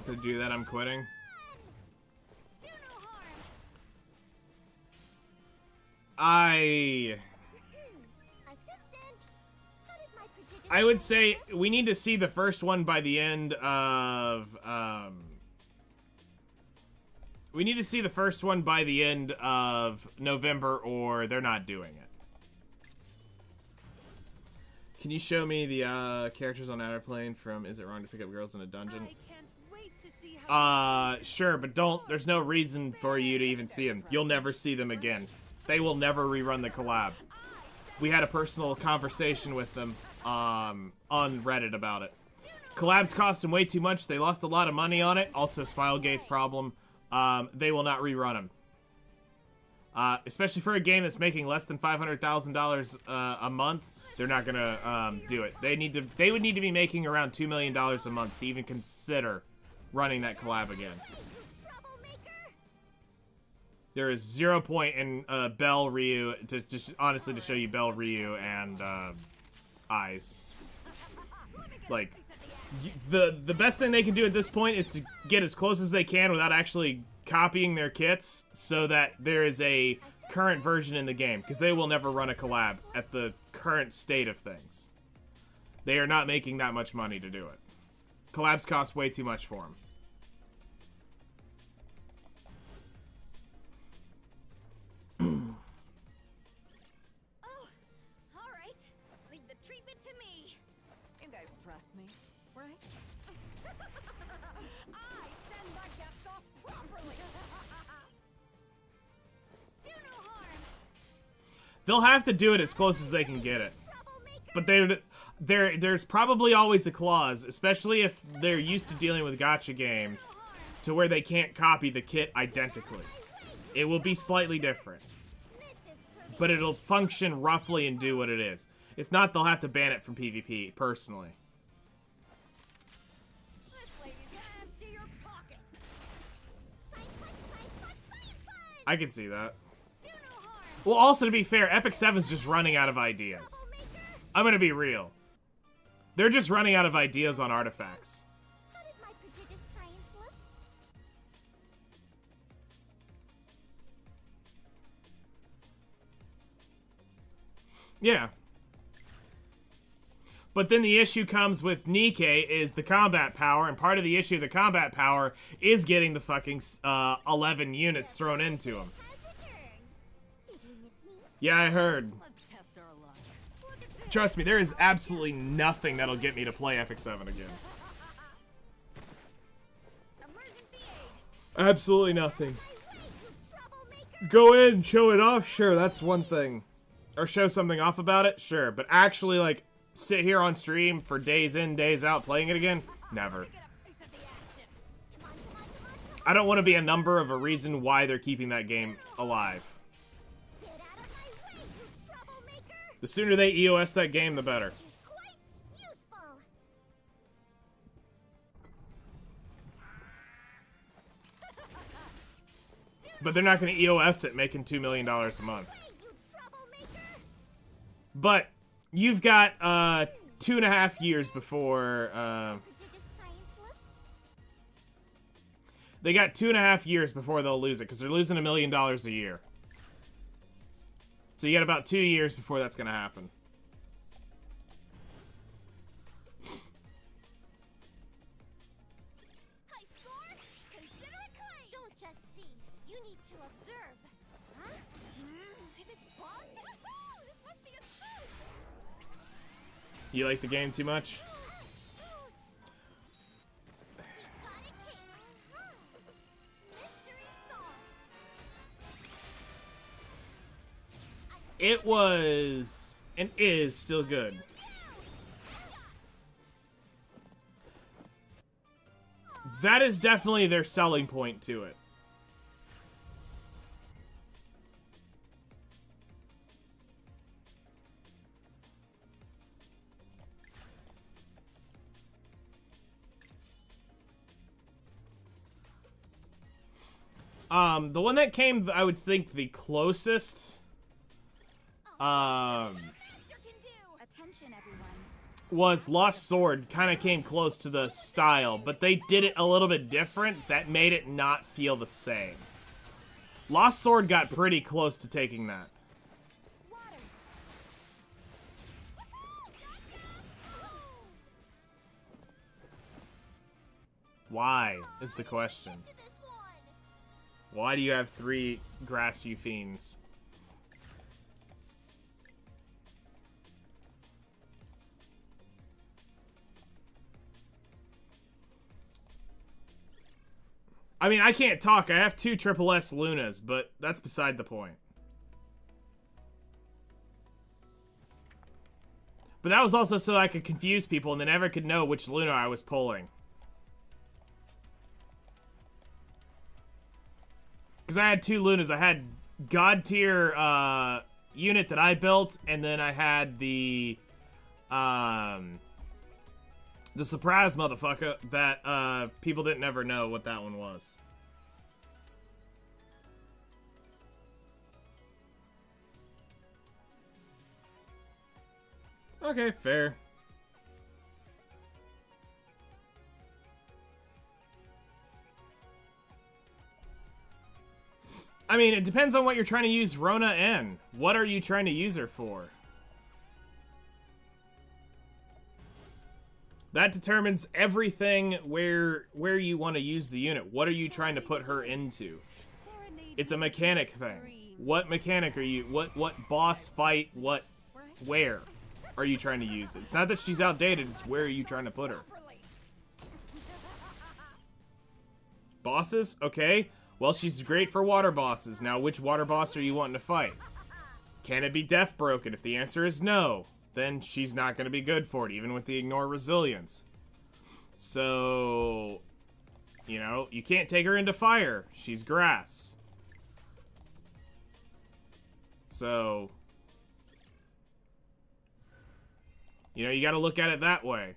To do that, I'm quitting. I would say we need to see the first one by the end of We need to see the first one by the end of November, or they're not doing it. Can you show me the characters on Outerplane from Is It Wrong to Pick Up Girls in a Dungeon? I can't wait to see how Sure, but there's no reason for you to even see them. You'll never see them again. They will never rerun the collab. We had a personal conversation with them on Reddit about it. Collabs cost them way too much. They lost a lot of money on it. Also, Smilegate's problem. They will not rerun them. Especially for a game that's making less than $500,000 a month, they're not gonna do it. They would need to be making around $2 million a month to even consider running that collab again. There is 0 point in Bell, Ryu, honestly to show you Bell, Ryu, and Eyes. Like, the best thing they can do at this point is to get as close as they can without actually copying their kits, so that there is a current version in the game, because they will never run a collab at the current state of things. They are not making that much money to do it. Collabs cost way too much for them. You guys trust me, right? I send my guests off properly. Do no harm. They'll have to do it as close as they can get it. But there's probably always a clause, especially if they're used to dealing with gacha games, to where they can't copy the kit identically. It will be slightly different, but it'll function roughly and do what it is. If not, they'll have to ban it from PvP, personally. This lady's gonna empty your pocket. I can see that. Do no harm. Well, also, to be fair, Epic 7's just running out of ideas. I'm gonna be real. They're just running out of ideas on artifacts. How did my prodigious science look? Yeah. But then the issue comes with Nikke is the combat power, and part of the issue of the combat power is getting the fucking 11 units thrown into him. Did you miss me? Yeah, I heard. Let's test our luck. Look at this. Trust me, there is absolutely nothing that'll get me to play Epic 7 again. Emergency aid. Absolutely nothing. My way, you troublemaker! Go in, show it off, sure, that's one thing. Or show something off about it, sure. But actually, like, sit here on stream for days in, days out playing it again? Never. Get a piece of the action. Come on, come on, come on, come I don't want to be a number of a reason why they're keeping that game alive. on! Get out of my way, you troublemaker! The sooner they EOS that game, the better. Quite useful! But they're not going to EOS it making $2 million a month. Hey, you troublemaker! But you've got 2.5 years before Prodigious science look? they got 2.5 years before they'll lose it, because they're losing $1 million a year. So you got about 2 years before that's going to happen. High score? Consider it claimed! Don't just see. You need to observe. Huh? Is it spawned? Woohoo! This must be a spook! You like the game too much? Got it, Kate. Mystery solved. It was and is still good. That is definitely their selling point to it. The one that came, I would think, the closest, Master can do. Attention, everyone. was Lost Sword. Kind of came close to the style, but they did it a little bit different that made it not feel the same. Lost Sword got pretty close to taking that. Water. Why is the question. To this one. Why do you have 3 grass, you fiends? I mean, I can't talk. I have 2 triple S Lunas, but that's beside the point. But that was also so I could confuse people and they never could know which Luna I was pulling. Because I had 2 Lunas. I had God tier unit that I built, and then I had the surprise motherfucker that people didn't ever know what that one was. Okay, fair. I mean, it depends on what you're trying to use Rona in. What are you trying to use her for? That determines everything where you want to use the unit. What are you trying to put her into? It's a mechanic thing. What mechanic are you... What boss fight, where are you trying to use it? It's not that she's outdated, it's where are you trying to put her? Bosses? Okay. Well, she's great for water bosses. Now, which water boss are you wanting to fight? Can it be Death Broken? If the answer is no, then she's not going to be good for it, even with the Ignore Resilience. So, you know, you can't take her into fire. She's grass. So, you know, you got to look at it that way.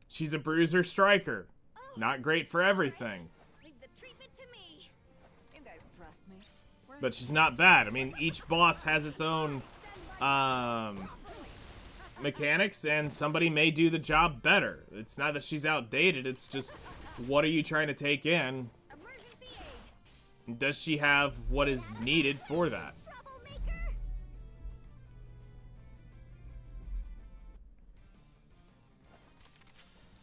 She's a bruiser striker. Not great for everything. Leave the treatment to me. You guys trust me. But she's not bad. I mean, each boss has its own mechanics, and somebody may do the job better. It's not that she's outdated, it's just, what are you trying to take in? Emergency aid. Does she have what is needed for that? Troublemaker!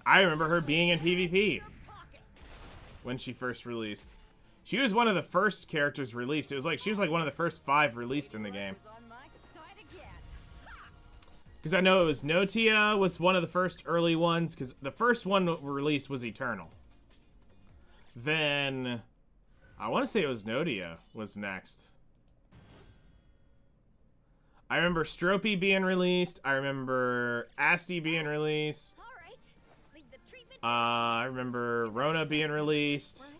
I remember her being in PvP when she first released. She was one of the first characters released. It was like, she was like one of the first 5 released in the game. On my side again. Because I know it was Notia was one of the first early ones, because the first one released was Eternal. Then, I want to say it was Notia was next. I remember Stropey being released. I remember Asti being released. All right. Leave the treatment. I remember Rona being released.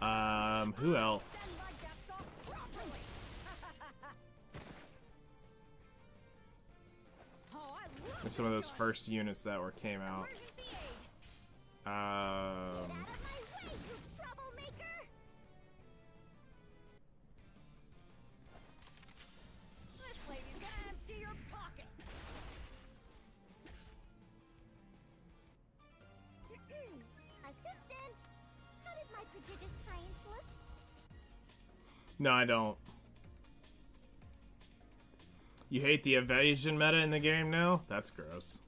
Who else? Some of those first units that came out. This lady's gonna empty your pocket. Assistant! How did my prodigious science look? No, I don't. You hate the evasion meta in the game now? That's gross.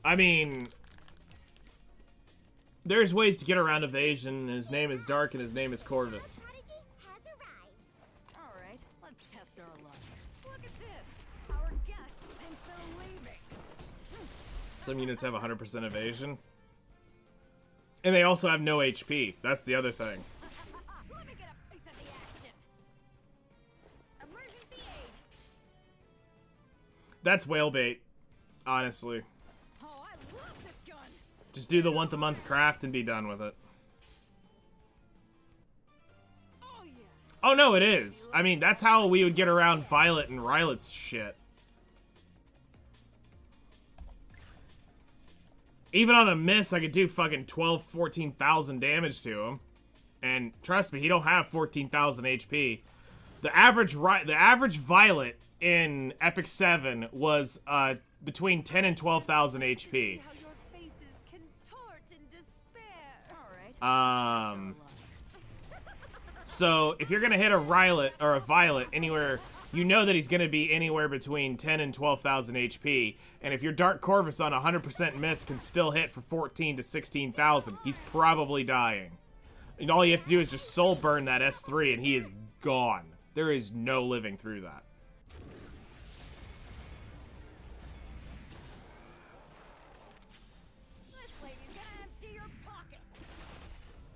I mean, there's ways to get around evasion. His name is Dark and his name is Corvus. Strategy has arrived. All right, let's test our luck. Look at this. Our guest thinks they're leaving. Some units have 100% evasion. And they also have no HP. That's the other thing. Let me get a piece of the action. Emergency aid. That's whale bait, honestly. Oh, I love this gun. Just do the once-a-month craft and be done with it. Oh yeah. Oh no, it is. I mean, that's how we would get around Violet and Rylet's shit. Even on a miss, I could do fucking 12, 14,000 damage to him. And trust me, he don't have 14,000 HP. The average Violet in Epic 7 was between 10 and 12,000 HP. How your faces contort in despair. All right. So if you're gonna hit a Rylet or a Violet anywhere you know that he's going to be anywhere between 10 and 12,000 HP. And if your Dark Corvus on 100% miss can still hit for 14 to 16,000, he's probably dying. And all you have to do is just soul burn that S3 and he is gone. There is no living through that. This lady's gonna empty your pocket.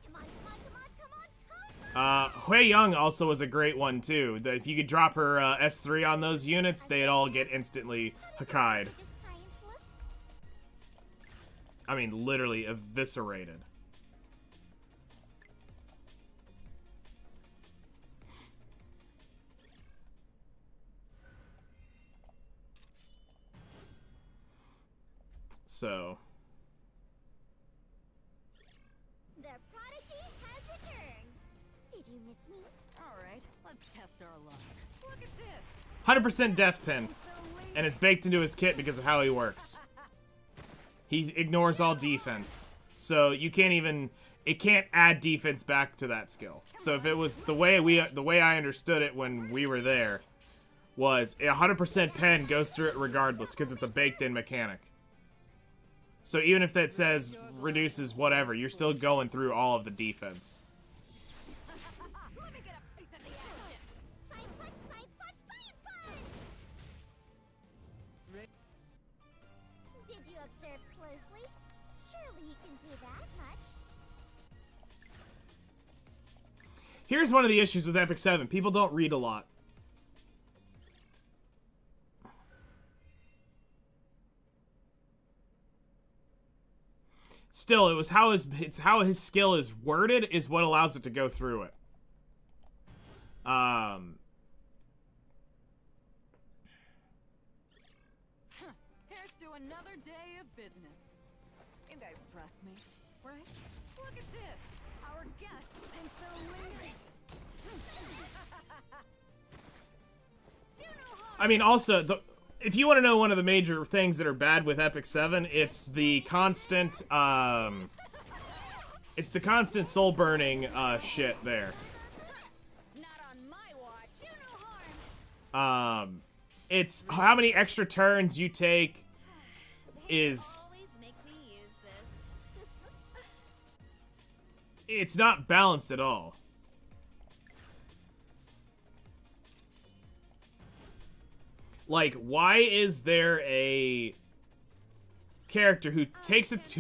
Come on, come on, come on, come on, come on. Hui Young also was a great one too. If you could drop her S3 on those units, they'd all get instantly Hakkai'd. Just science look. I mean, literally eviscerated. So. The prodigy has returned. Did you miss me? Alright, let's test our luck. Look at this. 100% death pin. And it's baked into his kit because of how he works. He ignores all defense. So you can't even, it can't add defense back to that skill. So if it was the way I understood it when we were there, was 100% pen goes through it regardless because it's a baked in mechanic. So even if that says reduces whatever, you're still going through all of the defense. Let me get a piece of the action. Science punch, science punch, science punch! Did you observe closely? Surely you can do that much. Here's one of the issues with Epic 7. People don't read a lot. Still, it's how his skill is worded is what allows it to go through it. Here's to another day of business. You guys trust me, right? Look at this. Our guest thinks they're leaving. Do no harm. I mean, also, if you want to know one of the major things that are bad with Epic 7, it's the constant, soul burning shit there. Not on my watch. Do no harm. It's how many extra turns you take is, Always make me use this. it's not balanced at all. Like, why is there a character who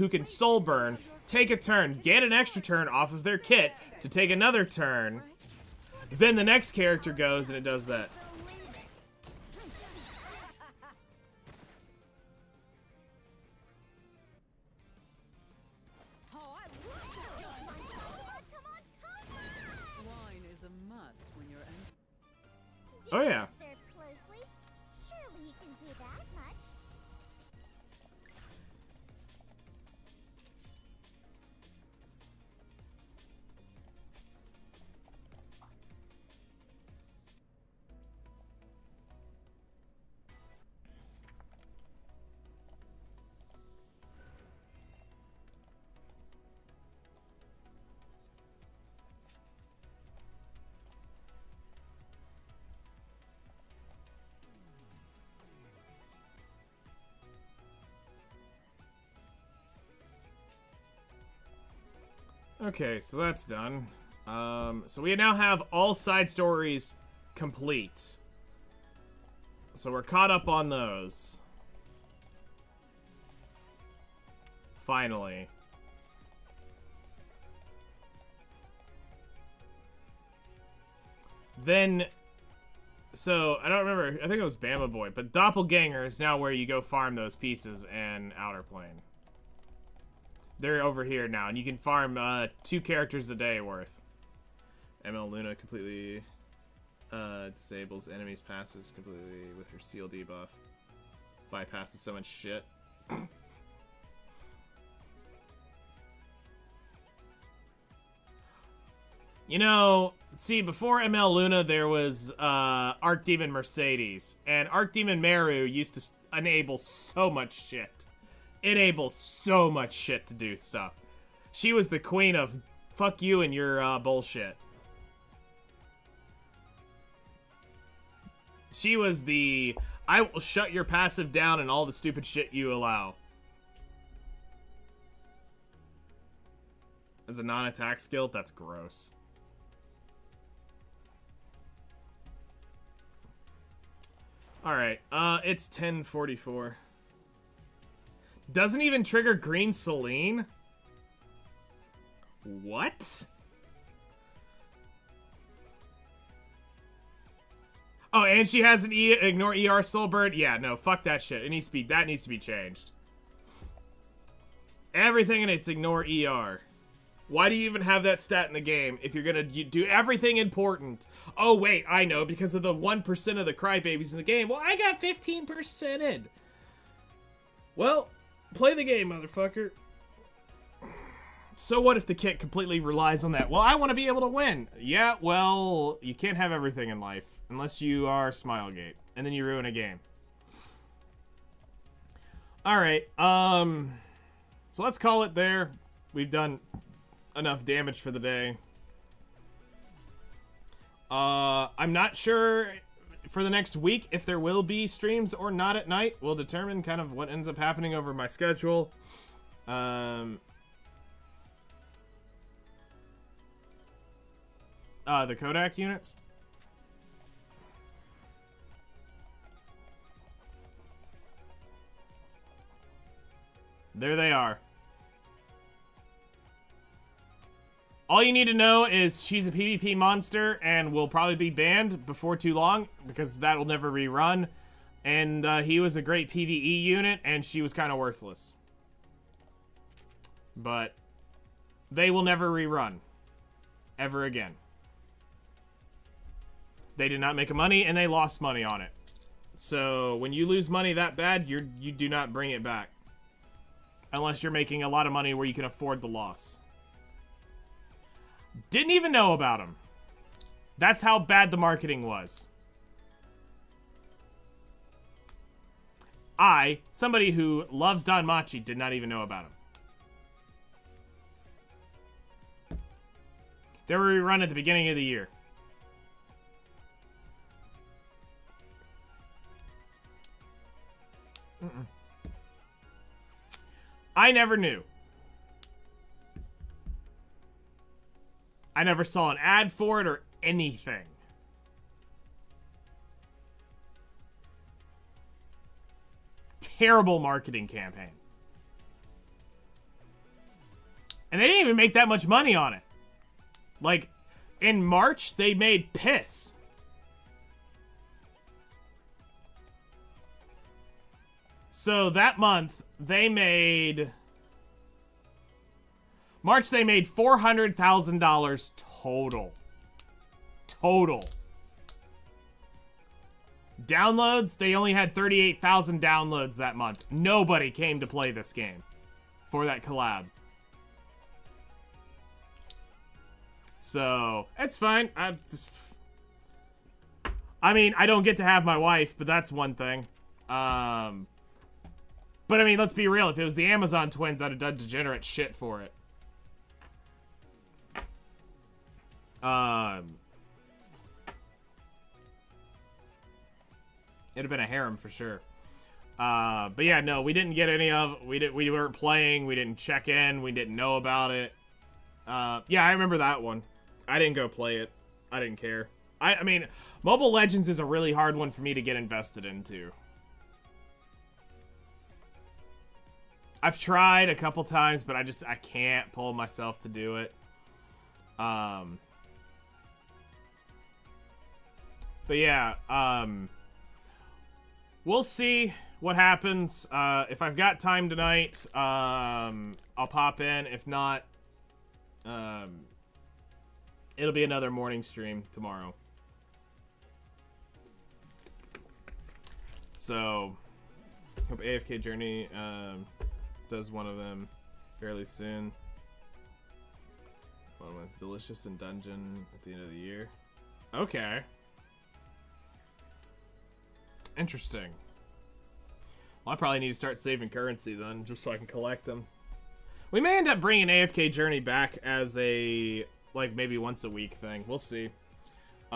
can soul burn, take a turn, get an extra turn off of their kit to take another turn, then the next character goes and it does that? Oh, I love this gun. Come on, come on, come on! Wine is a must when you're empty. Oh yeah. Observe closely. Surely you can do that much. Okay, so that's done. So we now have all side stories complete. So we're caught up on those. Finally. Then, so, I don't remember, I think it was Bama Boy, but Doppelganger is now where you go farm those pieces in Outerplane. They're over here now, and you can farm 2 characters a day worth. ML Luna completely disables enemies' passives completely with her seal debuff. Bypasses so much shit. You know, see, before ML Luna, there was Archdemon Mercedes, and Archdemon Meru used to enable so much shit. Enable so much shit to do stuff. She was the queen of fuck you and your bullshit. She was the, I will shut your passive down and all the stupid shit you allow. As a non-attack skill? That's gross. Alright, it's 10:44. Doesn't even trigger Green Celine? What? Oh, and she has an ignore ER Soulbird? Yeah, no, fuck that shit. It needs to be, that needs to be changed. Everything in it's ignore ER. Why do you even have that stat in the game if you're gonna do everything important? Oh, wait, I know, because of the 1% of the crybabies in the game. Well, I got 15%ed. Well, play the game, motherfucker. So what if the kit completely relies on that? Well, I want to be able to win. Yeah, well, you can't have everything in life unless you are Smilegate, and then you ruin a game. All right, so let's call it there. We've done enough damage for the day. I'm not sure for the next week if there will be streams or not at night. We'll determine kind of what ends up happening over my schedule. The Kodak units. There they are. All you need to know is she's a PvP monster and will probably be banned before too long because that will never rerun. And he was a great PvE unit and she was kind of worthless. But they will never rerun ever again. They did not make money and they lost money on it. So when you lose money that bad, you do not bring it back. Unless you're making a lot of money where you can afford the loss. Didn't even know about him. That's how bad the marketing was. I, somebody who loves Don Machi, did not even know about him. They were rerun at the beginning of the year. I never knew. I never saw an ad for it or anything. Terrible marketing campaign. And they didn't even make that much money on it. Like, in March, they made piss. So that month, they made... March, they made $400,000 total. Total. Downloads, they only had 38,000 downloads that month. Nobody came to play this game for that collab. So, it's fine. I mean, I don't get to have my wife, but that's one thing. But I mean, let's be real. If it was the Amazon twins, I'd have done degenerate shit for it. It'd have been a harem for sure. But yeah, no, we didn't get any of. We weren't playing. We didn't check in. We didn't know about it. Yeah, I remember that one. I didn't go play it. I didn't care. I mean, Mobile Legends is a really hard one for me to get invested into. I've tried a couple times, but I can't pull myself to do it. But yeah, we'll see what happens. If I've got time tonight, I'll pop in. If not, it'll be another morning stream tomorrow. So, hope AFK Journey does one of them fairly soon. One with Delicious and Dungeon at the end of the year. Okay. Interesting. Well, I probably need to start saving currency then, just so I can collect them. We may end up bringing AFK Journey back as a, like, maybe once a week thing. We'll see.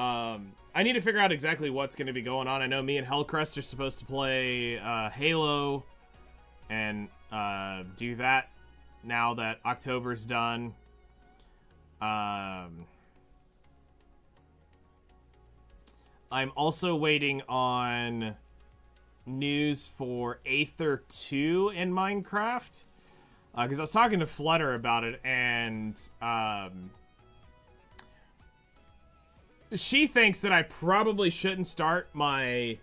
I need to figure out exactly what's going to be going on. I know me and Hellcrest are supposed to play Halo and do that now that October's done. I'm also waiting on news for Aether 2 in Minecraft. Because I was talking to Flutter about it, and she thinks that I probably shouldn't start my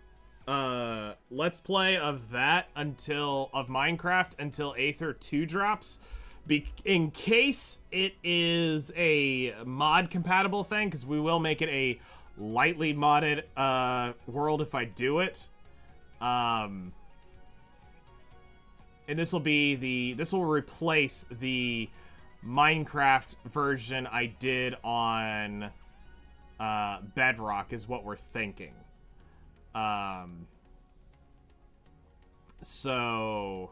Let's Play of that of Minecraft until Aether 2 drops. In case it is a mod compatible thing, because we will make it a lightly modded world if I do it. And this will replace the Minecraft version I did on Bedrock, is what we're thinking. So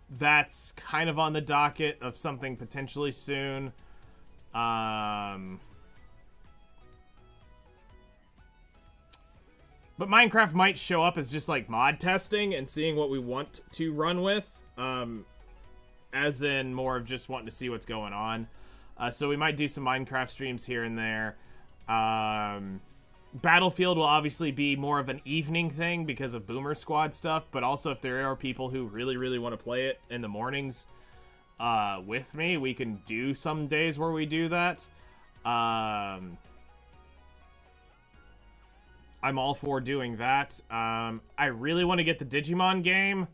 that's kind of on the docket of something potentially soon. But Minecraft might show up as just like mod testing and seeing what we want to run with. As in more of just wanting to see what's going on. So we might do some Minecraft streams here and there. Battlefield will obviously be more of an evening thing because of Boomer Squad stuff. But also if there are people who really, really want to play it in the mornings with me, we can do some days where we do that. I'm all for doing that. I really want to get the Digimon game,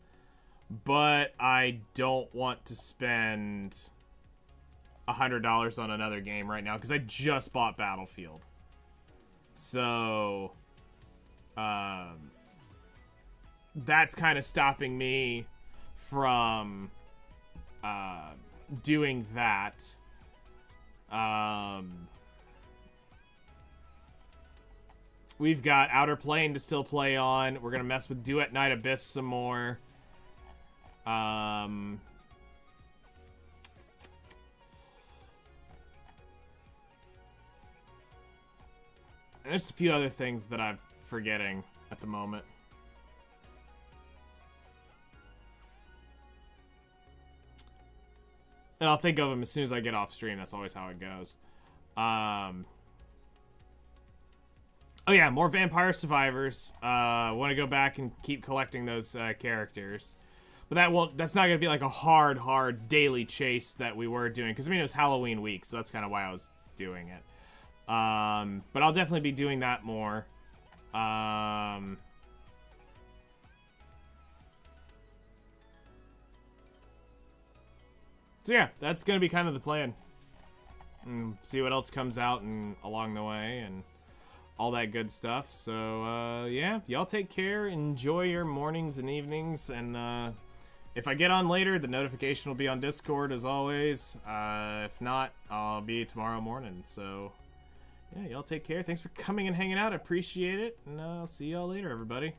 but I don't want to spend $100 on another game right now because I just bought Battlefield. So, that's kind of stopping me from doing that. We've got Outerplane to still play on. We're gonna mess with Duet Night Abyss some more. And there's a few other things that I'm forgetting at the moment. And I'll think of them as soon as I get off stream. That's always how it goes. Oh yeah, more Vampire Survivors. Want to go back and keep collecting those characters. But that's not going to be like a hard daily chase that we were doing. Because, I mean, it was Halloween week, so that's kind of why I was doing it. But I'll definitely be doing that more. So yeah, that's going to be kind of the plan. And see what else comes out along the way and all that good stuff. So, yeah, y'all take care. Enjoy your mornings and evenings. And if I get on later, the notification will be on Discord as always. If not, I'll be tomorrow morning. So, yeah, y'all take care. Thanks for coming and hanging out. I appreciate it. And I'll see y'all later, everybody.